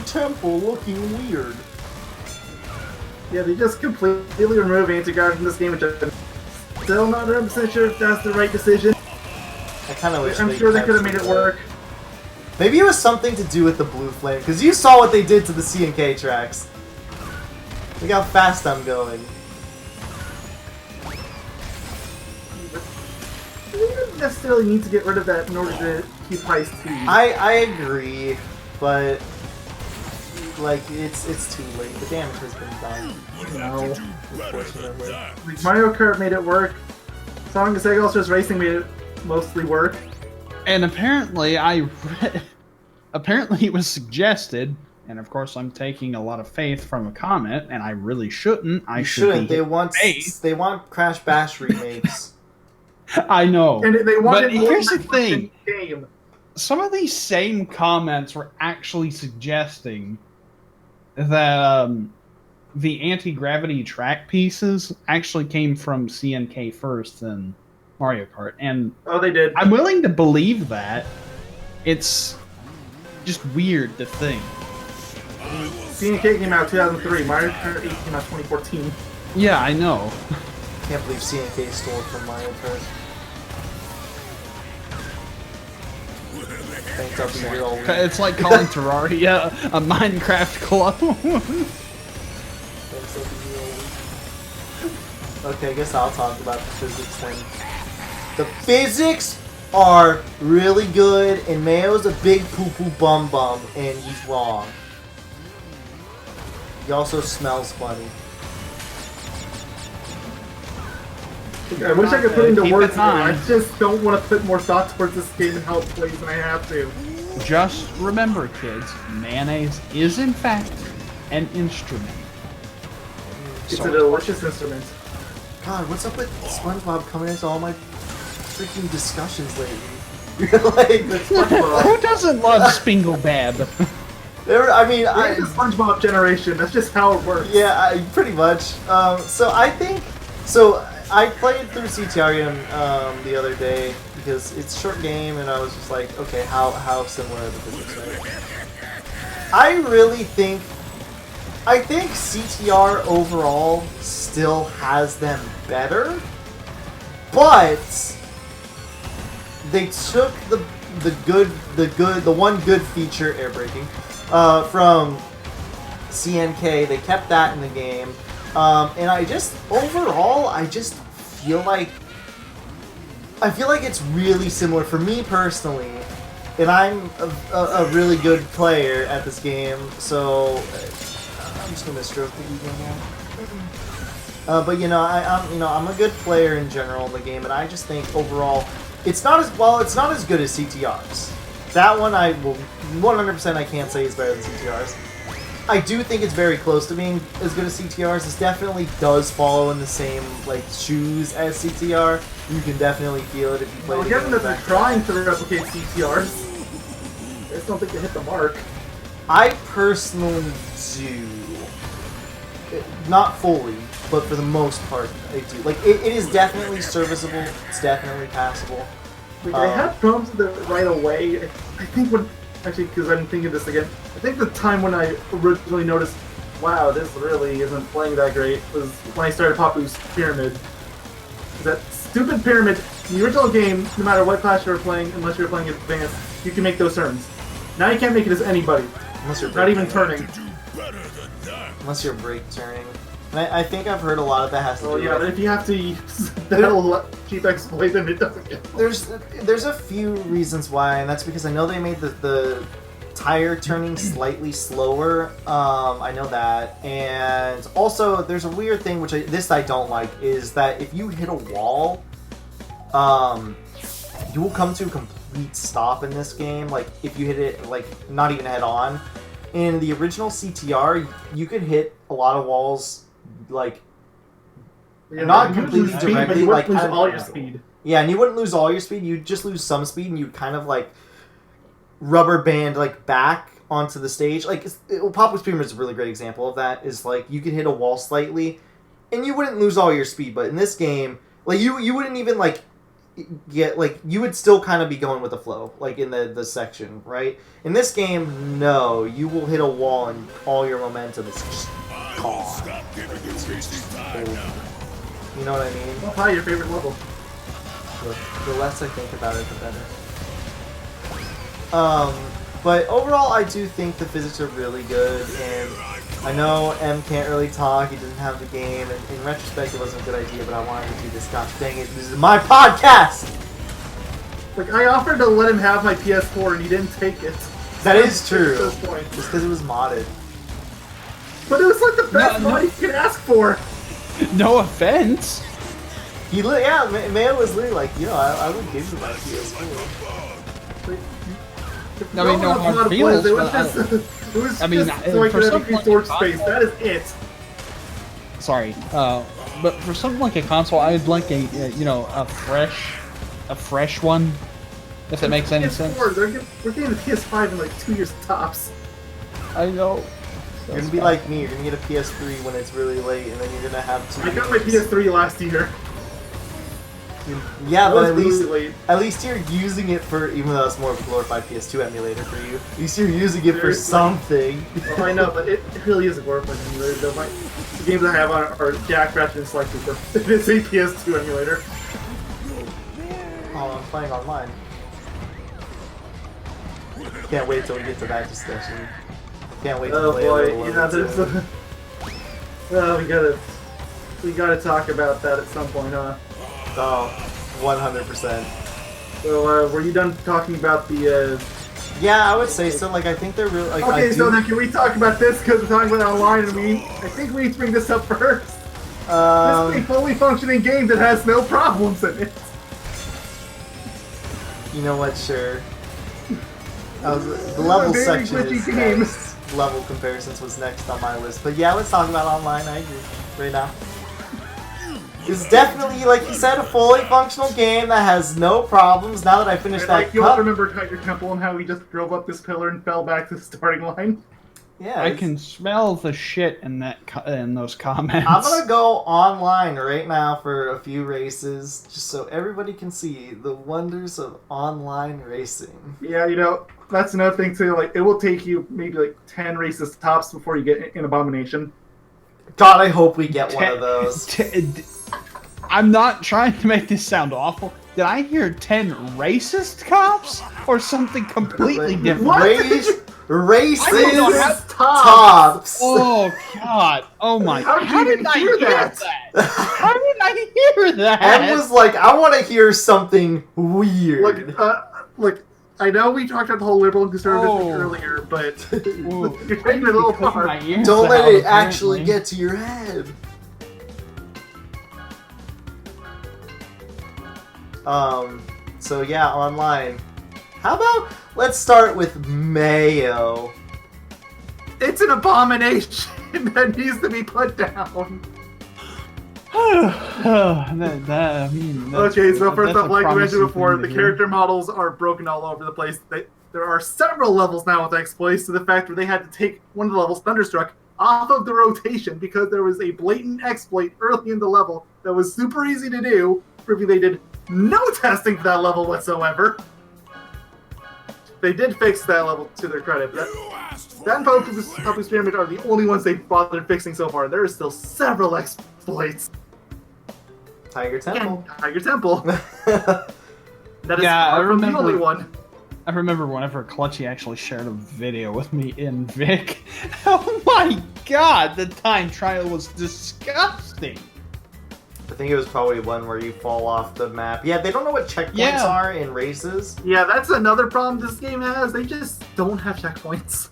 [SPEAKER 4] Temple looking weird?
[SPEAKER 2] Yeah, they just completely remove anti-gravity from this game, which I'm still not 100% sure if that's the right decision.
[SPEAKER 4] I kind of wish
[SPEAKER 2] I'm sure they could have made it work.
[SPEAKER 4] Maybe it was something to do with the blue flame, because you saw what they did to the CNK tracks. Look how fast I'm going.
[SPEAKER 2] You don't necessarily need to get rid of that in order to keep high speed.
[SPEAKER 4] I agree, but like it's too late. The damage has been done.
[SPEAKER 2] No.
[SPEAKER 4] Unfortunately.
[SPEAKER 2] Like, Mario Kart made it work. Sonic and Sega All-Stars Racing made it mostly work.
[SPEAKER 3] And apparently, apparently it was suggested, and of course I'm taking a lot of faith from a comment, and I really shouldn't.
[SPEAKER 4] You shouldn't. They want Crash Bash remakes.
[SPEAKER 3] I know.
[SPEAKER 2] And they wanted
[SPEAKER 3] but here's the
[SPEAKER 2] more
[SPEAKER 3] thing.
[SPEAKER 2] game.
[SPEAKER 3] Some of these same comments were actually suggesting that the anti-gravity track pieces actually came from CNK first than Mario Kart. And
[SPEAKER 2] Oh, they did.
[SPEAKER 3] I'm willing to believe that. It's just weird to think.
[SPEAKER 2] CNK came out 2003. Mario Kart 8 came out 2014.
[SPEAKER 3] Yeah, I know.
[SPEAKER 4] Can't believe CNK stole from Mario Kart. Thanks, I'll be here all week.
[SPEAKER 3] It's like calling Terraria a Minecraft clone.
[SPEAKER 4] Thanks, I'll be here all week. Okay, I guess I'll talk about the physics then. The physics are really good, and Mayo's a big poo-poo bum-bum, and he's wrong. He also smells funny.
[SPEAKER 2] I wish I could put into
[SPEAKER 3] Keep
[SPEAKER 2] words
[SPEAKER 3] it
[SPEAKER 2] more. I
[SPEAKER 3] on.
[SPEAKER 2] just don't want to put more thought towards this game and how it plays than I have to.
[SPEAKER 3] Just remember, kids, mayonnaise is in fact an instrument.
[SPEAKER 2] It's a delicious instrument.
[SPEAKER 4] God, what's up with SpongeBob coming into all my freaking discussions lately? Like,
[SPEAKER 3] Who doesn't love Spinglebab?
[SPEAKER 4] I mean,
[SPEAKER 2] It's the SpongeBob generation. That's just how it works.
[SPEAKER 4] yeah, pretty much. So I think, so I played through CTR the other day because it's a short game, and I was just like, okay, how similar are the physics? Right? I think CTR overall still has them better, but they took the one good feature, air braking, from CNK. They kept that in the game, and I just feel like it's really similar for me personally, and I'm a really good player at this game, so I'm just gonna stroke the ego now. But I'm a good player in general in the game, and I just think overall it's not as good as CTR's. That one I will 100% I can't say is better than CTR's. I do think it's very close to being as good as CTR's. This definitely does follow in the same shoes as CTR. You can definitely feel it if you play.
[SPEAKER 2] Well, given that they're trying to replicate CTR's, I just don't think they hit the mark.
[SPEAKER 4] I personally do. Not fully, but for the most part, I do. It is definitely serviceable. It's definitely passable.
[SPEAKER 2] I had problems with it right away. I think because I'm thinking of this again, I think the time when I originally noticed, wow, this really isn't playing that great, was when I started Papu's Pyramid. That stupid Pyramid, in the original game, no matter what class you were playing, unless you were playing Advanced, you can make those turns. Now you can't make it as anybody.
[SPEAKER 4] Unless you're
[SPEAKER 2] not even turning.
[SPEAKER 4] Unless you're brake turning. And I think I've heard a lot of that has to do with...
[SPEAKER 2] but if you have to use that cheap exploit, then it doesn't get...
[SPEAKER 4] There's a few reasons why, and that's because I know they made the tire turning slightly slower. I know that. And also, there's a weird thing, which I don't like, is that if you hit a wall, you will come to a complete stop in this game. If you hit it, not even head on. In the original CTR, you could hit a lot of walls, not completely directly.
[SPEAKER 2] But you wouldn't lose all your speed.
[SPEAKER 4] Yeah, and you wouldn't lose all your speed. You'd just lose some speed, and you'd kind of rubber band back onto the stage. Papu's Pyramid is a really great example of that. Is you could hit a wall slightly, and you wouldn't lose all your speed. But in this game, you wouldn't even you would still kind of be going with the flow, in the section, right? In this game, no, you will hit a wall and all your momentum is just gone. You know what I mean?
[SPEAKER 2] What's your favorite level?
[SPEAKER 4] The less I think about it, the better. But overall, I do think the physics are really good, and I know M can't really talk, he doesn't have the game, and in retrospect it wasn't a good idea, but I wanted to do this. Gosh dang it, this is my podcast!
[SPEAKER 2] I offered to let him have my PS4 and he didn't take it.
[SPEAKER 4] That is true. Just because it was modded.
[SPEAKER 2] But it was the best mod you could ask for!
[SPEAKER 3] No offense!
[SPEAKER 4] Mayo was literally I would give you my PS4.
[SPEAKER 3] I mean, no hard feels,
[SPEAKER 2] it was just so I could have increased storage space. That is it.
[SPEAKER 3] Sorry, but for something like a console, I would like a fresh one, if that makes any sense.
[SPEAKER 2] We're getting the PS5 in 2 years tops.
[SPEAKER 3] I know.
[SPEAKER 4] You're gonna be like me. You're gonna get a PS3 when it's really late, and then you're gonna have to.
[SPEAKER 2] I got my PS3 last year.
[SPEAKER 4] Yeah, but at least you're using it for, even though it's more of a glorified PS2 emulator for you, at least you're using it for something.
[SPEAKER 2] I know, but it really is a glorified emulator. Though the games I have on are Jack, Ratchet, and Sly Cooper. It's a PS2 emulator.
[SPEAKER 4] Oh, I'm playing online. Can't wait till we get to that discussion. Can't wait to play
[SPEAKER 2] it. Oh boy, there's we gotta talk about that at some point, huh?
[SPEAKER 4] Oh, 100%.
[SPEAKER 2] So, were you done talking about the,
[SPEAKER 4] Yeah, I would say so. I think they're really,
[SPEAKER 2] Okay, so then can we talk about this, because we're talking about online, and I think we need to bring this up first. This is a fully functioning game that has no problems in it.
[SPEAKER 4] You know what, sure. The level section is next. Level comparisons was next on my list. But yeah, let's talk about online, I agree. Right now. It's definitely, like you said, a fully functional game that has no problems. Now that I finished that
[SPEAKER 2] you all remember Tiger Temple and how he just drove up this pillar and fell back to the starting line?
[SPEAKER 4] Yeah,
[SPEAKER 3] I can smell the shit in those comments.
[SPEAKER 4] I'm gonna go online right now for a few races, just so everybody can see the wonders of online racing.
[SPEAKER 2] Yeah, that's another thing too. Like, it will take you maybe like 10 races tops before you get an abomination.
[SPEAKER 4] God, I hope we get one of those.
[SPEAKER 3] I'm not trying to make this sound awful. Did I hear 10 racist cops or something completely different?
[SPEAKER 4] Racist tops.
[SPEAKER 3] Oh God! Oh my!
[SPEAKER 2] How did I hear that?
[SPEAKER 3] How did I hear that?
[SPEAKER 4] Ed was like, I want to hear something weird.
[SPEAKER 2] Look, I know we talked about the whole liberal and conservative thing earlier, but you're taking it a little far.
[SPEAKER 4] Don't let it actually get to your head. So yeah, online. How about let's start with mayo?
[SPEAKER 2] It's an abomination that needs to be put down. Okay, so first off, like we mentioned before, the character models are broken all over the place. There are several levels now with exploits, to the fact where they had to take one of the levels, Thunderstruck, off of the rotation because there was a blatant exploit early in the level that was super easy to do, proving they did no testing for that level whatsoever. They did fix that level to their credit. That and Pop Experiment are the only ones they've bothered fixing so far. There are still several exploits.
[SPEAKER 4] Tiger Temple.
[SPEAKER 2] Yeah, Tiger Temple. That is far from the only one.
[SPEAKER 3] I remember whenever Clutchy actually shared a video with me in Vic. Oh my God, the time trial was disgusting.
[SPEAKER 4] I think it was probably one where you fall off the map. Yeah, they don't know what checkpoints are in races.
[SPEAKER 2] Yeah, that's another problem this game has. They just don't have checkpoints.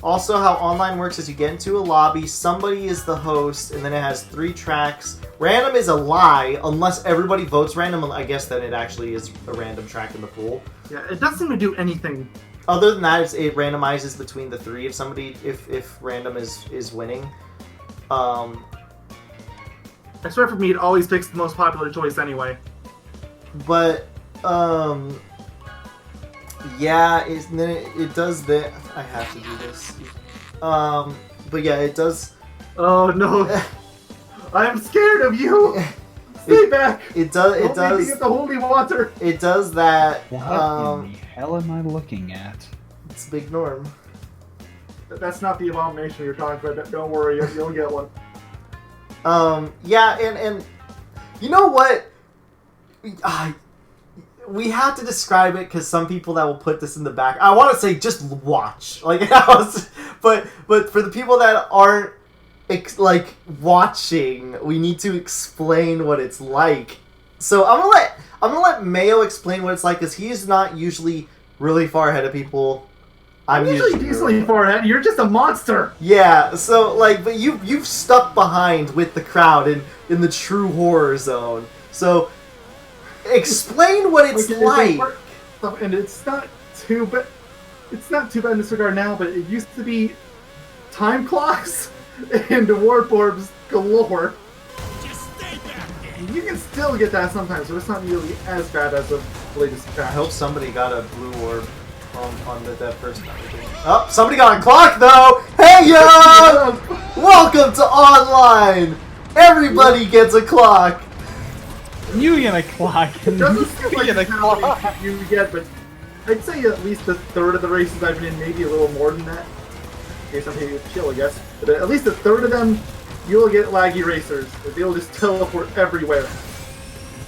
[SPEAKER 4] Also, how online works is you get into a lobby, somebody is the host, and then it has 3 tracks. Random is a lie, unless everybody votes random. I guess then it actually is a random track in the pool.
[SPEAKER 2] Yeah, it doesn't seem to do anything.
[SPEAKER 4] Other than that, it randomizes between the 3 if random is winning.
[SPEAKER 2] I swear for me, it always picks the most popular choice anyway.
[SPEAKER 4] But, yeah, then it does that. I have to do this. But yeah, it does.
[SPEAKER 2] Oh no! I am scared of you. Stay back.
[SPEAKER 4] It does. It
[SPEAKER 2] Don't
[SPEAKER 4] does.
[SPEAKER 2] make me get the holy water.
[SPEAKER 4] It does that.
[SPEAKER 3] What in the hell am I looking at?
[SPEAKER 4] It's Big Norm.
[SPEAKER 2] That's not the abomination you're talking about. Don't worry, you'll get one.
[SPEAKER 4] Yeah, and you know what? We have to describe it because some people that will put this in the back. I want to say just watch, but for the people that aren't watching, we need to explain what it's like. So I'm gonna let Mayo explain what it's like because he's not usually really far ahead of people.
[SPEAKER 2] I'm usually decently far ahead. You're just a monster.
[SPEAKER 4] Yeah, so but you've stuck behind with the crowd in the true horror zone. So explain what it's like.
[SPEAKER 2] And it's not too bad. It's not too bad in this regard now, but it used to be time clocks and warp orbs galore. You can still get that sometimes, but it's not nearly as bad as the latest patch.
[SPEAKER 4] I hope somebody got a blue orb on that first map. Oh, somebody got a clock though! Hey yo! Welcome to online! Everybody gets a clock!
[SPEAKER 3] You get a clock, and
[SPEAKER 2] Doesn't seem
[SPEAKER 3] you
[SPEAKER 2] like
[SPEAKER 3] get a
[SPEAKER 2] how
[SPEAKER 3] clock.
[SPEAKER 2] many you get, but I'd say at least a third of the races I've been in, maybe a little more than that. In case I'm taking a chill, I guess. But at least a third of them, you'll get laggy racers. They'll just teleport everywhere.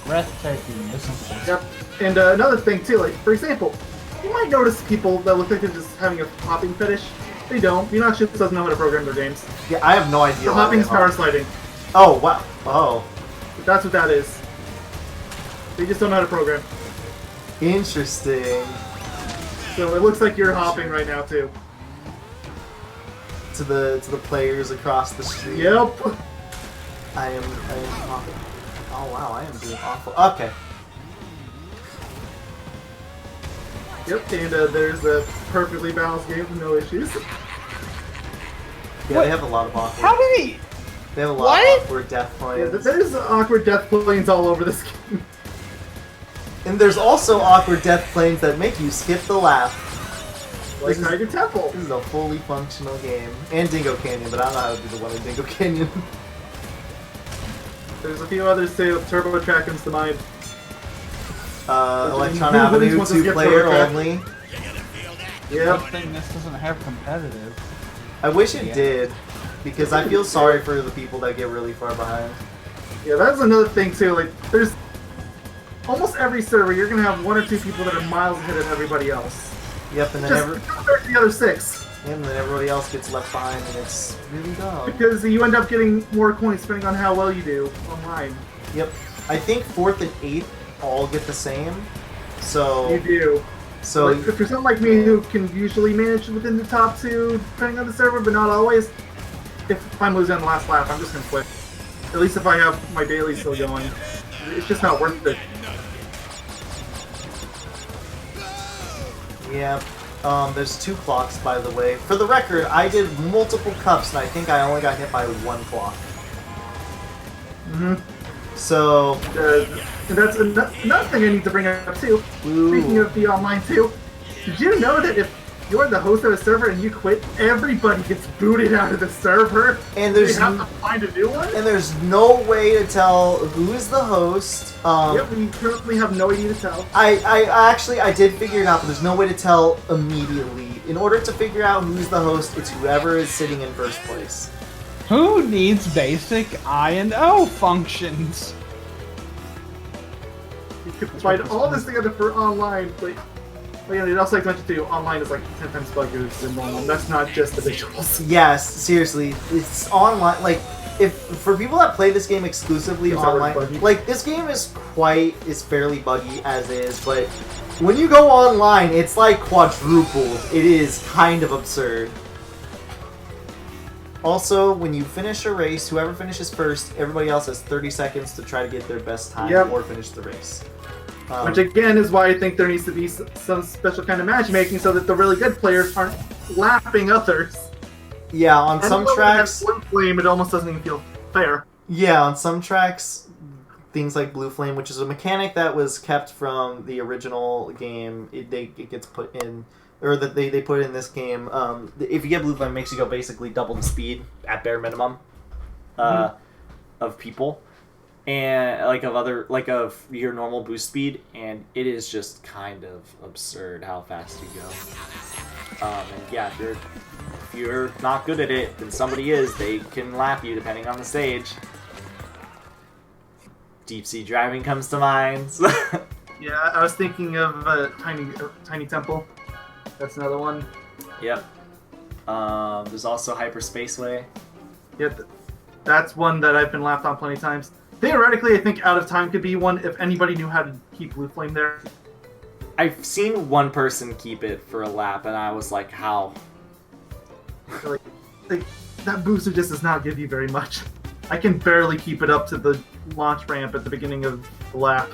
[SPEAKER 3] Breathtaking, isn't it?
[SPEAKER 2] Yep. And another thing too, like for example, you might notice people that look like they're just having a hopping fetish. They don't. Vinox just doesn't know how to program their games.
[SPEAKER 4] Yeah, I have no idea.
[SPEAKER 2] The hopping's power sliding.
[SPEAKER 4] Oh, wow. Oh.
[SPEAKER 2] That's what that is. They just don't know how to program.
[SPEAKER 4] Interesting.
[SPEAKER 2] So it looks like you're hopping right now too.
[SPEAKER 4] To the players across the street.
[SPEAKER 2] Yep.
[SPEAKER 4] I am hopping. Oh wow, I am doing awful. Okay.
[SPEAKER 2] Yep, and there's a perfectly balanced game with no issues.
[SPEAKER 4] Yeah, they have a lot of awkward.
[SPEAKER 3] How did he?
[SPEAKER 4] They have a lot of awkward death
[SPEAKER 2] Yeah,
[SPEAKER 4] planes.
[SPEAKER 2] there's awkward death planes all over this game.
[SPEAKER 4] And there's also awkward death planes that make you skip the lap.
[SPEAKER 2] Like Tiger Temple.
[SPEAKER 4] This is a fully functional game. And Dingo Canyon, but I don't know how to do the one in Dingo Canyon.
[SPEAKER 2] There's a few others too. Turbo Track comes to mind.
[SPEAKER 4] Electron Avenue, 2-player only.
[SPEAKER 2] Yep.
[SPEAKER 3] Good thing this doesn't have competitive.
[SPEAKER 4] I wish it did, because I feel sorry for the people that get really far behind.
[SPEAKER 2] Yeah, that's another thing too. Like, there's almost every server you're gonna have 1 or 2 people that are miles ahead of everybody else.
[SPEAKER 4] Yep, and then
[SPEAKER 2] compared to the other 6.
[SPEAKER 4] And then everybody else gets left behind, and it's really dumb.
[SPEAKER 2] Because you end up getting more coins depending on how well you do online.
[SPEAKER 4] Yep. I think 4th and 8th all get the same. So
[SPEAKER 2] you do.
[SPEAKER 4] So
[SPEAKER 2] like, if you're someone like me who can usually manage within the top 2, depending on the server, but not always, if I'm losing on the last lap, I'm just gonna quit. At least if I have my daily still going. It's just not worth it.
[SPEAKER 4] Yeah. There's 2 clocks, by the way. For the record, I did multiple cups, and I think I only got hit by 1 clock. So...
[SPEAKER 2] and that's another thing I need to bring up, too. Speaking of the online, too. Did you know that if you're the host of a server and you quit, everybody gets booted out of the server? And they have to find a new one?
[SPEAKER 4] And there's no way to tell who's the host.
[SPEAKER 2] Yep, we currently have no idea to tell.
[SPEAKER 4] I did figure it out, but there's no way to tell immediately. In order to figure out who's the host, it's whoever is sitting in first place.
[SPEAKER 3] Who needs basic I and O functions?
[SPEAKER 2] You could find all this together for online, but yeah, you'd also like to mention too, online is like 10 times buggier than normal. That's not just the visuals.
[SPEAKER 4] Yes, seriously, it's online. Like, if for people that play this game exclusively online, like this game is fairly buggy as is, but when you go online, it's like quadrupled. It is kind of absurd. Also, when you finish a race, whoever finishes first, everybody else has 30 seconds to try to get their best time or finish the race.
[SPEAKER 2] Which again is why I think there needs to be some special kind of matchmaking so that the really good players aren't lapping others.
[SPEAKER 4] Yeah, on some tracks...
[SPEAKER 2] Blue Flame, it almost doesn't even feel fair.
[SPEAKER 4] Yeah, on some tracks, things like Blue Flame, which is a mechanic that was kept from the original game, it gets put in... Or that they put in this game. If you get Blue Flame, it makes you go basically double the speed at bare minimum of people, and of your normal boost speed, and it is just kind of absurd how fast you go. And yeah, if you're not good at it, then somebody is. They can lap you depending on the stage. Deep sea driving comes to mind.
[SPEAKER 2] Yeah, I was thinking of Tiny Temple. That's another one.
[SPEAKER 1] Yep. There's also Hyper Spaceway.
[SPEAKER 2] Yep. That's one that I've been laughed on plenty of times. Theoretically, I think Out of Time could be one if anybody knew how to keep Blue Flame there.
[SPEAKER 1] I've seen one person keep it for a lap, and I was like, how?
[SPEAKER 2] like that booster just does not give you very much. I can barely keep it up to the launch ramp at the beginning of the lap.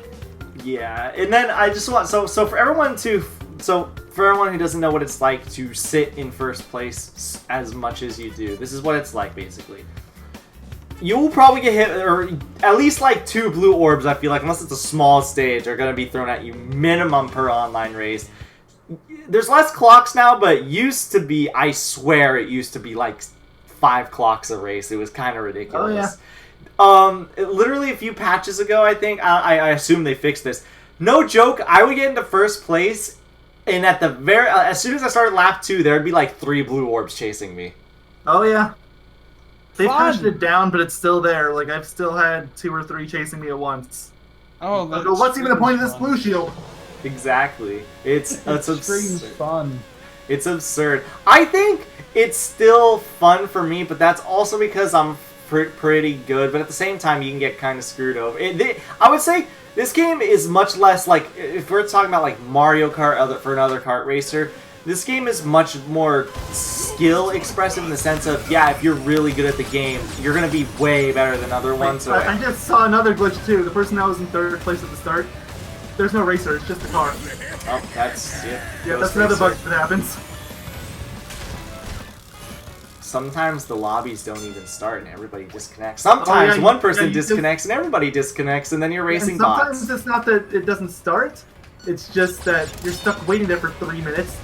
[SPEAKER 1] Yeah, and then I just want so for everyone who doesn't know what it's like to sit in first place as much as you do, this is what it's like basically. You will probably get hit, or at least like 2 blue orbs, I feel like, unless it's a small stage, are going to be thrown at you minimum per online race. There's less clocks now, but used to be, I swear it used to be like 5 clocks a race. It was kind of ridiculous. Oh, yeah. Literally a few patches ago, I think, I assume they fixed this. No joke, I would get into first place, and at the as soon as I started lap 2, there'd be like 3 blue orbs chasing me.
[SPEAKER 2] Oh yeah. They patched it down, but it's still there. Like, I've still had 2 or 3 chasing me at once.
[SPEAKER 3] Oh,
[SPEAKER 2] that's what's even the point of this blue shield?
[SPEAKER 1] Exactly. It's absurd.
[SPEAKER 3] Fun.
[SPEAKER 1] It's absurd. I think it's still fun for me, but that's also because I'm pretty good. But at the same time, you can get kind of screwed over. I would say this game is much less like, if we're talking about like Mario Kart for another kart racer, this game is much more skill expressive in the sense of, yeah, if you're really good at the game, you're going to be way better than other ones. So
[SPEAKER 2] I just saw another glitch too. The person that was in 3rd place at the start, there's no racer, it's just a car.
[SPEAKER 1] Oh, that's it.
[SPEAKER 2] Yeah, that's another bug that happens.
[SPEAKER 1] Sometimes the lobbies don't even start and everybody disconnects. Sometimes one person disconnects and everybody disconnects, and then you're racing bots.
[SPEAKER 2] Sometimes it's not that it doesn't start, it's just that you're stuck waiting there for 3 minutes.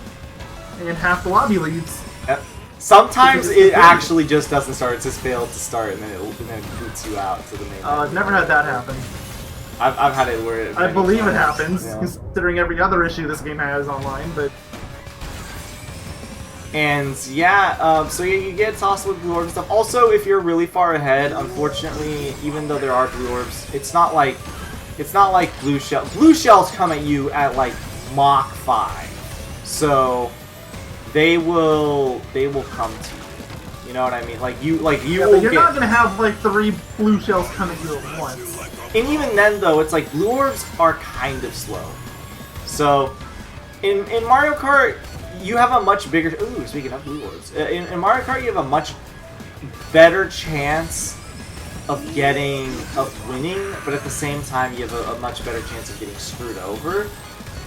[SPEAKER 2] and half the lobby leaves.
[SPEAKER 1] Yep. Sometimes it actually just doesn't start. It just failed to start, and then it boots you out to the main.
[SPEAKER 2] I've never had that happen.
[SPEAKER 1] I've had it where
[SPEAKER 2] I believe it happens,
[SPEAKER 1] yeah.
[SPEAKER 2] considering every other issue this game has online, but...
[SPEAKER 1] And yeah, so yeah, you get tossed with blue orbs and stuff. Also, if you're really far ahead, unfortunately, even though there are blue orbs, it's not like blue shell. Blue shells come at you at like Mach 5, so they will come to you. You know what I mean? Like you
[SPEAKER 2] yeah,
[SPEAKER 1] will
[SPEAKER 2] but you're
[SPEAKER 1] get.
[SPEAKER 2] not gonna have like 3 blue shells come at you at once.
[SPEAKER 1] And even then, though, it's like blue orbs are kind of slow. So in Mario Kart, you have a much bigger. Ooh, speaking of blue orbs, in Mario Kart, you have a much better chance of winning, but at the same time, you have a much better chance of getting screwed over.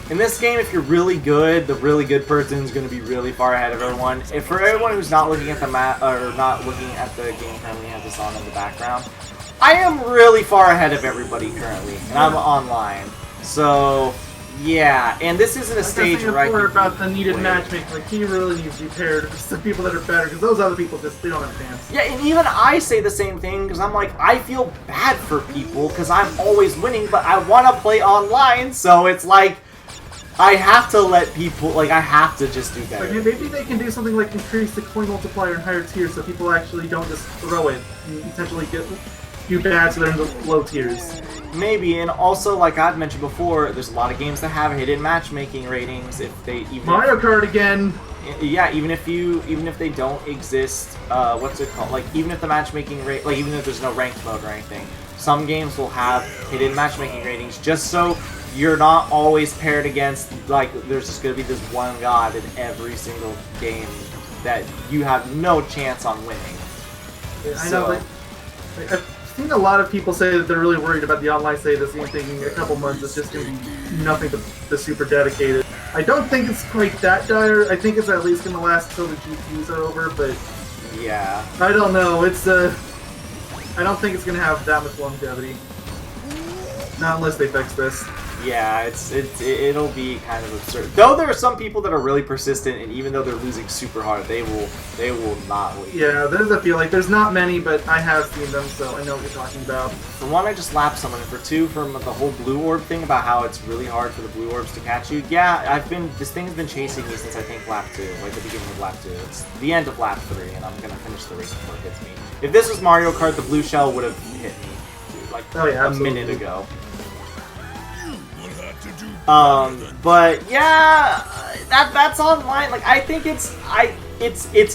[SPEAKER 1] In this game, if you're really good, the really good person is going to be really far ahead of everyone. If for everyone who's not looking at the map or not looking at the game currently, has this on in the background, I am really far ahead of everybody currently, and I'm online. So. Yeah, and this isn't a stage where I can
[SPEAKER 2] about the needed matchmaking. Like, he really needs to be paired with some people that are better, because those other people they don't have a chance.
[SPEAKER 1] Yeah, and even I say the same thing, because I'm like, I feel bad for people, because I'm always winning, but I want to play online, so it's like, I have to let people, like, I have to just do better.
[SPEAKER 2] Like, maybe they can do something like increase the coin multiplier in higher tiers, so people actually don't just throw it, and essentially do bad so they're in the low tiers.
[SPEAKER 1] Maybe, and also, like I've mentioned before, there's a lot of games that have hidden matchmaking ratings. If they even
[SPEAKER 2] Mario Kart again.
[SPEAKER 1] Yeah, even if they don't exist, what's it called? Like even if the matchmaking rate, like even if there's no ranked mode or anything, some games will have hidden matchmaking ratings just so you're not always paired against. Like there's just gonna be this one god in every single game that you have no chance on winning.
[SPEAKER 2] Yeah, I know, like I've seen a lot of people say that they're really worried about the online state of this game, thinking a couple months it's just going to be nothing but the super dedicated. I don't think it's quite that dire. I think it's at least going to last until the GPUs are over, but
[SPEAKER 1] yeah,
[SPEAKER 2] I don't know. It's I don't think it's going to have that much longevity. Not unless they fix this.
[SPEAKER 1] Yeah, it'll be kind of absurd. Though there are some people that are really persistent, and even though they're losing super hard, they will not leave.
[SPEAKER 2] Yeah, there's a feel like there's not many, but I have seen them, so I know what you're talking about.
[SPEAKER 1] For one, I just lapped someone, and for two, from the whole blue orb thing about how it's really hard for the blue orbs to catch you. Yeah, this thing's been chasing me since I think lap 2, like the beginning of lap 2. It's the end of lap 3, and I'm gonna finish the race before it hits me. If this was Mario Kart, the blue shell would have hit me, dude, like a minute ago. But yeah, that's online. Like I think it's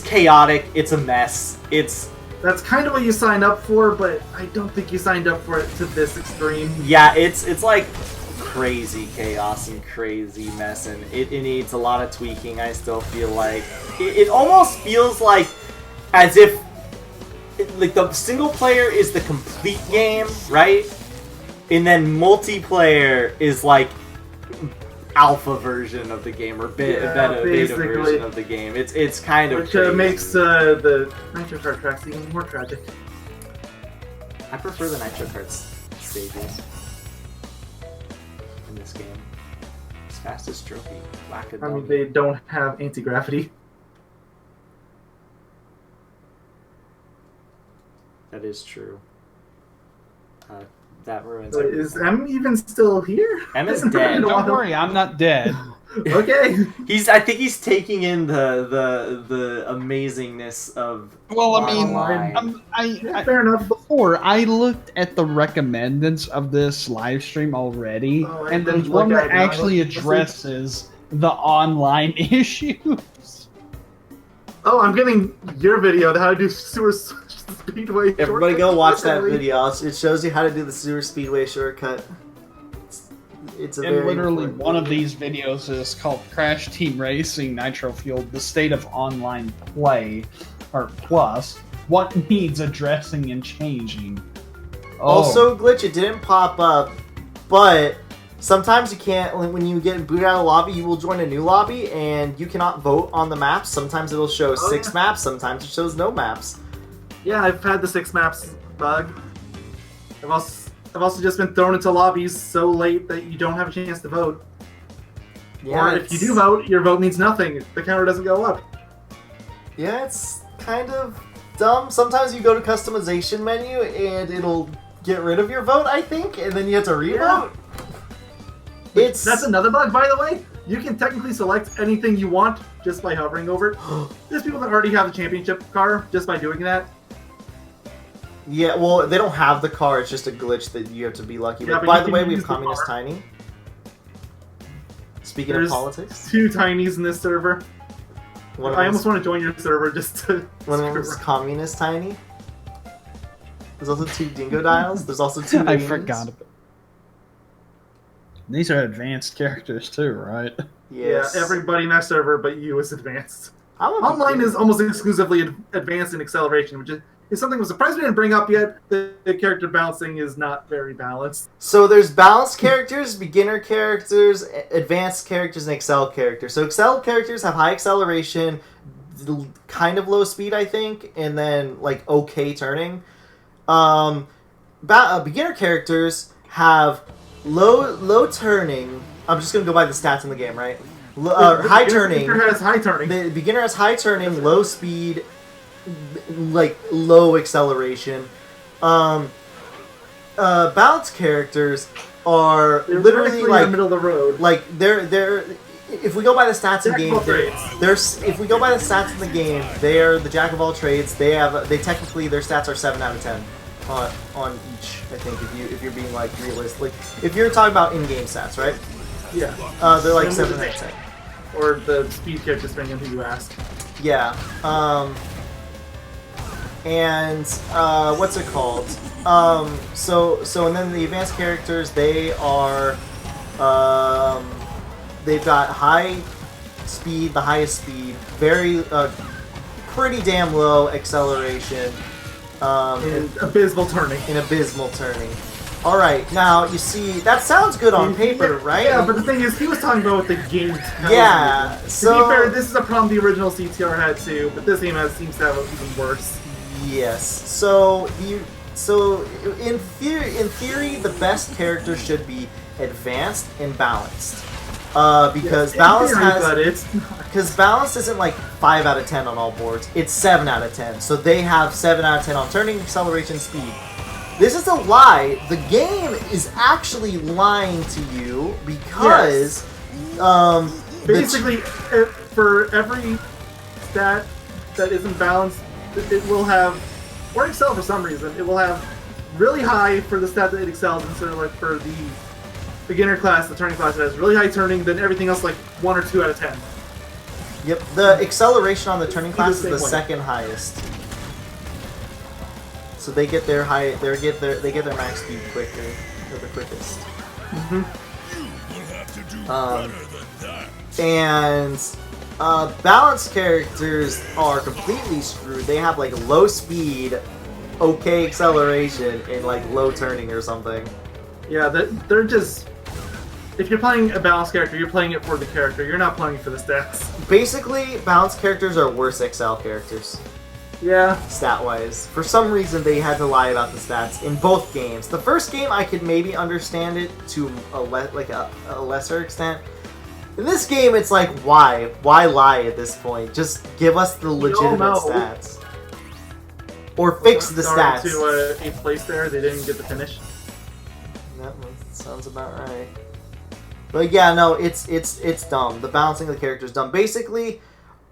[SPEAKER 1] chaotic. It's a mess.
[SPEAKER 2] That's kind of what you signed up for, but I don't think you signed up for it to this extreme.
[SPEAKER 1] Yeah, it's like crazy chaos and crazy mess, and it needs a lot of tweaking. I still feel like it almost feels like as if like the single player is the complete game, right? And then multiplayer is like alpha version of the game or beta version of the game. It's kind of
[SPEAKER 2] which makes the Nitro Kart tracks even more tragic.
[SPEAKER 1] I prefer the Nitro Kart stages in this game. As fast as trophy.
[SPEAKER 2] I mean, they don't have anti-gravity.
[SPEAKER 1] That is true. That ruins
[SPEAKER 2] so
[SPEAKER 1] everything.
[SPEAKER 2] Is M even still here?
[SPEAKER 1] M is dead.
[SPEAKER 3] Don't worry, I'm not dead.
[SPEAKER 2] Okay.
[SPEAKER 1] I think he's taking in the amazingness of.
[SPEAKER 3] Well, I
[SPEAKER 2] mean, fair enough.
[SPEAKER 3] Before I looked at the recommendeds of this live stream already, and there's one that actually addresses the online issues.
[SPEAKER 2] Oh, I'm getting your video on how to do sewer speedway.
[SPEAKER 4] Everybody go watch that video. It shows you how to do the sewer speedway shortcut. It's a
[SPEAKER 3] and
[SPEAKER 4] very
[SPEAKER 3] literally
[SPEAKER 4] important
[SPEAKER 3] one of these videos is called Crash Team Racing Nitro-Fueled, the state of online play, or plus, what needs addressing and changing.
[SPEAKER 4] Also, Glitch, it didn't pop up, but sometimes you can't, when you get booted out of the lobby, you will join a new lobby, and you cannot vote on the maps. Sometimes it'll show 6 maps, sometimes it shows no maps.
[SPEAKER 2] Yeah, I've had the 6 maps bug. I've also just been thrown into lobbies so late that you don't have a chance to vote. or if you do vote, your vote means nothing. The counter doesn't go up.
[SPEAKER 4] Yeah, it's kind of dumb. Sometimes you go to customization menu and it'll get rid of your vote, I think, and then you have to revote.
[SPEAKER 2] Yeah. That's another bug, by the way. You can technically select anything you want just by hovering over it. There's people that already have the championship car just by doing that.
[SPEAKER 4] Yeah, well, they don't have the car. It's just a glitch that you have to be lucky.
[SPEAKER 2] Yeah,
[SPEAKER 4] but by the way, we
[SPEAKER 2] use
[SPEAKER 4] have Communist Tiny. Speaking
[SPEAKER 2] There's
[SPEAKER 4] of politics.
[SPEAKER 2] 2 Tinies in this server. I almost want to join your server just to...
[SPEAKER 4] One of them is Communist Tiny. There's also 2 Dingo Dials. There's also 2
[SPEAKER 3] I forgot about it. These are advanced characters too, right?
[SPEAKER 4] Yes.
[SPEAKER 2] Yeah, everybody in that server but you is advanced.
[SPEAKER 4] Online
[SPEAKER 2] is almost exclusively advanced in acceleration, which is something I'm surprised we didn't bring up yet. The character balancing is not very balanced.
[SPEAKER 4] So there's balanced characters, beginner characters, advanced characters, and excel characters. So excel characters have high acceleration, kind of low speed, I think, and then like okay turning. Beginner characters have low turning. I'm just gonna go by the stats in the game, right? High turning.
[SPEAKER 2] The beginner has high turning.
[SPEAKER 4] The beginner has high turning, low speed, like low acceleration. Balanced characters are literally like
[SPEAKER 2] in the middle of the road.
[SPEAKER 4] Like they're. If we go by the stats in the game, if we go by the stats in the game, they're the jack of all trades. They technically their stats are 7 out of 10 on each. I think if you're being like realistic, like if you're talking about in-game stats, right?
[SPEAKER 2] Yeah.
[SPEAKER 4] They're like 7 out of 10.
[SPEAKER 2] Or the speed character, depending on who you ask.
[SPEAKER 4] Yeah. And what's it called? So and then the advanced characters, they are they've got high speed, the highest speed, very pretty damn low acceleration,
[SPEAKER 2] and abysmal turning.
[SPEAKER 4] All right, now you see that sounds good on paper, right?
[SPEAKER 2] Yeah, but the thing is, he was talking about what the game tells
[SPEAKER 4] Yeah.
[SPEAKER 2] you.
[SPEAKER 4] So
[SPEAKER 2] to be fair, this is a problem the original CTR had too, but this game seems to have it even worse.
[SPEAKER 4] Yes. So in theory, the best character should be advanced and balanced. Because balance isn't like 5 out of 10 on all boards. It's 7 out of 10. So they have 7 out of 10 on turning, acceleration, speed. This is a lie. The game is actually lying to you because
[SPEAKER 2] basically for every stat that isn't balanced, it will have, or excel for some reason, it will have really high for the stat that it excels, instead of like for the beginner class, the turning class, it has really high turning, then everything else like 1 or 2 out of 10.
[SPEAKER 4] Yep, the acceleration on the turning class is the second highest. So they get their max speed quicker, or the quickest. Balanced characters are completely screwed. They have like low speed, okay acceleration, and like low turning or something.
[SPEAKER 2] Yeah, they're just. If you're playing a balanced character, you're playing it for the character. You're not playing it for the stats.
[SPEAKER 4] Basically, balanced characters are worse XL characters.
[SPEAKER 2] Yeah.
[SPEAKER 4] Stat-wise. For some reason, they had to lie about the stats in both games. The first game, I could maybe understand it to a lesser extent. In this game, it's like, why? Why lie at this point? Just give us the legitimate stats. Or fix the stats.
[SPEAKER 2] To 8th place there, they didn't get the finish.
[SPEAKER 4] That sounds about right. But yeah, no, it's dumb. The balancing of the characters is dumb. Basically,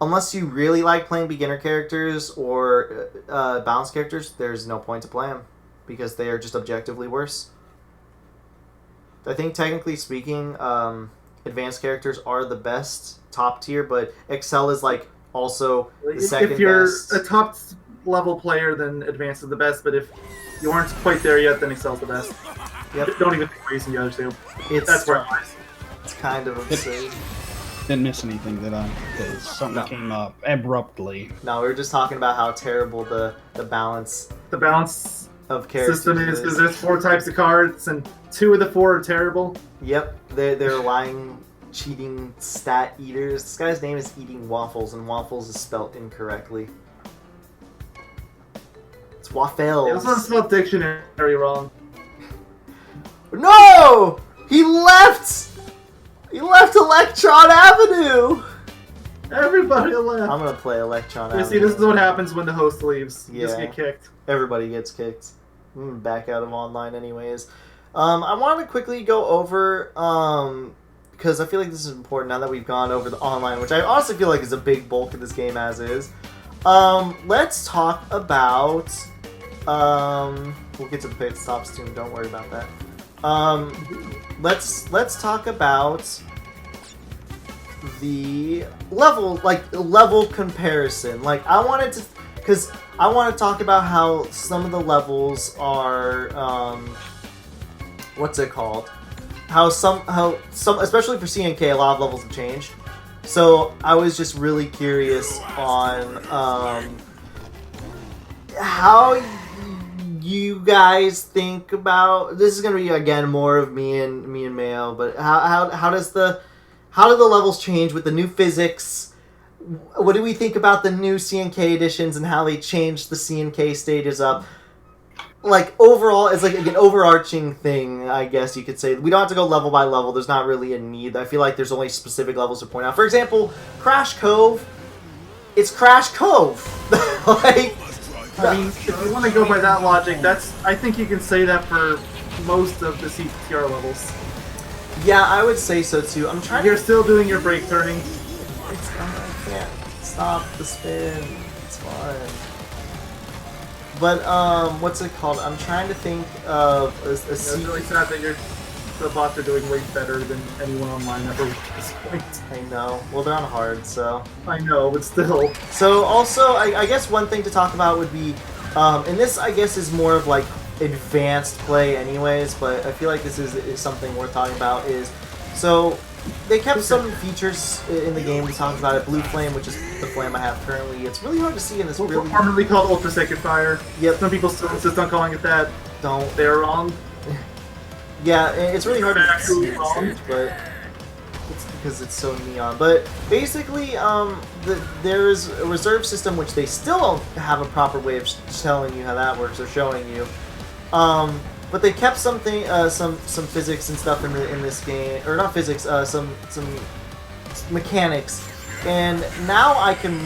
[SPEAKER 4] unless you really like playing beginner characters or balanced characters, there's no point to play them because they are just objectively worse. I think technically speaking, advanced characters are the best top tier, but Excel is like also the second best.
[SPEAKER 2] If you're a top level player, then advanced is the best. But if you aren't quite there yet, then Excel's the best.
[SPEAKER 4] Yep.
[SPEAKER 2] Don't even think raising the other two. That's where it lies.
[SPEAKER 4] It's kind of absurd.
[SPEAKER 3] Didn't miss anything, did I? Because something came up abruptly.
[SPEAKER 4] No, we were just talking about how terrible the balance of characters
[SPEAKER 2] system is, because there's 4 types of cards, and 2 of the 4 are terrible.
[SPEAKER 4] Yep, they're lying, cheating stat eaters. This guy's name is Eating Waffles, and waffles is spelled incorrectly. It's waffles.
[SPEAKER 2] Yeah, this one's spelled dictionary wrong.
[SPEAKER 4] No! He left! He left Electron Avenue!
[SPEAKER 2] Everybody left.
[SPEAKER 4] I'm gonna play Electron Avenue.
[SPEAKER 2] See, this is what happens when the host leaves. You just
[SPEAKER 4] Yeah.
[SPEAKER 2] get kicked.
[SPEAKER 4] Everybody gets kicked. I'm gonna back out of online anyways. I want to quickly go over, because I feel like this is important now that we've gone over the online, which I honestly feel like is a big bulk of this game as is. Let's talk about, we'll get to the pit stops soon, don't worry about that. Let's talk about the level comparison. Like, I wanted to, because I want to talk about how some of the levels are, what's it called? How some, especially for CNK, a lot of levels have changed. So I was just really curious on how you guys think about this. Is going to be again more of me and Mayo, but how do the levels change with the new physics? What do we think about the new CNK editions and how they changed the CNK stages up? Like, overall, it's like an overarching thing, I guess you could say. We don't have to go level by level. There's not really a need. I feel like there's only specific levels to point out. For example, Crash Cove. It's Crash Cove. Like,
[SPEAKER 2] I mean, if you want to go by that logic, I think you can say that for most of the CTR levels.
[SPEAKER 4] yeah, I would say so too. I'm trying
[SPEAKER 2] You're still doing your brake turning.
[SPEAKER 4] I can't stop the spin. It's fun. But, what's it called? I'm trying to think of
[SPEAKER 2] It's really sad that the bots are doing way better than anyone online ever at this point.
[SPEAKER 4] I know. Well, they're on hard, so.
[SPEAKER 2] I know, but still.
[SPEAKER 4] So, also, I guess one thing to talk about would be, and this, I guess, is more of, like, advanced play anyways, but I feel like this is something worth talking about, is, so, they kept some features in the game. We talked about it. Blue Flame, which is the flame I have currently. It's really hard to see in this really...
[SPEAKER 2] Formerly called Ultra Sacred Fire.
[SPEAKER 4] Yep.
[SPEAKER 2] Some people still insist on calling it that.
[SPEAKER 4] Don't.
[SPEAKER 2] They're wrong.
[SPEAKER 4] Yeah, it's really hard to see
[SPEAKER 2] Actually
[SPEAKER 4] in
[SPEAKER 2] wrong.
[SPEAKER 4] stage, but it's because it's so neon. But basically, there's a reserve system which they still don't have a proper way of telling you how that works or showing you. But they kept something, some physics and stuff in this game, or not physics, some mechanics, and now I can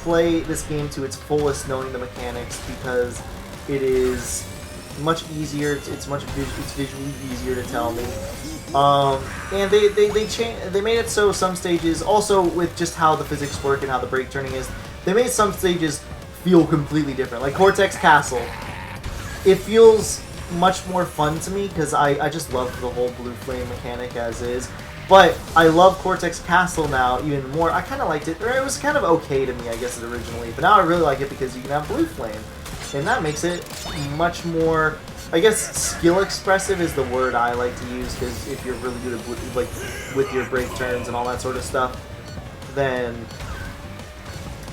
[SPEAKER 4] play this game to its fullest, knowing the mechanics, because it is much easier. It's visually easier to tell me. And they made it so some stages, also with just how the physics work and how the brake turning is, they made some stages feel completely different. Like Cortex Castle. It feels much more fun to me because I just love the whole Blue Flame mechanic as is. But I love Cortex Castle now even more. I kind of liked it, or it was kind of okay to me, I guess, originally. But now I really like it because you can have Blue Flame. And that makes it much more, I guess, skill expressive is the word I like to use, because if you're really good at like with your brake turns and all that sort of stuff, then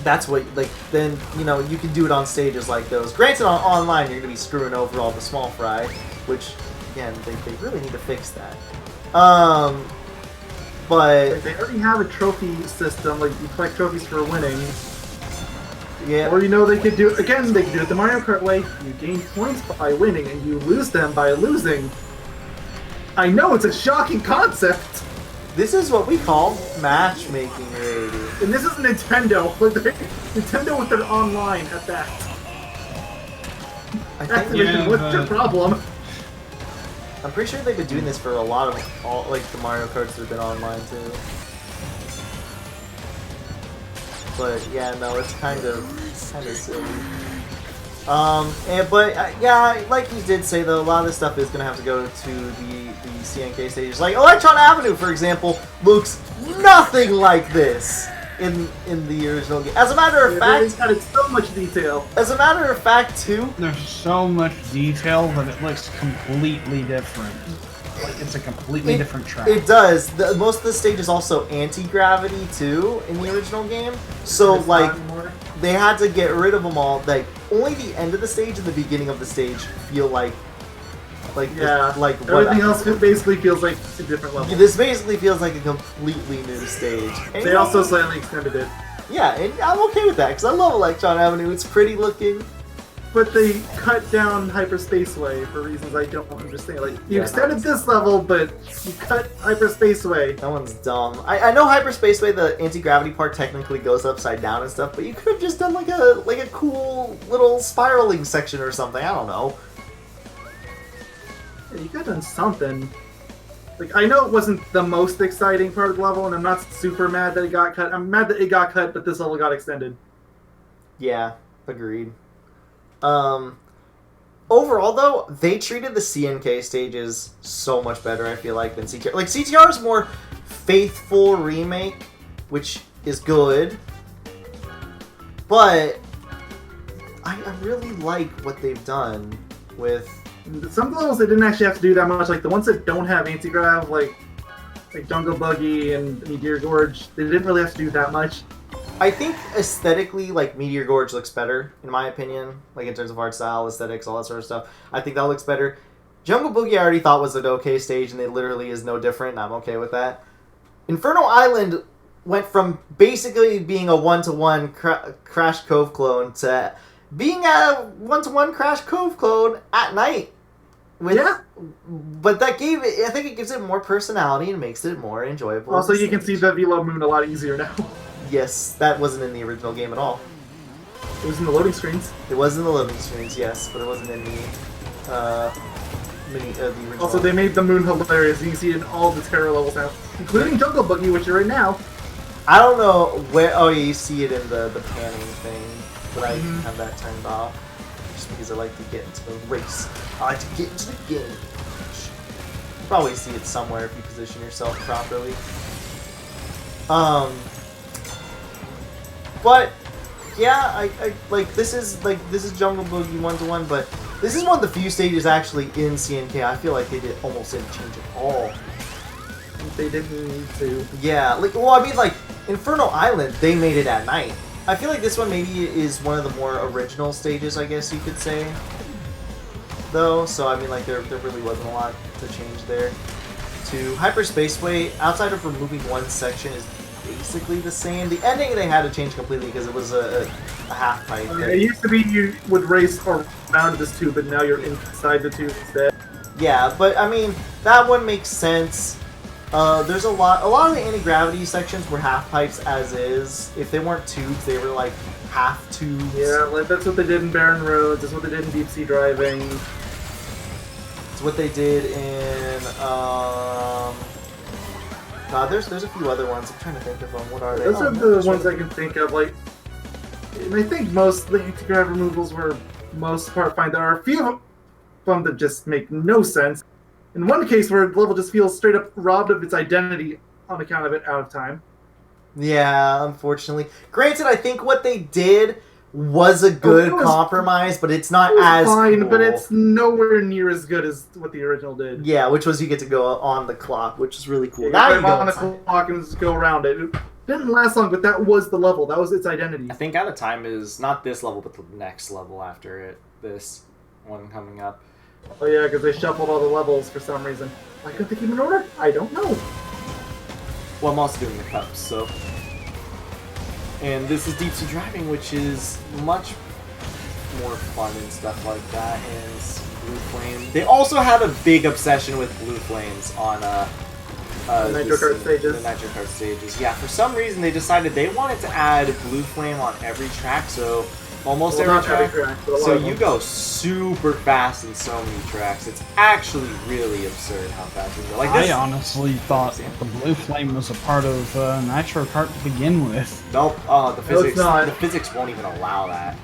[SPEAKER 4] that's what, like, then, you know, you can do it on stages like those. Granted, on online, you're going to be screwing over all the small fry, which, again, they really need to fix that. But
[SPEAKER 2] They already have a trophy system, like you collect trophies for winning.
[SPEAKER 4] yeah,
[SPEAKER 2] Or, you know, they could do it the Mario Kart way. You gain points by winning, and you lose them by losing. I know, it's a shocking concept!
[SPEAKER 4] this is what we call matchmaking, lady.
[SPEAKER 2] And this is Nintendo. Nintendo with their online at that.
[SPEAKER 4] I think
[SPEAKER 2] Activision, what's your problem?
[SPEAKER 4] I'm pretty sure they've been doing this for a lot of like the Mario Karts that have been online too. But yeah, no, it's kind of silly. Yeah, like you did say though, a lot of this stuff is gonna have to go to the CNK stages. Like Electron Avenue, for example, looks nothing like this in the original game. As a matter of fact,
[SPEAKER 2] It's got so much detail.
[SPEAKER 4] as a matter of fact, too.
[SPEAKER 3] There's so much detail that it looks completely different. Like it's a completely different track.
[SPEAKER 4] It does. Most of the stage is also anti-gravity too in the original game. So
[SPEAKER 2] It's
[SPEAKER 4] like
[SPEAKER 2] not more.
[SPEAKER 4] they had to get rid of them all. Like only the end of the stage and the beginning of the stage feel like
[SPEAKER 2] Yeah.
[SPEAKER 4] like
[SPEAKER 2] Everything else basically feels like a different level.
[SPEAKER 4] This basically feels like a completely new stage. And
[SPEAKER 2] They also slightly extended it.
[SPEAKER 4] yeah, and I'm okay with that because I love Electron Avenue. It's pretty looking.
[SPEAKER 2] but they cut down Hyperspaceway for reasons I don't understand. Like, you
[SPEAKER 4] Yeah,
[SPEAKER 2] extended this level, but you cut Hyperspaceway.
[SPEAKER 4] That one's dumb. I know Hyperspaceway, the anti-gravity part technically goes upside down and stuff, but you could have just done like a cool little spiraling section or something. I don't know.
[SPEAKER 2] Yeah, you could have done something. Like, I know it wasn't the most exciting part of the level, and I'm not super mad that it got cut. I'm mad that it got cut, but this level got extended.
[SPEAKER 4] Yeah, agreed. Overall, though, they treated the CNK stages so much better, I feel like, than CTR. Like, CTR is more faithful remake, which is good, but I really like what they've done with...
[SPEAKER 2] Some levels they didn't actually have to do that much. Like, the ones that don't have anti-grav, like Jungle Buggy and Meteor Gorge, they didn't really have to do that much.
[SPEAKER 4] I think aesthetically, like, Meteor Gorge looks better, in my opinion. Like, in terms of art style, aesthetics, all that sort of stuff. I think that looks better. Jungle Boogie I already thought was an okay stage, and it literally is no different, and I'm okay with that. Inferno Island went from basically being a one-to-one Crash Cove clone to being a one-to-one Crash Cove clone at night.
[SPEAKER 2] Yeah.
[SPEAKER 4] But that I think it gives it more personality and makes it more enjoyable.
[SPEAKER 2] Also, you can see the Velo Moon a lot easier now.
[SPEAKER 4] Yes, that wasn't in the original game at all.
[SPEAKER 2] It was in the loading screens.
[SPEAKER 4] It was in the loading screens, yes, but it wasn't in the original.
[SPEAKER 2] Also, they made the moon hilarious. You can see it in all the Terror levels now, including Jungle Boogie, which you're in now.
[SPEAKER 4] I don't know where... Oh, yeah, you see it in the panning thing, but I have that turned off. Just because I like to get into the race. I like to get into the game. You probably see it somewhere if you position yourself properly. But yeah, I like this is Jungle Boogie 1-to-1, but this is one of the few stages actually in CNK. I feel like they almost didn't change at all.
[SPEAKER 2] They didn't need to.
[SPEAKER 4] Yeah, like, well, I mean, like Inferno Island, they made it at night. I feel like this one maybe is one of the more original stages, I guess you could say. Though, so I mean, like there really wasn't a lot to change there. To Hyperspaceway, outside of removing one section, is basically the same. The ending they had to change completely because it was a half pipe.
[SPEAKER 2] I mean, it used to be you would race around this tube, but now you're inside the tube instead.
[SPEAKER 4] Yeah, but I mean that one makes sense. There's a lot of the anti-gravity sections were half pipes as is. If they weren't tubes, they were like half tubes.
[SPEAKER 2] Yeah, like that's what they did in Barren Roads. That's what they did in Deep Sea Driving.
[SPEAKER 4] It's what they did in God, there's a few other ones. I'm trying to think of them. What are they?
[SPEAKER 2] Those are the ones I can think of. Like, and I think most of the anti-grav removals were most part fine. There are a few of them that just make no sense. In one case where the level just feels straight up robbed of its identity on account of it out of time.
[SPEAKER 4] Yeah, unfortunately. Granted, I think what they did was a good compromise, but it's not as
[SPEAKER 2] fine,
[SPEAKER 4] cool.
[SPEAKER 2] But it's nowhere near as good as what the original did.
[SPEAKER 4] Yeah, which was you get to go on the clock, which is really cool.
[SPEAKER 2] Yeah,
[SPEAKER 4] now
[SPEAKER 2] you
[SPEAKER 4] you
[SPEAKER 2] go
[SPEAKER 4] go
[SPEAKER 2] on the clock and just go around it. It didn't last long, but that was the level. That was its identity.
[SPEAKER 1] I think Out of Time is not this level, but the next level after it. This one coming up.
[SPEAKER 2] Oh yeah, because they shuffled all the levels for some reason. Why couldn't they keep in order? I don't know.
[SPEAKER 1] Well, I'm also doing the cups, so... And this is Deep Sea Driving, which is much more fun and stuff like that, and Blue Flame. They also have a big obsession with Blue Flames on
[SPEAKER 2] the Nitro Kart stages.
[SPEAKER 1] The Nitro Kart stages. Yeah, for some reason they decided they wanted to add Blue Flame on every track, so almost every track. So you go super fast in so many tracks. It's actually really absurd how fast you go. Like this,
[SPEAKER 3] I honestly thought the Blue Flame was a part of Nitro Kart to begin with.
[SPEAKER 1] Nope. The physics.
[SPEAKER 2] not.
[SPEAKER 1] The physics won't even allow that.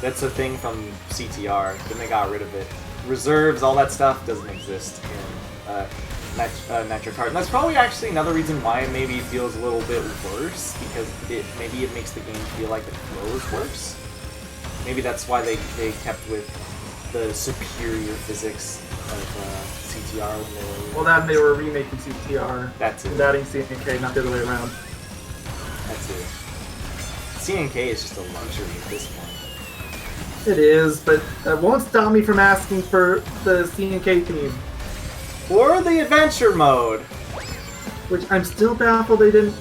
[SPEAKER 1] That's a thing from CTR. Then they got rid of it. Reserves, all that stuff doesn't exist in Nitro Kart. And that's probably actually another reason why it maybe feels a little bit worse, because maybe it makes the game feel like the flow is worse. Maybe that's why they kept with the superior physics of CTR when they were...
[SPEAKER 2] Well, then they were remaking CTR.
[SPEAKER 1] That's it.
[SPEAKER 2] And adding CNK, not the other way around.
[SPEAKER 1] That's it. CNK is just a luxury at this point.
[SPEAKER 2] It is, but that won't stop me from asking for the CNK theme.
[SPEAKER 1] Or the adventure mode.
[SPEAKER 2] Which I'm still baffled they didn't...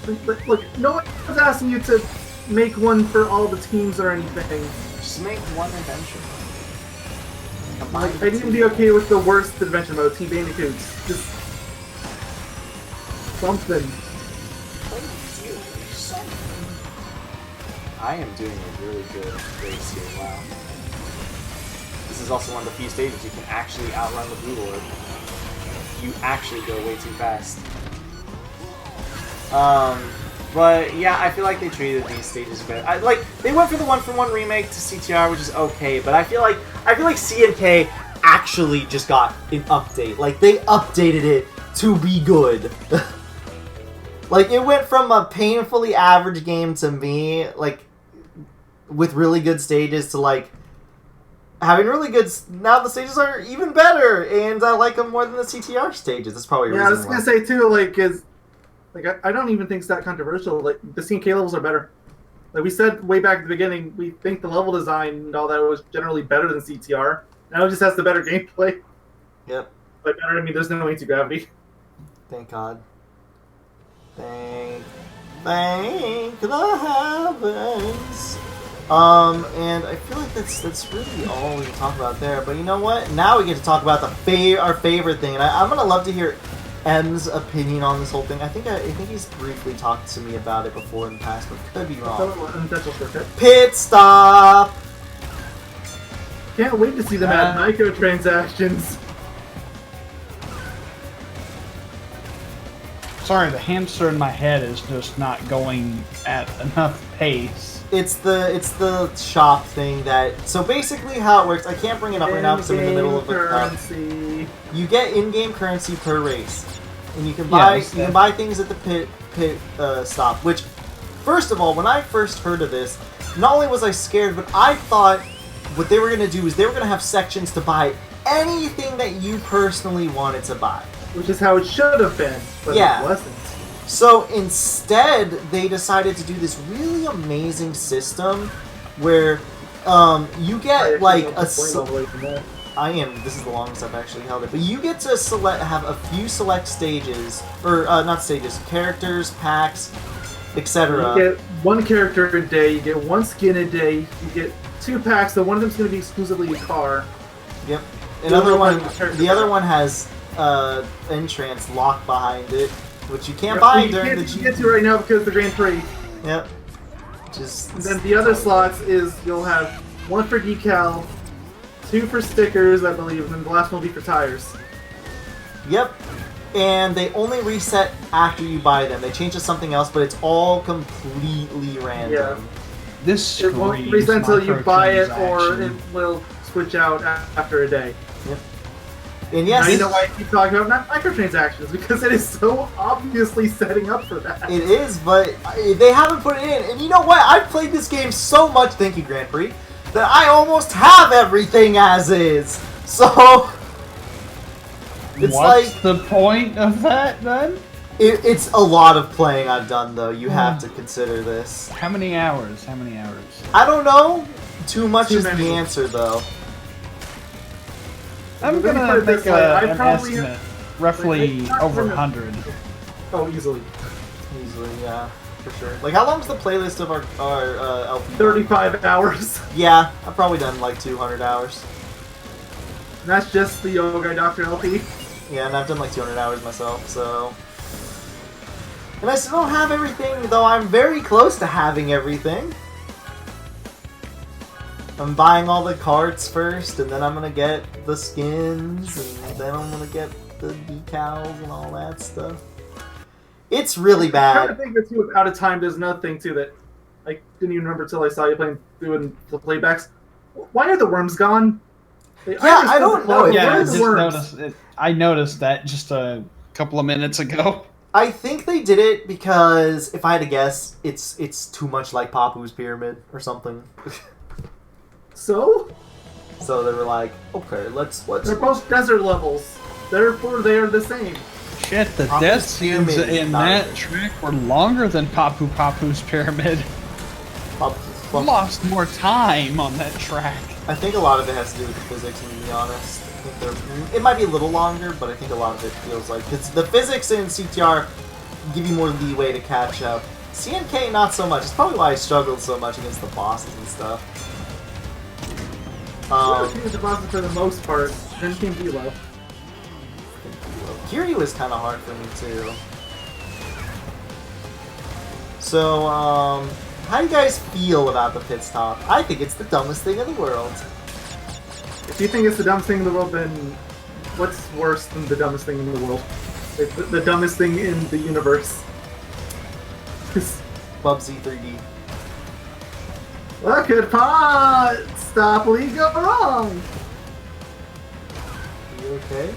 [SPEAKER 2] Look, no one's asking you to make one for all the teams or anything.
[SPEAKER 1] Just make one adventure.
[SPEAKER 2] Like, I'd even be okay with the worst adventure mode, Team Bandicoots. Just something.
[SPEAKER 1] I am doing a really good race here. Wow. This is also one of the few stages you can actually outrun the Blue Lord. You actually go way too fast. But yeah, I feel like they treated these stages better. They went for the 1-for-1 remake to CTR, which is okay, but I feel like CNK actually just got an update. Like, they updated it to be good. Like, it went from a painfully average game to me, like, with really good stages to, like, having really good... Now the stages are even better, and I like them more than the CTR stages. That's probably a reason
[SPEAKER 2] I was gonna say, too, like, I don't even think it's that controversial. Like, the CNK levels are better. Like we said way back at the beginning, we think the level design and all that was generally better than CTR. Now it just has the better gameplay.
[SPEAKER 4] Yep.
[SPEAKER 2] By better, I mean there's no anti-gravity.
[SPEAKER 4] Thank God. Thank the heavens. And I feel like that's really all we can talk about there. But you know what? Now we get to talk about our favorite thing, and I'm gonna love to hear M's opinion on this whole thing. I think he's briefly talked to me about it before in the past, but could be wrong. Pit stop.
[SPEAKER 2] Can't wait to see them add microtransactions.
[SPEAKER 3] Sorry, the hamster in my head is just not going at enough pace.
[SPEAKER 4] It's the shop thing that... So basically how it works, I can't bring it up right now because I'm in the middle of
[SPEAKER 2] currency.
[SPEAKER 4] You get in-game currency per race. And you can buy things at the pit stop. Which, first of all, when I first heard of this, not only was I scared, but I thought what they were going to do is they were going to have sections to buy anything that you personally wanted to buy.
[SPEAKER 2] Which is how it should have been, but it wasn't.
[SPEAKER 4] So instead, they decided to do this really amazing system where you get like a... This is the longest I've actually held it, but you get to have a few select stages, or not stages, characters, packs, etc.
[SPEAKER 2] You get one character a day, you get one skin a day, you get 2 packs, so one of them's going to be exclusively a car.
[SPEAKER 4] Yep. The other one has entrance locked behind it, which you can't buy during the...
[SPEAKER 2] You get to right now because of the Grand Prix.
[SPEAKER 4] Yep.
[SPEAKER 2] And then the other slots is you'll have 1 for decal, 2 for stickers, I believe, and then the last one will be for tires.
[SPEAKER 4] Yep. And they only reset after you buy them. They change to something else, but it's all completely random.
[SPEAKER 2] Yeah.
[SPEAKER 3] It
[SPEAKER 2] won't reset until you buy it, or it will switch out after a day.
[SPEAKER 4] Yep. And yes,
[SPEAKER 2] now you know why I keep talking about microtransactions, because it is so obviously setting up for that.
[SPEAKER 4] It is, but they haven't put it in. And you know what? I've played this game so much, thank you, Grand Prix, that I almost have everything as is. So it's
[SPEAKER 3] What's the point of that then?
[SPEAKER 4] It's a lot of playing I've done, though. You have to consider this.
[SPEAKER 3] How many hours?
[SPEAKER 4] I don't know. Too much is the answer, though.
[SPEAKER 3] I'm gonna make an estimate. Roughly over 100.
[SPEAKER 2] Oh, easily.
[SPEAKER 4] Easily, yeah. For sure. Like, how long's the playlist of our LP?
[SPEAKER 2] 35 hours.
[SPEAKER 4] Yeah, I've probably done like 200 hours.
[SPEAKER 2] And that's just the Yoga Doctor LP.
[SPEAKER 4] Yeah, and I've done like 200 hours myself, so... And I still don't have everything, though I'm very close to having everything. I'm buying all the carts first, and then I'm gonna get the skins, and then I'm gonna get the decals and all that stuff. It's really bad.
[SPEAKER 2] I think that too, out of time, there's another thing too that I didn't even remember until I saw you doing the playbacks. Why are the worms gone?
[SPEAKER 4] I don't know.
[SPEAKER 3] I noticed that just a couple of minutes ago.
[SPEAKER 4] I think they did it because, if I had to guess, it's too much like Papu's Pyramid or something.
[SPEAKER 2] So
[SPEAKER 4] they were like, okay, let's.
[SPEAKER 2] They're both desert levels. Therefore, they are the same.
[SPEAKER 3] Shit, the death scenes in that track were longer than Papu's Pyramid. Lost more time on that track.
[SPEAKER 4] I think a lot of it has to do with the physics, to be honest. I think it might be a little longer, but I think a lot of it feels like... Because the physics in CTR give you more leeway to catch up. CNK, not so much. It's probably why I struggled so much against the bosses and stuff.
[SPEAKER 2] The bosses for the most part. Then came Velo.
[SPEAKER 4] Kiryu was kind of hard for me too. So, how do you guys feel about the pit stop? I think it's the dumbest thing in the world.
[SPEAKER 2] If you think it's the dumbest thing in the world, then what's worse than the dumbest thing in the world? It's the dumbest thing in the universe.
[SPEAKER 4] Bubsy 3D.
[SPEAKER 2] What could possibly go wrong?
[SPEAKER 4] You okay?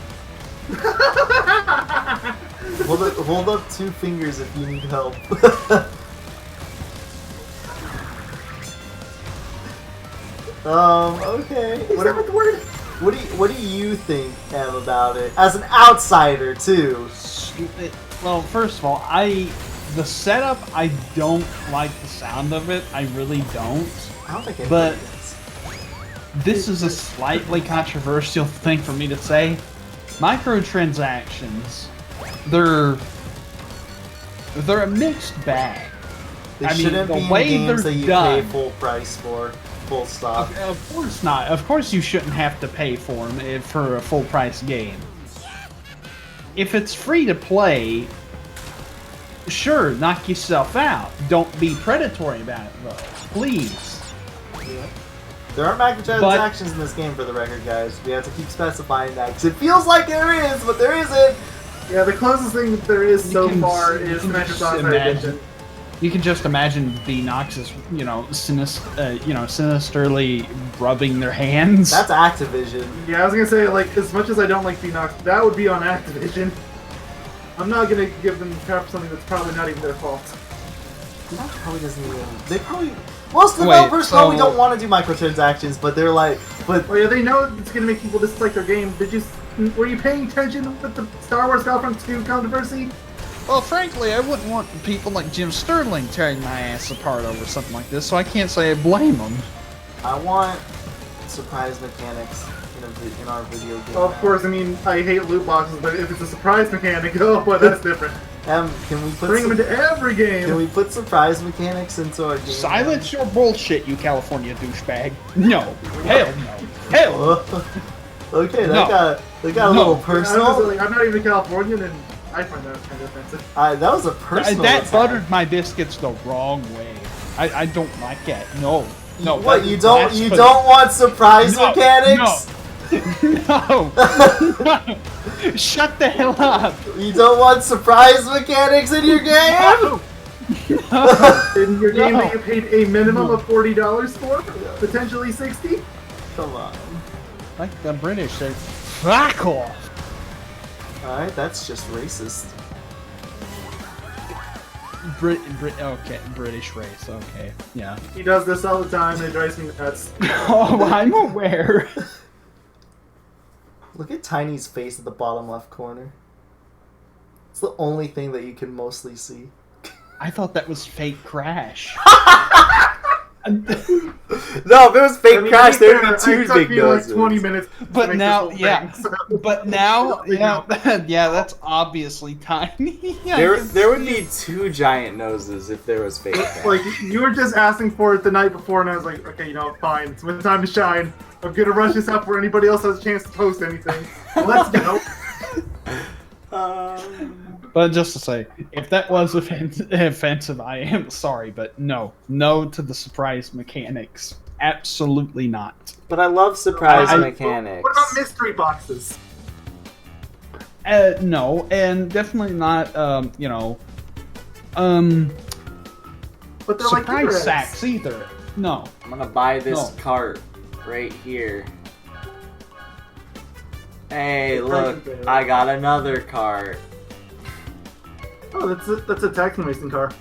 [SPEAKER 4] hold up 2 fingers if you need help. Okay. What do you think, Em, about it? As an outsider, too.
[SPEAKER 3] Well, first of all, the setup, I don't like the sound of it. I really don't.
[SPEAKER 4] I don't think
[SPEAKER 3] But
[SPEAKER 4] anybody does.
[SPEAKER 3] this is a slightly controversial thing for me to say. Microtransactions, they're a mixed bag.
[SPEAKER 4] They shouldn't be in games that you pay full price for. Full stop.
[SPEAKER 3] Of course not. Of course you shouldn't have to pay for them for a full price game. If it's free to play, sure, knock yourself out. Don't be predatory about it, though. Please.
[SPEAKER 4] Yeah. There aren't microtransactions in this game, for the record, guys. We have to keep specifying that, because it feels like there is, but there isn't.
[SPEAKER 2] Yeah, the closest thing that there is so far is Microsoft Edition.
[SPEAKER 3] You can just imagine the Noxus, sinisterly rubbing their hands.
[SPEAKER 4] That's Activision.
[SPEAKER 2] Yeah, I was gonna say, like, as much as I don't like Vnox, that would be on Activision. I'm not gonna give them crap for something that's probably not even their fault.
[SPEAKER 4] That probably doesn't even. They probably. Most developers probably don't want to do microtransactions, but they're like,
[SPEAKER 2] Oh yeah, they know it's gonna make people dislike their game. Were you paying attention with the Star Wars Battlefront 2 controversy?
[SPEAKER 3] Well, frankly, I wouldn't want people like Jim Sterling tearing my ass apart over something like this, so I can't say I blame them.
[SPEAKER 4] I want surprise mechanics in our video game.
[SPEAKER 2] Well, of course, I mean, I hate loot boxes, but if it's a surprise mechanic, oh, well, that's different.
[SPEAKER 4] Can we
[SPEAKER 2] bring them into every game?
[SPEAKER 4] Can we put surprise mechanics into our game?
[SPEAKER 3] Silence your bullshit, you California douchebag. No. Hell no. Hell.
[SPEAKER 4] Okay, that got a little personal.
[SPEAKER 2] I'm not even Californian, and I find that kind of offensive.
[SPEAKER 4] That was a personal
[SPEAKER 3] That
[SPEAKER 4] attack.
[SPEAKER 3] buttered my biscuits the wrong way. I don't like that. No. No.
[SPEAKER 4] What, you don't want surprise mechanics?
[SPEAKER 3] No. Shut the hell up.
[SPEAKER 4] You don't want surprise mechanics in your game?
[SPEAKER 2] In your game that you paid a minimum of $40 for? Potentially $60?
[SPEAKER 4] Come on.
[SPEAKER 3] Like the British say, fuck off.
[SPEAKER 4] Alright, that's just racist.
[SPEAKER 3] Okay, British race, okay, yeah.
[SPEAKER 2] He does this all the time, and it drives me nuts.
[SPEAKER 3] Oh, I'm aware.
[SPEAKER 4] Look at Tiny's face at the bottom left corner. It's the only thing that you can mostly see.
[SPEAKER 3] I thought that was fake Crash.
[SPEAKER 4] No, if it was fake Crash, there would be 2 big noses.
[SPEAKER 2] Like 20 minutes.
[SPEAKER 3] But now, yeah. But now, yeah, that's obviously Tiny.
[SPEAKER 1] There would be 2 giant noses if there was fake Crash.
[SPEAKER 2] Like, you were just asking for it the night before, and I was like, okay, fine. It's my time to shine. I'm gonna rush this out before anybody else has a chance to post anything. Let's go.
[SPEAKER 3] But just to say, if that was offensive, I am sorry, but no to the surprise mechanics. Absolutely not.
[SPEAKER 1] But I love surprise mechanics.
[SPEAKER 2] What about mystery boxes?
[SPEAKER 3] No, and definitely not. But
[SPEAKER 2] they're
[SPEAKER 3] surprise
[SPEAKER 2] like
[SPEAKER 3] sacks either. No.
[SPEAKER 1] I'm gonna buy this cart right here. Hey, look! I got another cart.
[SPEAKER 2] Oh, that's a taxi racing car.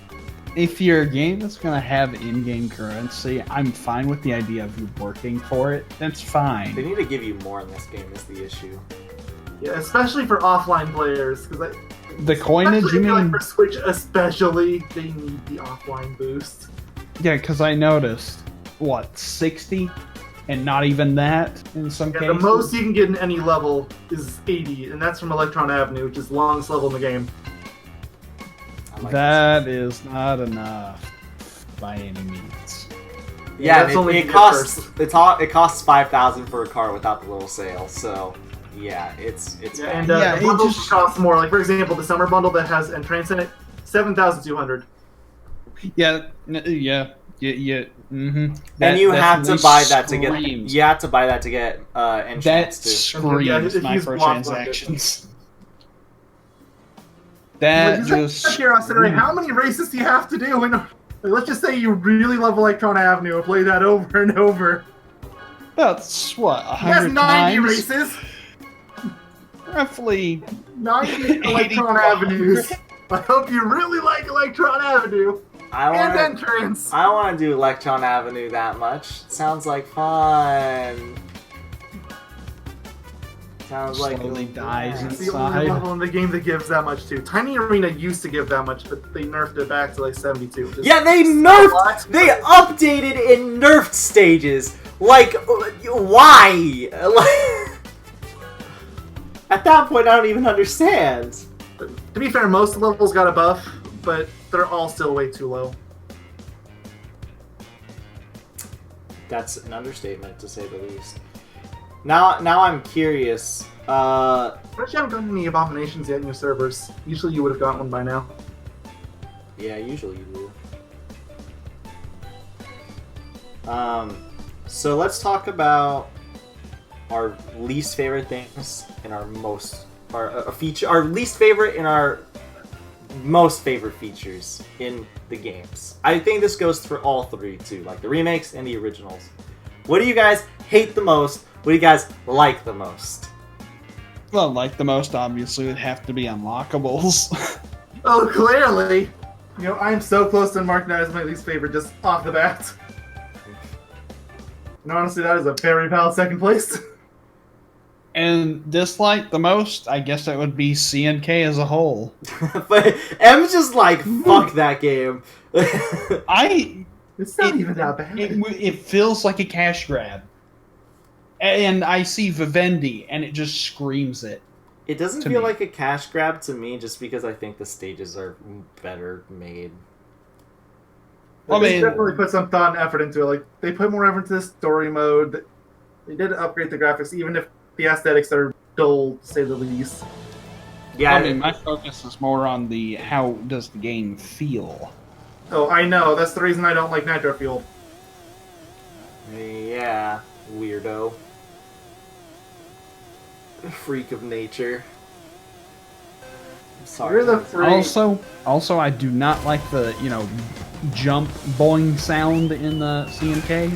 [SPEAKER 3] If you're a game that's gonna have in-game currency, I'm fine with the idea of you working for it. That's fine.
[SPEAKER 1] They need to give you more in this game. Is the issue?
[SPEAKER 2] Yeah, especially for offline players, because
[SPEAKER 3] the coinage, you mean?
[SPEAKER 2] Like for Switch, especially, they need the offline boost.
[SPEAKER 3] Yeah, because I noticed 60, and not even that in some cases.
[SPEAKER 2] The most you can get in any level is 80, and that's from Electron Avenue, which is the longest level in the game.
[SPEAKER 3] That is not enough by any means.
[SPEAKER 1] Yeah,
[SPEAKER 2] that's only
[SPEAKER 1] it
[SPEAKER 2] the
[SPEAKER 1] costs
[SPEAKER 2] first.
[SPEAKER 1] it costs 5,000 for a car without the little sale. So yeah, it's
[SPEAKER 2] Yeah,
[SPEAKER 1] bad.
[SPEAKER 2] and
[SPEAKER 3] Yeah,
[SPEAKER 2] the
[SPEAKER 3] it
[SPEAKER 2] bundles
[SPEAKER 3] just-
[SPEAKER 2] cost more. Like for example, the summer bundle that has entrance in it, 7,200.
[SPEAKER 3] Yeah. Mm-hmm.
[SPEAKER 1] And you have to buy that to get.
[SPEAKER 3] screams.
[SPEAKER 1] You have to buy that to get
[SPEAKER 3] That
[SPEAKER 1] entrance too.
[SPEAKER 3] screams
[SPEAKER 2] if you use block
[SPEAKER 3] microtransactions.
[SPEAKER 2] Like,
[SPEAKER 3] That
[SPEAKER 2] just
[SPEAKER 3] just
[SPEAKER 2] out of curiosity, how many races do you have to do? Like, let's just say you really love Electron Avenue and play that over and over.
[SPEAKER 3] That's what
[SPEAKER 2] That's
[SPEAKER 3] 100
[SPEAKER 2] 90
[SPEAKER 3] times.
[SPEAKER 2] races.
[SPEAKER 3] Roughly
[SPEAKER 2] 90 Electron
[SPEAKER 3] 85.
[SPEAKER 2] Avenues. I hope you really like Electron Avenue
[SPEAKER 1] I
[SPEAKER 2] and
[SPEAKER 1] want to.
[SPEAKER 2] entrance.
[SPEAKER 1] I don't want to do Electron Avenue that much. Sounds like fun. Sounds like
[SPEAKER 3] Slowly dies
[SPEAKER 2] It's the only
[SPEAKER 3] inside.
[SPEAKER 2] level in the game that gives that much too. Tiny Arena used to give that much, but they nerfed it back to like 72. which is
[SPEAKER 1] Yeah, they
[SPEAKER 2] so
[SPEAKER 1] nerfed.
[SPEAKER 2] much.
[SPEAKER 1] They updated and nerfed stages. Like, why? At that point, I don't even understand.
[SPEAKER 2] To be fair, most levels got a buff, but they're all still way too low.
[SPEAKER 1] That's an understatement, to say the least. Now I'm curious.
[SPEAKER 2] But you haven't gotten any abominations yet in your servers. Usually you would have gotten one by now.
[SPEAKER 1] Yeah, usually you do. So let's talk about our least favorite things and our most our least favorite and our most favorite features in the games. I think this goes for all three too, like the remakes and the originals. What do you guys hate the most? What do you guys like the most?
[SPEAKER 3] Well, like the most obviously would have to be unlockables.
[SPEAKER 2] Oh, clearly! You know, I'm so close to marking that as my least favorite just off the bat. And honestly, that is a very valid second place.
[SPEAKER 3] And dislike the most, I guess that would be CNK as a whole.
[SPEAKER 1] But M's just like, fuck that game.
[SPEAKER 2] It's not
[SPEAKER 3] It-
[SPEAKER 2] even that bad.
[SPEAKER 3] It feels like a cash grab. And I see Vivendi, and it just screams it.
[SPEAKER 1] It doesn't
[SPEAKER 3] To
[SPEAKER 1] feel
[SPEAKER 3] me.
[SPEAKER 1] like a cash grab to me, just because I think the stages are better made.
[SPEAKER 3] I
[SPEAKER 2] They
[SPEAKER 3] mean-
[SPEAKER 2] definitely put some thought and effort into it. Like, they put more effort into the story mode. They did upgrade the graphics, even if the aesthetics are dull, to say the least.
[SPEAKER 1] Yeah,
[SPEAKER 3] I mean, my focus is more on the how does the game feel.
[SPEAKER 2] Oh, I know. That's the reason I don't like Nitro-Fueled.
[SPEAKER 1] yeah, weirdo. Freak of nature. I'm sorry.
[SPEAKER 2] You're the
[SPEAKER 1] guys.
[SPEAKER 2] freak.
[SPEAKER 3] Also, I do not like the jump boing sound in the CNK.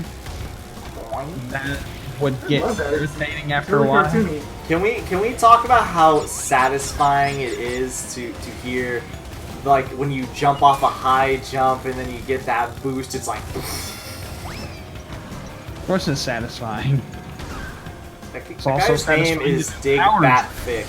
[SPEAKER 3] That would get
[SPEAKER 2] love that. It's
[SPEAKER 3] irritating after a
[SPEAKER 2] Really
[SPEAKER 3] while.
[SPEAKER 2] cartoony.
[SPEAKER 1] Can we talk about how satisfying it is to hear, like, when you jump off a high jump and then you get that boost? It's like,
[SPEAKER 3] Of course, it's satisfying.
[SPEAKER 1] the
[SPEAKER 3] also
[SPEAKER 1] guy's name
[SPEAKER 3] satisfying
[SPEAKER 1] is
[SPEAKER 3] to
[SPEAKER 1] Dig
[SPEAKER 3] powers.
[SPEAKER 1] Bat Thick.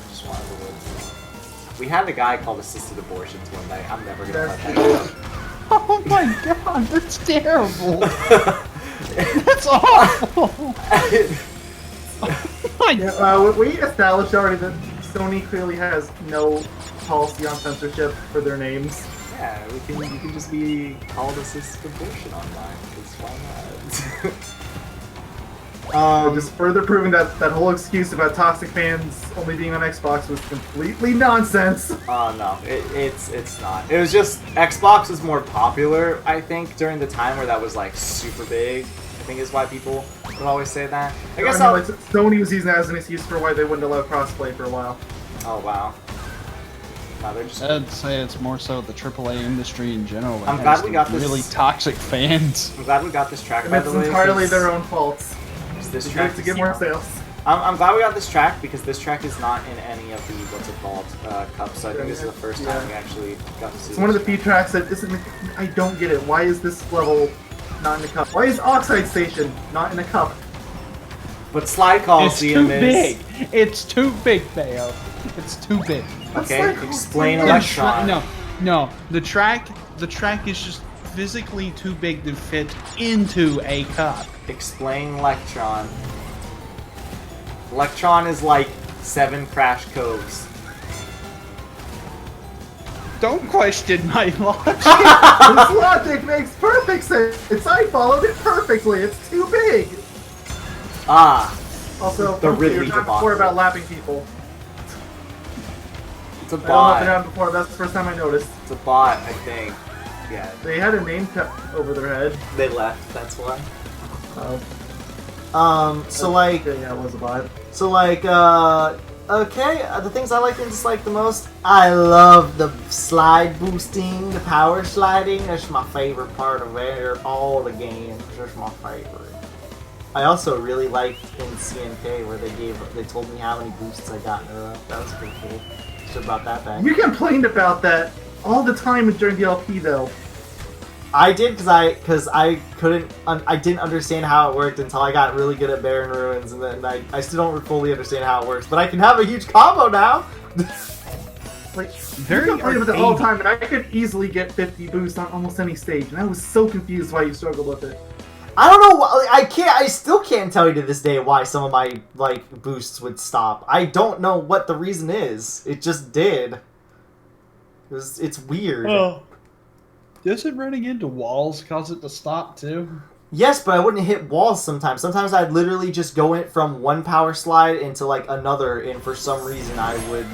[SPEAKER 1] Just wanted to live. We had a guy called Assisted Abortions one night. I'm never gonna let that go.
[SPEAKER 3] Oh my god, that's terrible. That's awful. Oh my
[SPEAKER 2] Yeah, we established already that Sony clearly has no policy on censorship for their names.
[SPEAKER 1] Yeah, you can just be called Assisted Abortion online, because why not?
[SPEAKER 2] Just further proving that whole excuse about toxic fans only being on Xbox was completely nonsense.
[SPEAKER 1] No, it's not. It was just Xbox was more popular, I think, during the time where that was like super big. I think is why people would always say that. I guess
[SPEAKER 2] I mean, like, Sony was using that as an excuse for why they wouldn't allow crossplay for a while.
[SPEAKER 1] Oh wow. No, they're just.
[SPEAKER 3] I'd say it's more so the AAA industry in general. That
[SPEAKER 1] I'm
[SPEAKER 3] has
[SPEAKER 1] glad we
[SPEAKER 3] the
[SPEAKER 1] got this-
[SPEAKER 3] really toxic fans.
[SPEAKER 1] I'm glad we got this track.
[SPEAKER 2] And
[SPEAKER 1] By
[SPEAKER 2] it's
[SPEAKER 1] the way,
[SPEAKER 2] entirely
[SPEAKER 1] 'cause
[SPEAKER 2] their own faults.
[SPEAKER 1] This
[SPEAKER 2] They
[SPEAKER 1] track
[SPEAKER 2] need to
[SPEAKER 1] is-
[SPEAKER 2] get more sales.
[SPEAKER 1] I'm glad we got this track because this track is not in any of the what's it called cups. So I think this is the first time we actually got to see.
[SPEAKER 2] It's one of the
[SPEAKER 1] this
[SPEAKER 2] few tracks that isn't. I don't get it. Why is this level not in a cup? Why is Oxide Station not in a cup?
[SPEAKER 1] But Slide Coliseum
[SPEAKER 3] It's too
[SPEAKER 1] is.
[SPEAKER 3] big. It's too big, Theo. It's too big.
[SPEAKER 1] Okay,
[SPEAKER 2] Slide
[SPEAKER 1] explain
[SPEAKER 2] Coliseum?
[SPEAKER 1] Electron.
[SPEAKER 3] No. The track is just physically too big to fit into a cup.
[SPEAKER 1] Explain Electron. Electron is like 7 Crash Coves.
[SPEAKER 3] Don't question my logic.
[SPEAKER 2] This logic makes perfect sense. I followed it perfectly. It's too big.
[SPEAKER 1] Ah,
[SPEAKER 2] Also,
[SPEAKER 1] The Ridley
[SPEAKER 2] you're talking
[SPEAKER 1] debacle.
[SPEAKER 2] before about lapping people.
[SPEAKER 1] it's a
[SPEAKER 2] I don't know if it
[SPEAKER 1] bot.
[SPEAKER 2] happened before. That's the first time I noticed.
[SPEAKER 1] It's a bot, I think. Yeah,
[SPEAKER 2] They had a name tag over their head.
[SPEAKER 1] they left. That's why.
[SPEAKER 4] So like,
[SPEAKER 2] Yeah, it was a bot.
[SPEAKER 4] so like, okay, the things I like and dislike the most, I love the slide boosting, the power sliding. That's my favorite part of all the games. That's my favorite. I also really liked in CNK where they told me how many boosts I got in a row. That was pretty cool. Should have brought that back.
[SPEAKER 2] You complained about that all the time during the LP, though.
[SPEAKER 4] I did because I couldn't I didn't understand how it worked until I got really good at Barren Ruins, and then I still don't fully understand how it works. But I can have a huge combo now.
[SPEAKER 2] Like,
[SPEAKER 3] Very
[SPEAKER 2] you complained about it all the
[SPEAKER 3] arcadey.
[SPEAKER 2] time, and I could easily get 50 boosts on almost any stage, and I was so confused why you struggled with it.
[SPEAKER 4] I don't know. I still can't tell you to this day why some of my boosts would stop. I don't know what the reason is. It just did. It's weird.
[SPEAKER 3] Oh. Doesn't running into walls cause it to stop too?
[SPEAKER 4] Yes, but I wouldn't hit walls sometimes. Sometimes I'd literally just go in from one power slide into another, and for some reason I would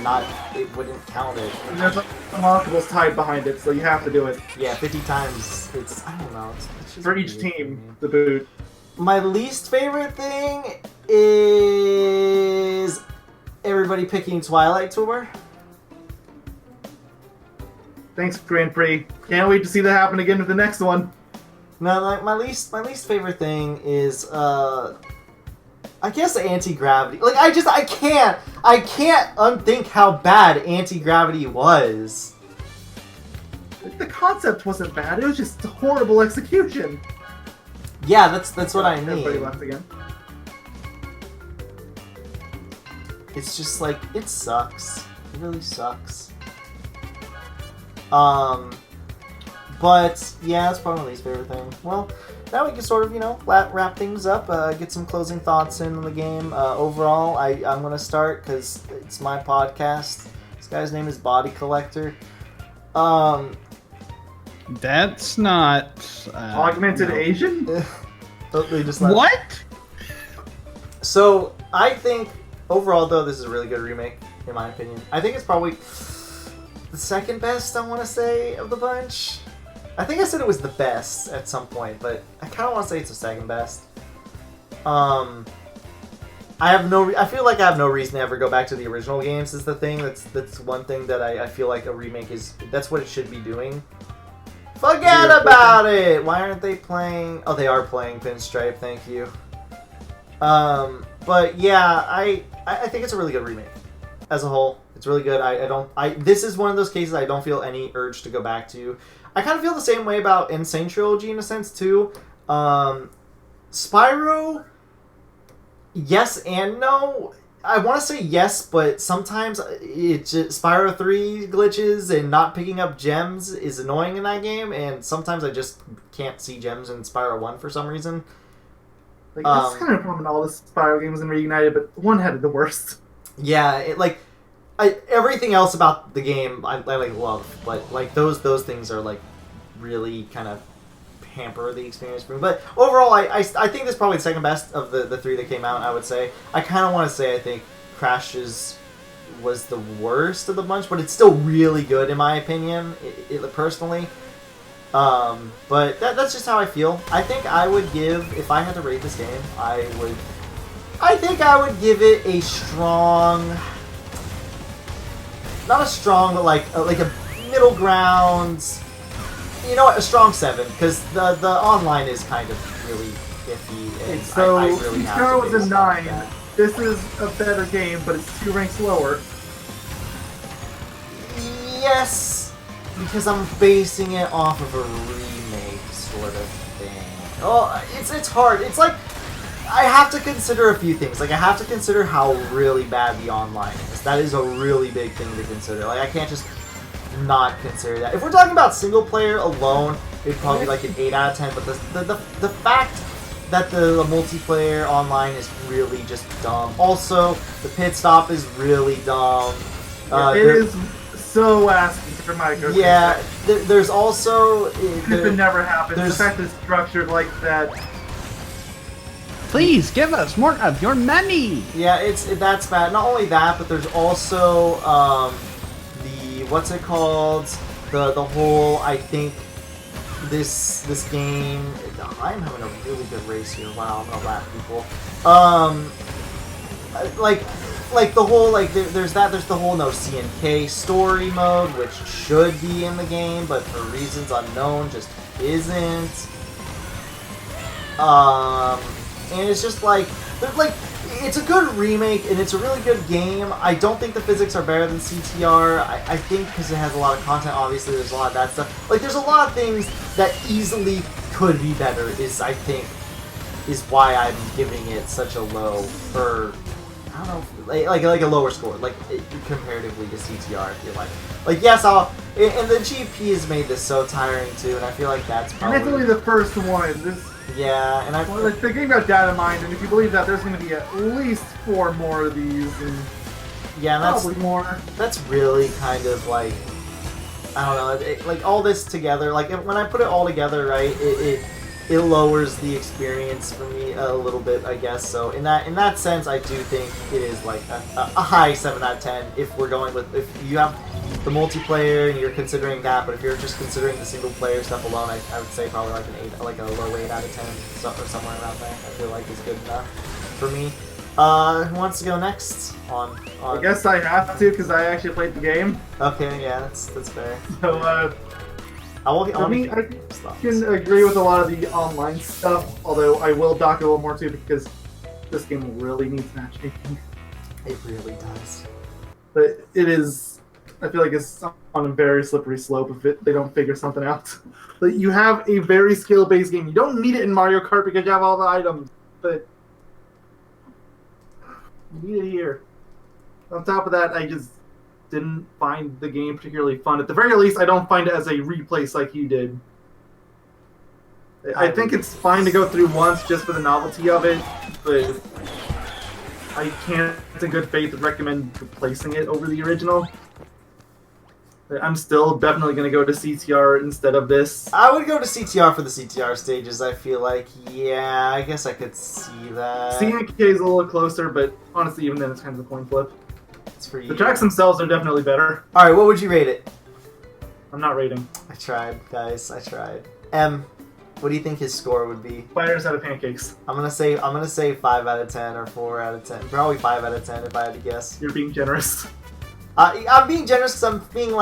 [SPEAKER 4] not. It wouldn't count it.
[SPEAKER 2] And there's unlockables tied behind it, so you have to do it.
[SPEAKER 4] Yeah, 50 times. It's I don't know. It's just
[SPEAKER 2] For each
[SPEAKER 4] weird to
[SPEAKER 2] team,
[SPEAKER 4] me.
[SPEAKER 2] the boot.
[SPEAKER 4] My least favorite thing is everybody picking Twilight Tour.
[SPEAKER 2] Thanks, Grand Prix. Can't wait to see that happen again with the next one.
[SPEAKER 4] No, my least favorite thing is I guess anti-gravity. I can't unthink how bad anti-gravity was.
[SPEAKER 2] The concept wasn't bad, it was just horrible execution.
[SPEAKER 4] Yeah, that's what I mean.
[SPEAKER 2] Everybody left again.
[SPEAKER 4] It's just it sucks. It really sucks. But yeah, that's probably my least favorite thing. Well, now we can sort of, wrap things up, get some closing thoughts in on the game. Overall, I'm going to start because it's my podcast. This guy's name is Body Collector.
[SPEAKER 3] That's not...
[SPEAKER 2] Augmented
[SPEAKER 3] no.
[SPEAKER 2] Asian?
[SPEAKER 4] They just left.
[SPEAKER 3] What?
[SPEAKER 4] So, I think, overall, though, this is a really good remake, in my opinion. I think it's probably the second best, I want to say, of the bunch. I think I said it was the best at some point, but I kind of want to say it's the second best. I feel like I have no reason to ever go back to the original games is the thing. That's one thing that I feel like a remake is, that's what it should be doing. Forget about it! Why aren't they playing? Oh, they are playing Pinstripe, thank you. But yeah, I think it's a really good remake. As a whole, it's really good. This is one of those cases I don't feel any urge to go back to. I kind of feel the same way about Insane Trilogy in a sense too. Spyro, yes and no. I want to say yes, but sometimes Spyro 3 glitches and not picking up gems is annoying in that game, and sometimes I just can't see gems in Spyro 1 for some reason.
[SPEAKER 2] That's kind of a problem in all the Spyro games in Reunited, but one had the worst.
[SPEAKER 4] Yeah, everything else about the game I love, but those things are really kind of hamper the experience for me. But overall, I think this is probably the second best of the three that came out. I would say I kind of want to say I think Crash's was the worst of the bunch, but it's still really good in my opinion, personally. But that's just how I feel. I think I would give, if I had to rate this game, I think I would give it a strong. Not a strong, but like a middle ground. You know what? A strong 7, because the online is kind of really iffy, and
[SPEAKER 2] So,
[SPEAKER 4] I really have
[SPEAKER 2] Scar
[SPEAKER 4] to
[SPEAKER 2] was a
[SPEAKER 4] base it
[SPEAKER 2] 9.
[SPEAKER 4] off that.
[SPEAKER 2] This is a better game, but it's 2 ranks lower.
[SPEAKER 4] Yes, because I'm basing it off of a remake sort of thing. Oh, it's hard. It's I have to consider a few things. I have to consider how really bad the online is. That is a really big thing to consider. I can't just not consider that. If we're talking about single player alone, it'd probably be an 8 out of 10. But the fact that the multiplayer online is really just dumb. Also, the pit stop is really dumb.
[SPEAKER 2] It is so asking for micro.
[SPEAKER 4] Yeah, there's also...
[SPEAKER 2] If it never happens, the fact that it's structured like that...
[SPEAKER 3] Please give us more of your money.
[SPEAKER 4] Yeah, that's bad. Not only that, but there's also what's it called? The whole, I think this game. I'm having a really good race here. Wow, I'm gonna lap people. Like the whole there's the whole no CNK story mode, which should be in the game, but for reasons unknown just isn't. And it's just it's a good remake and it's a really good game. I don't think the physics are better than CTR. I think because it has a lot of content, obviously there's a lot of that stuff. Like there's a lot of things that easily could be better is why I'm giving it such a low, or I don't know, like a lower score, comparatively to CTR. I feel like yes, and the GP has made this so tiring too, and I feel like that's probably.
[SPEAKER 2] And it's only the first one.
[SPEAKER 4] Yeah, and
[SPEAKER 2] the game got data mined, and if you believe that, there's going to be at least 4 more of these, and
[SPEAKER 4] yeah,
[SPEAKER 2] probably more.
[SPEAKER 4] That's really kind of I don't know, all this together. When I put it all together, right, it lowers the experience for me a little bit, I guess. So in that sense, I do think it is a high 7 out of 10. If we're going with, if you have the multiplayer and you're considering that, but if you're just considering the single player stuff alone, I would say probably an 8, a low 8 out of 10, or somewhere around there. I feel like is good enough for me. Who wants to go next?
[SPEAKER 2] I guess I have to because I actually played the game.
[SPEAKER 4] Okay, yeah, that's fair.
[SPEAKER 2] So I can agree with a lot of the online stuff, although I will dock it a little more too because this game really needs matchmaking.
[SPEAKER 4] It really does.
[SPEAKER 2] But it is. I feel like it's on a very slippery slope if they don't figure something out. But you have a very skill-based game. You don't need it in Mario Kart because you have all the items, but you need it here. On top of that, I just didn't find the game particularly fun. At the very least, I don't find it as a replace like you did. I think it's fine to go through once just for the novelty of it, but I can't, in good faith, recommend replacing it over the original. I'm still definitely going to go to CTR instead of this.
[SPEAKER 4] I would go to CTR for the CTR stages, I feel like. Yeah, I guess I could see that.
[SPEAKER 2] CNK is a little closer, but honestly, even then, it's kind of a coin flip.
[SPEAKER 4] It's for you.
[SPEAKER 2] The tracks themselves are definitely better.
[SPEAKER 4] Alright, what would you rate it?
[SPEAKER 2] I'm not rating.
[SPEAKER 4] I tried, guys. I tried. M, what do you think his score would be?
[SPEAKER 2] Fighters out of pancakes.
[SPEAKER 4] I'm gonna say 5 out of 10 or 4 out of 10. Probably 5 out of 10 if I had to guess.
[SPEAKER 2] You're being generous.
[SPEAKER 4] I'm being generous because I'm being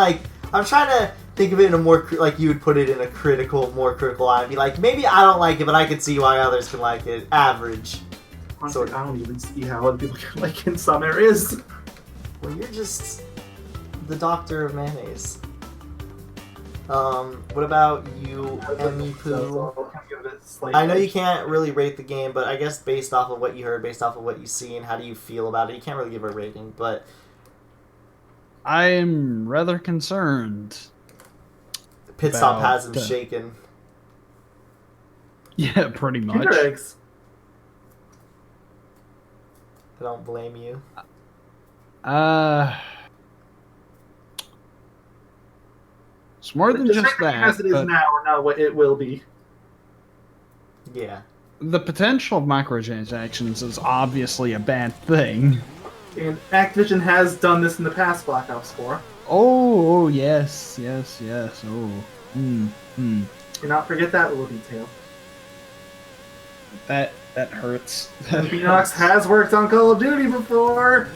[SPEAKER 4] I'm trying to think of it in a more, you would put it in a more critical eye. And be like, maybe I don't like it, but I could see why others can like it. Average.
[SPEAKER 2] Honestly, I don't even see how other people can like it in some areas.
[SPEAKER 4] Well, you're just the doctor of mayonnaise. What about you, Emmy Poo? I know you can't really rate the game, but I guess based off of what you heard, based off of what you see, and how do you feel about it, you can't really give a rating, but...
[SPEAKER 3] I'm rather concerned.
[SPEAKER 4] Pit stop has him shaken.
[SPEAKER 3] Yeah, pretty much.
[SPEAKER 2] Kinder eggs.
[SPEAKER 4] I don't blame you.
[SPEAKER 3] It's more than just that.
[SPEAKER 2] As it is now, or not what it will be.
[SPEAKER 4] Yeah.
[SPEAKER 3] The potential of microtransactions is obviously a bad thing.
[SPEAKER 2] And Activision has done this in the past, Black Ops 4.
[SPEAKER 3] Oh, yes. Oh.
[SPEAKER 2] Do not forget that little detail.
[SPEAKER 3] That hurts.
[SPEAKER 2] Phoenix has worked on Call of Duty before.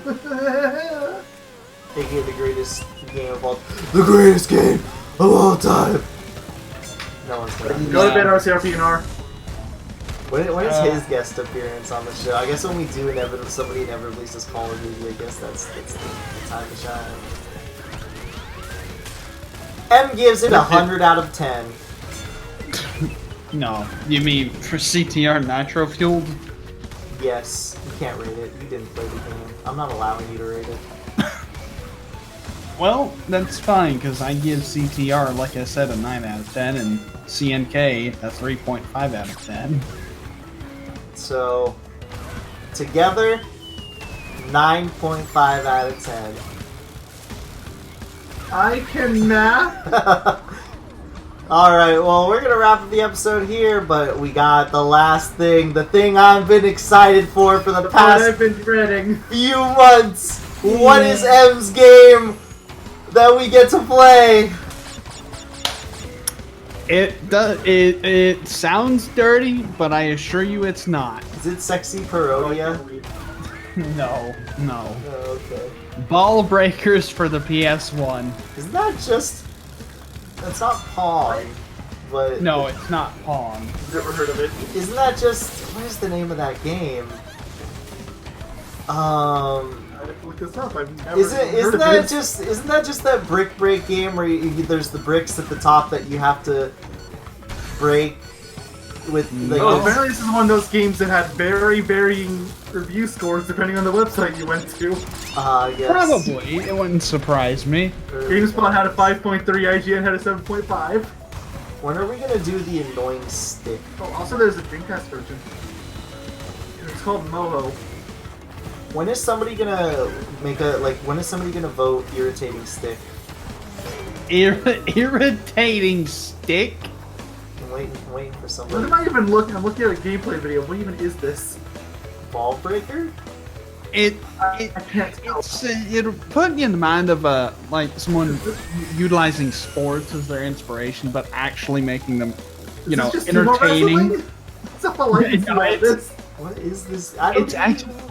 [SPEAKER 4] Making it the greatest game of all time. No one's gonna
[SPEAKER 2] Go to bed, RCRPNR.
[SPEAKER 4] When is his guest appearance on the show? I guess when we do somebody inevitably says Call of Duty, I guess that's the time to shine. M gives it 100 out of 10.
[SPEAKER 3] No, you mean for CTR Nitro-Fueled?
[SPEAKER 4] Yes, you can't rate it. You didn't play the game. I'm not allowing you to rate it.
[SPEAKER 3] Well, that's fine, because I give CTR, like I said, a 9 out of 10, and CNK a 3.5 out of 10.
[SPEAKER 4] So, together, 9.5 out of 10.
[SPEAKER 2] I can math.
[SPEAKER 4] Alright, well, we're gonna wrap up the episode here, but we got the last thing, the thing I've been excited for the past
[SPEAKER 2] I've been dreading.
[SPEAKER 4] few months. What is M's game that we get to play?
[SPEAKER 3] It sounds dirty, but I assure you it's not.
[SPEAKER 4] Is it Sexy Parodia?
[SPEAKER 3] No.
[SPEAKER 4] Oh, okay.
[SPEAKER 3] Ball Breakers for the PS1.
[SPEAKER 4] Isn't that just... That's not Pong, but...
[SPEAKER 3] No, it's not Pong.
[SPEAKER 2] Never heard of it.
[SPEAKER 4] Isn't that just... What is the name of that game?
[SPEAKER 2] I have to look this up. I've never
[SPEAKER 4] Isn't that just that brick break game where there's the bricks at the top that you have to break with like
[SPEAKER 2] apparently this is one of those games that had very varying review scores depending on the website you went to.
[SPEAKER 4] yes.
[SPEAKER 3] Probably. It wouldn't surprise me.
[SPEAKER 2] GameSpot had a 5.3, IGN had a 7.5.
[SPEAKER 4] When are we gonna do the annoying stick?
[SPEAKER 2] Oh, also there's a Dreamcast version. It's called Moho.
[SPEAKER 4] When is somebody gonna when is somebody gonna vote irritating stick?
[SPEAKER 3] Irritating stick?
[SPEAKER 4] I'm waiting for
[SPEAKER 2] What
[SPEAKER 4] somebody.
[SPEAKER 2] am I even looking? I'm looking at a gameplay video. What even is this?
[SPEAKER 4] Ball breaker?
[SPEAKER 2] I can't tell.
[SPEAKER 3] It'll put you in the mind of like someone utilizing sports as their inspiration, but actually making them,
[SPEAKER 2] Is this just sumo
[SPEAKER 3] entertaining.
[SPEAKER 2] wrestling? That's all I can see about this.
[SPEAKER 4] What is this? I don't
[SPEAKER 3] It's
[SPEAKER 4] even
[SPEAKER 3] actually
[SPEAKER 4] know.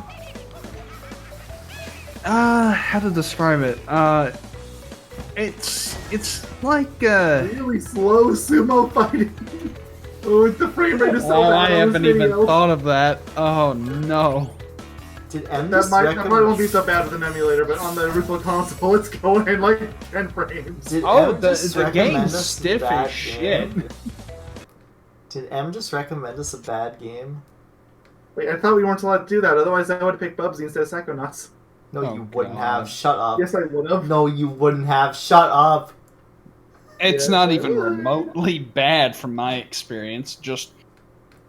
[SPEAKER 3] how to describe it? It's like
[SPEAKER 2] Really slow sumo fighting. Oh, the frame rate is so bad.
[SPEAKER 3] I
[SPEAKER 2] on
[SPEAKER 3] haven't
[SPEAKER 2] this
[SPEAKER 3] even
[SPEAKER 2] video.
[SPEAKER 3] thought of that. Oh no.
[SPEAKER 4] Did M
[SPEAKER 2] That
[SPEAKER 4] just
[SPEAKER 2] might won't
[SPEAKER 4] recommend?
[SPEAKER 2] be so bad with an emulator, but on the original console, it's going in like 10 frames.
[SPEAKER 4] Did
[SPEAKER 3] Oh,
[SPEAKER 4] M just
[SPEAKER 3] the
[SPEAKER 4] recommend
[SPEAKER 3] game's
[SPEAKER 4] us a
[SPEAKER 3] stiff
[SPEAKER 4] bad
[SPEAKER 3] as shit.
[SPEAKER 4] game? Did M just recommend us a bad game?
[SPEAKER 2] Wait, I thought we weren't allowed to do that. Otherwise, I would have picked Bubsy instead of Psychonauts.
[SPEAKER 4] No,
[SPEAKER 3] Oh,
[SPEAKER 4] you wouldn't
[SPEAKER 3] God.
[SPEAKER 4] have. Shut up.
[SPEAKER 2] Yes, I would have.
[SPEAKER 4] No, you wouldn't have. Shut up.
[SPEAKER 3] It's
[SPEAKER 2] Yeah.
[SPEAKER 3] not even remotely bad from my experience. Just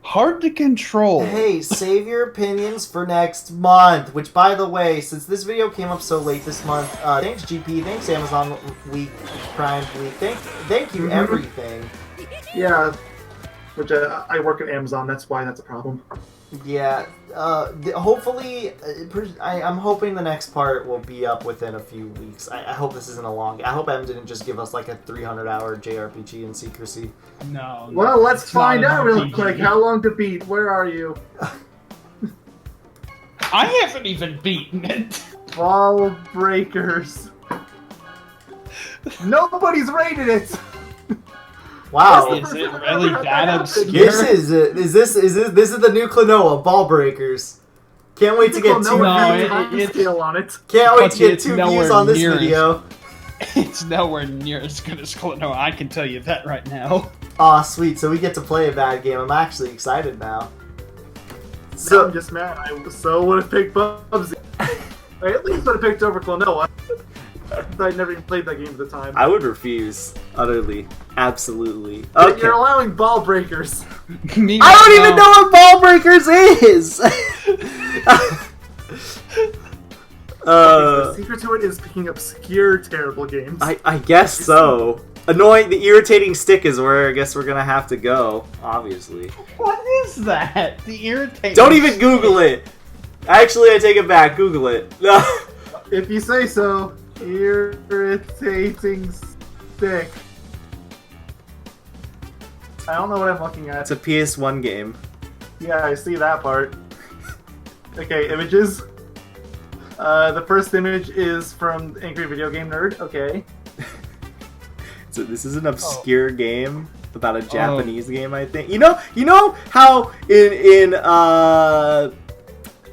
[SPEAKER 3] hard to control.
[SPEAKER 4] Hey, save your opinions for next month. Which, by the way, since this video came up so late this month, thanks GP, thanks Amazon Week, Prime Week, thank you everything.
[SPEAKER 2] Yeah, which I work at Amazon. That's why that's a problem.
[SPEAKER 4] Yeah, hopefully, I'm hoping the next part will be up within a few weeks. I hope this isn't a long. I hope M didn't just give us like a 300-hour JRPG in secrecy.
[SPEAKER 3] No.
[SPEAKER 2] Well, let's
[SPEAKER 3] it's not
[SPEAKER 2] find
[SPEAKER 3] an
[SPEAKER 2] out real
[SPEAKER 3] RPG.
[SPEAKER 2] quick. How long to beat? Where are you?
[SPEAKER 3] I haven't even beaten it.
[SPEAKER 2] Ball Breakers. Nobody's rated it.
[SPEAKER 4] Wow.
[SPEAKER 3] Is it really that obscure?
[SPEAKER 4] This is the new Klonoa, Ball Breakers. Can't wait to get two
[SPEAKER 3] it-
[SPEAKER 2] scale on it.
[SPEAKER 4] Can't wait to get
[SPEAKER 3] It's
[SPEAKER 4] 2
[SPEAKER 3] nowhere
[SPEAKER 4] views on this
[SPEAKER 3] near
[SPEAKER 4] video.
[SPEAKER 3] It's nowhere near as good as Klonoa. I can tell you that right now.
[SPEAKER 4] Aw, sweet. So we get to play a bad game. I'm actually excited now.
[SPEAKER 2] So I'm just mad. I so would have picked Bubsy. I at least would have picked over Klonoa. I never even played that game at the time.
[SPEAKER 1] I would refuse. Utterly. Absolutely.
[SPEAKER 2] But
[SPEAKER 1] Okay.
[SPEAKER 2] you're allowing Ball Breakers.
[SPEAKER 1] I don't even know what Ball Breakers is!
[SPEAKER 2] The secret to it is picking obscure, terrible games.
[SPEAKER 1] I guess so. Annoying, the irritating stick is where I guess we're gonna have to go, obviously.
[SPEAKER 3] What is that? The irritating.
[SPEAKER 1] Don't even Google it! Actually, I take it back. Google it. No.
[SPEAKER 2] If you say so, irritating stick. I don't know what I'm looking at.
[SPEAKER 1] It's a PS1 game.
[SPEAKER 2] Yeah, I see that part. Okay, images. The first image is from Angry Video Game Nerd. Okay.
[SPEAKER 1] So this is an obscure game about a Japanese game, I think. You know how in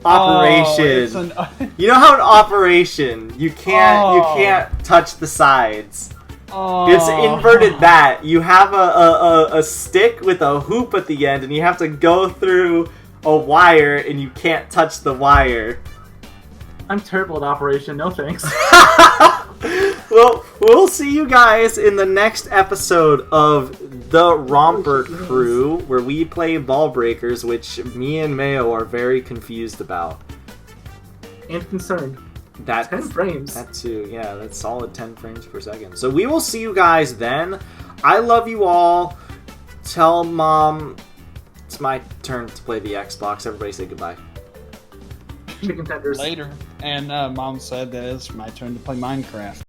[SPEAKER 1] Operation. You know how in Operation you can't touch the sides. It's inverted that. You have a stick with a hoop at the end, and you have to go through a wire, and you can't touch the wire.
[SPEAKER 2] I'm terrible at Operation. No thanks.
[SPEAKER 1] Well, we'll see you guys in the next episode of the Romper Crew, where we play Ball Breakers, which me and Mayo are very confused about.
[SPEAKER 2] And concerned.
[SPEAKER 1] That
[SPEAKER 2] 10 frames.
[SPEAKER 1] That too, yeah, that's solid 10 frames per second. So we will see you guys then. I love you all. Tell Mom it's my turn to play the Xbox. Everybody say goodbye.
[SPEAKER 2] Chicken tenders.
[SPEAKER 3] Later. And Mom said that it's my turn to play Minecraft.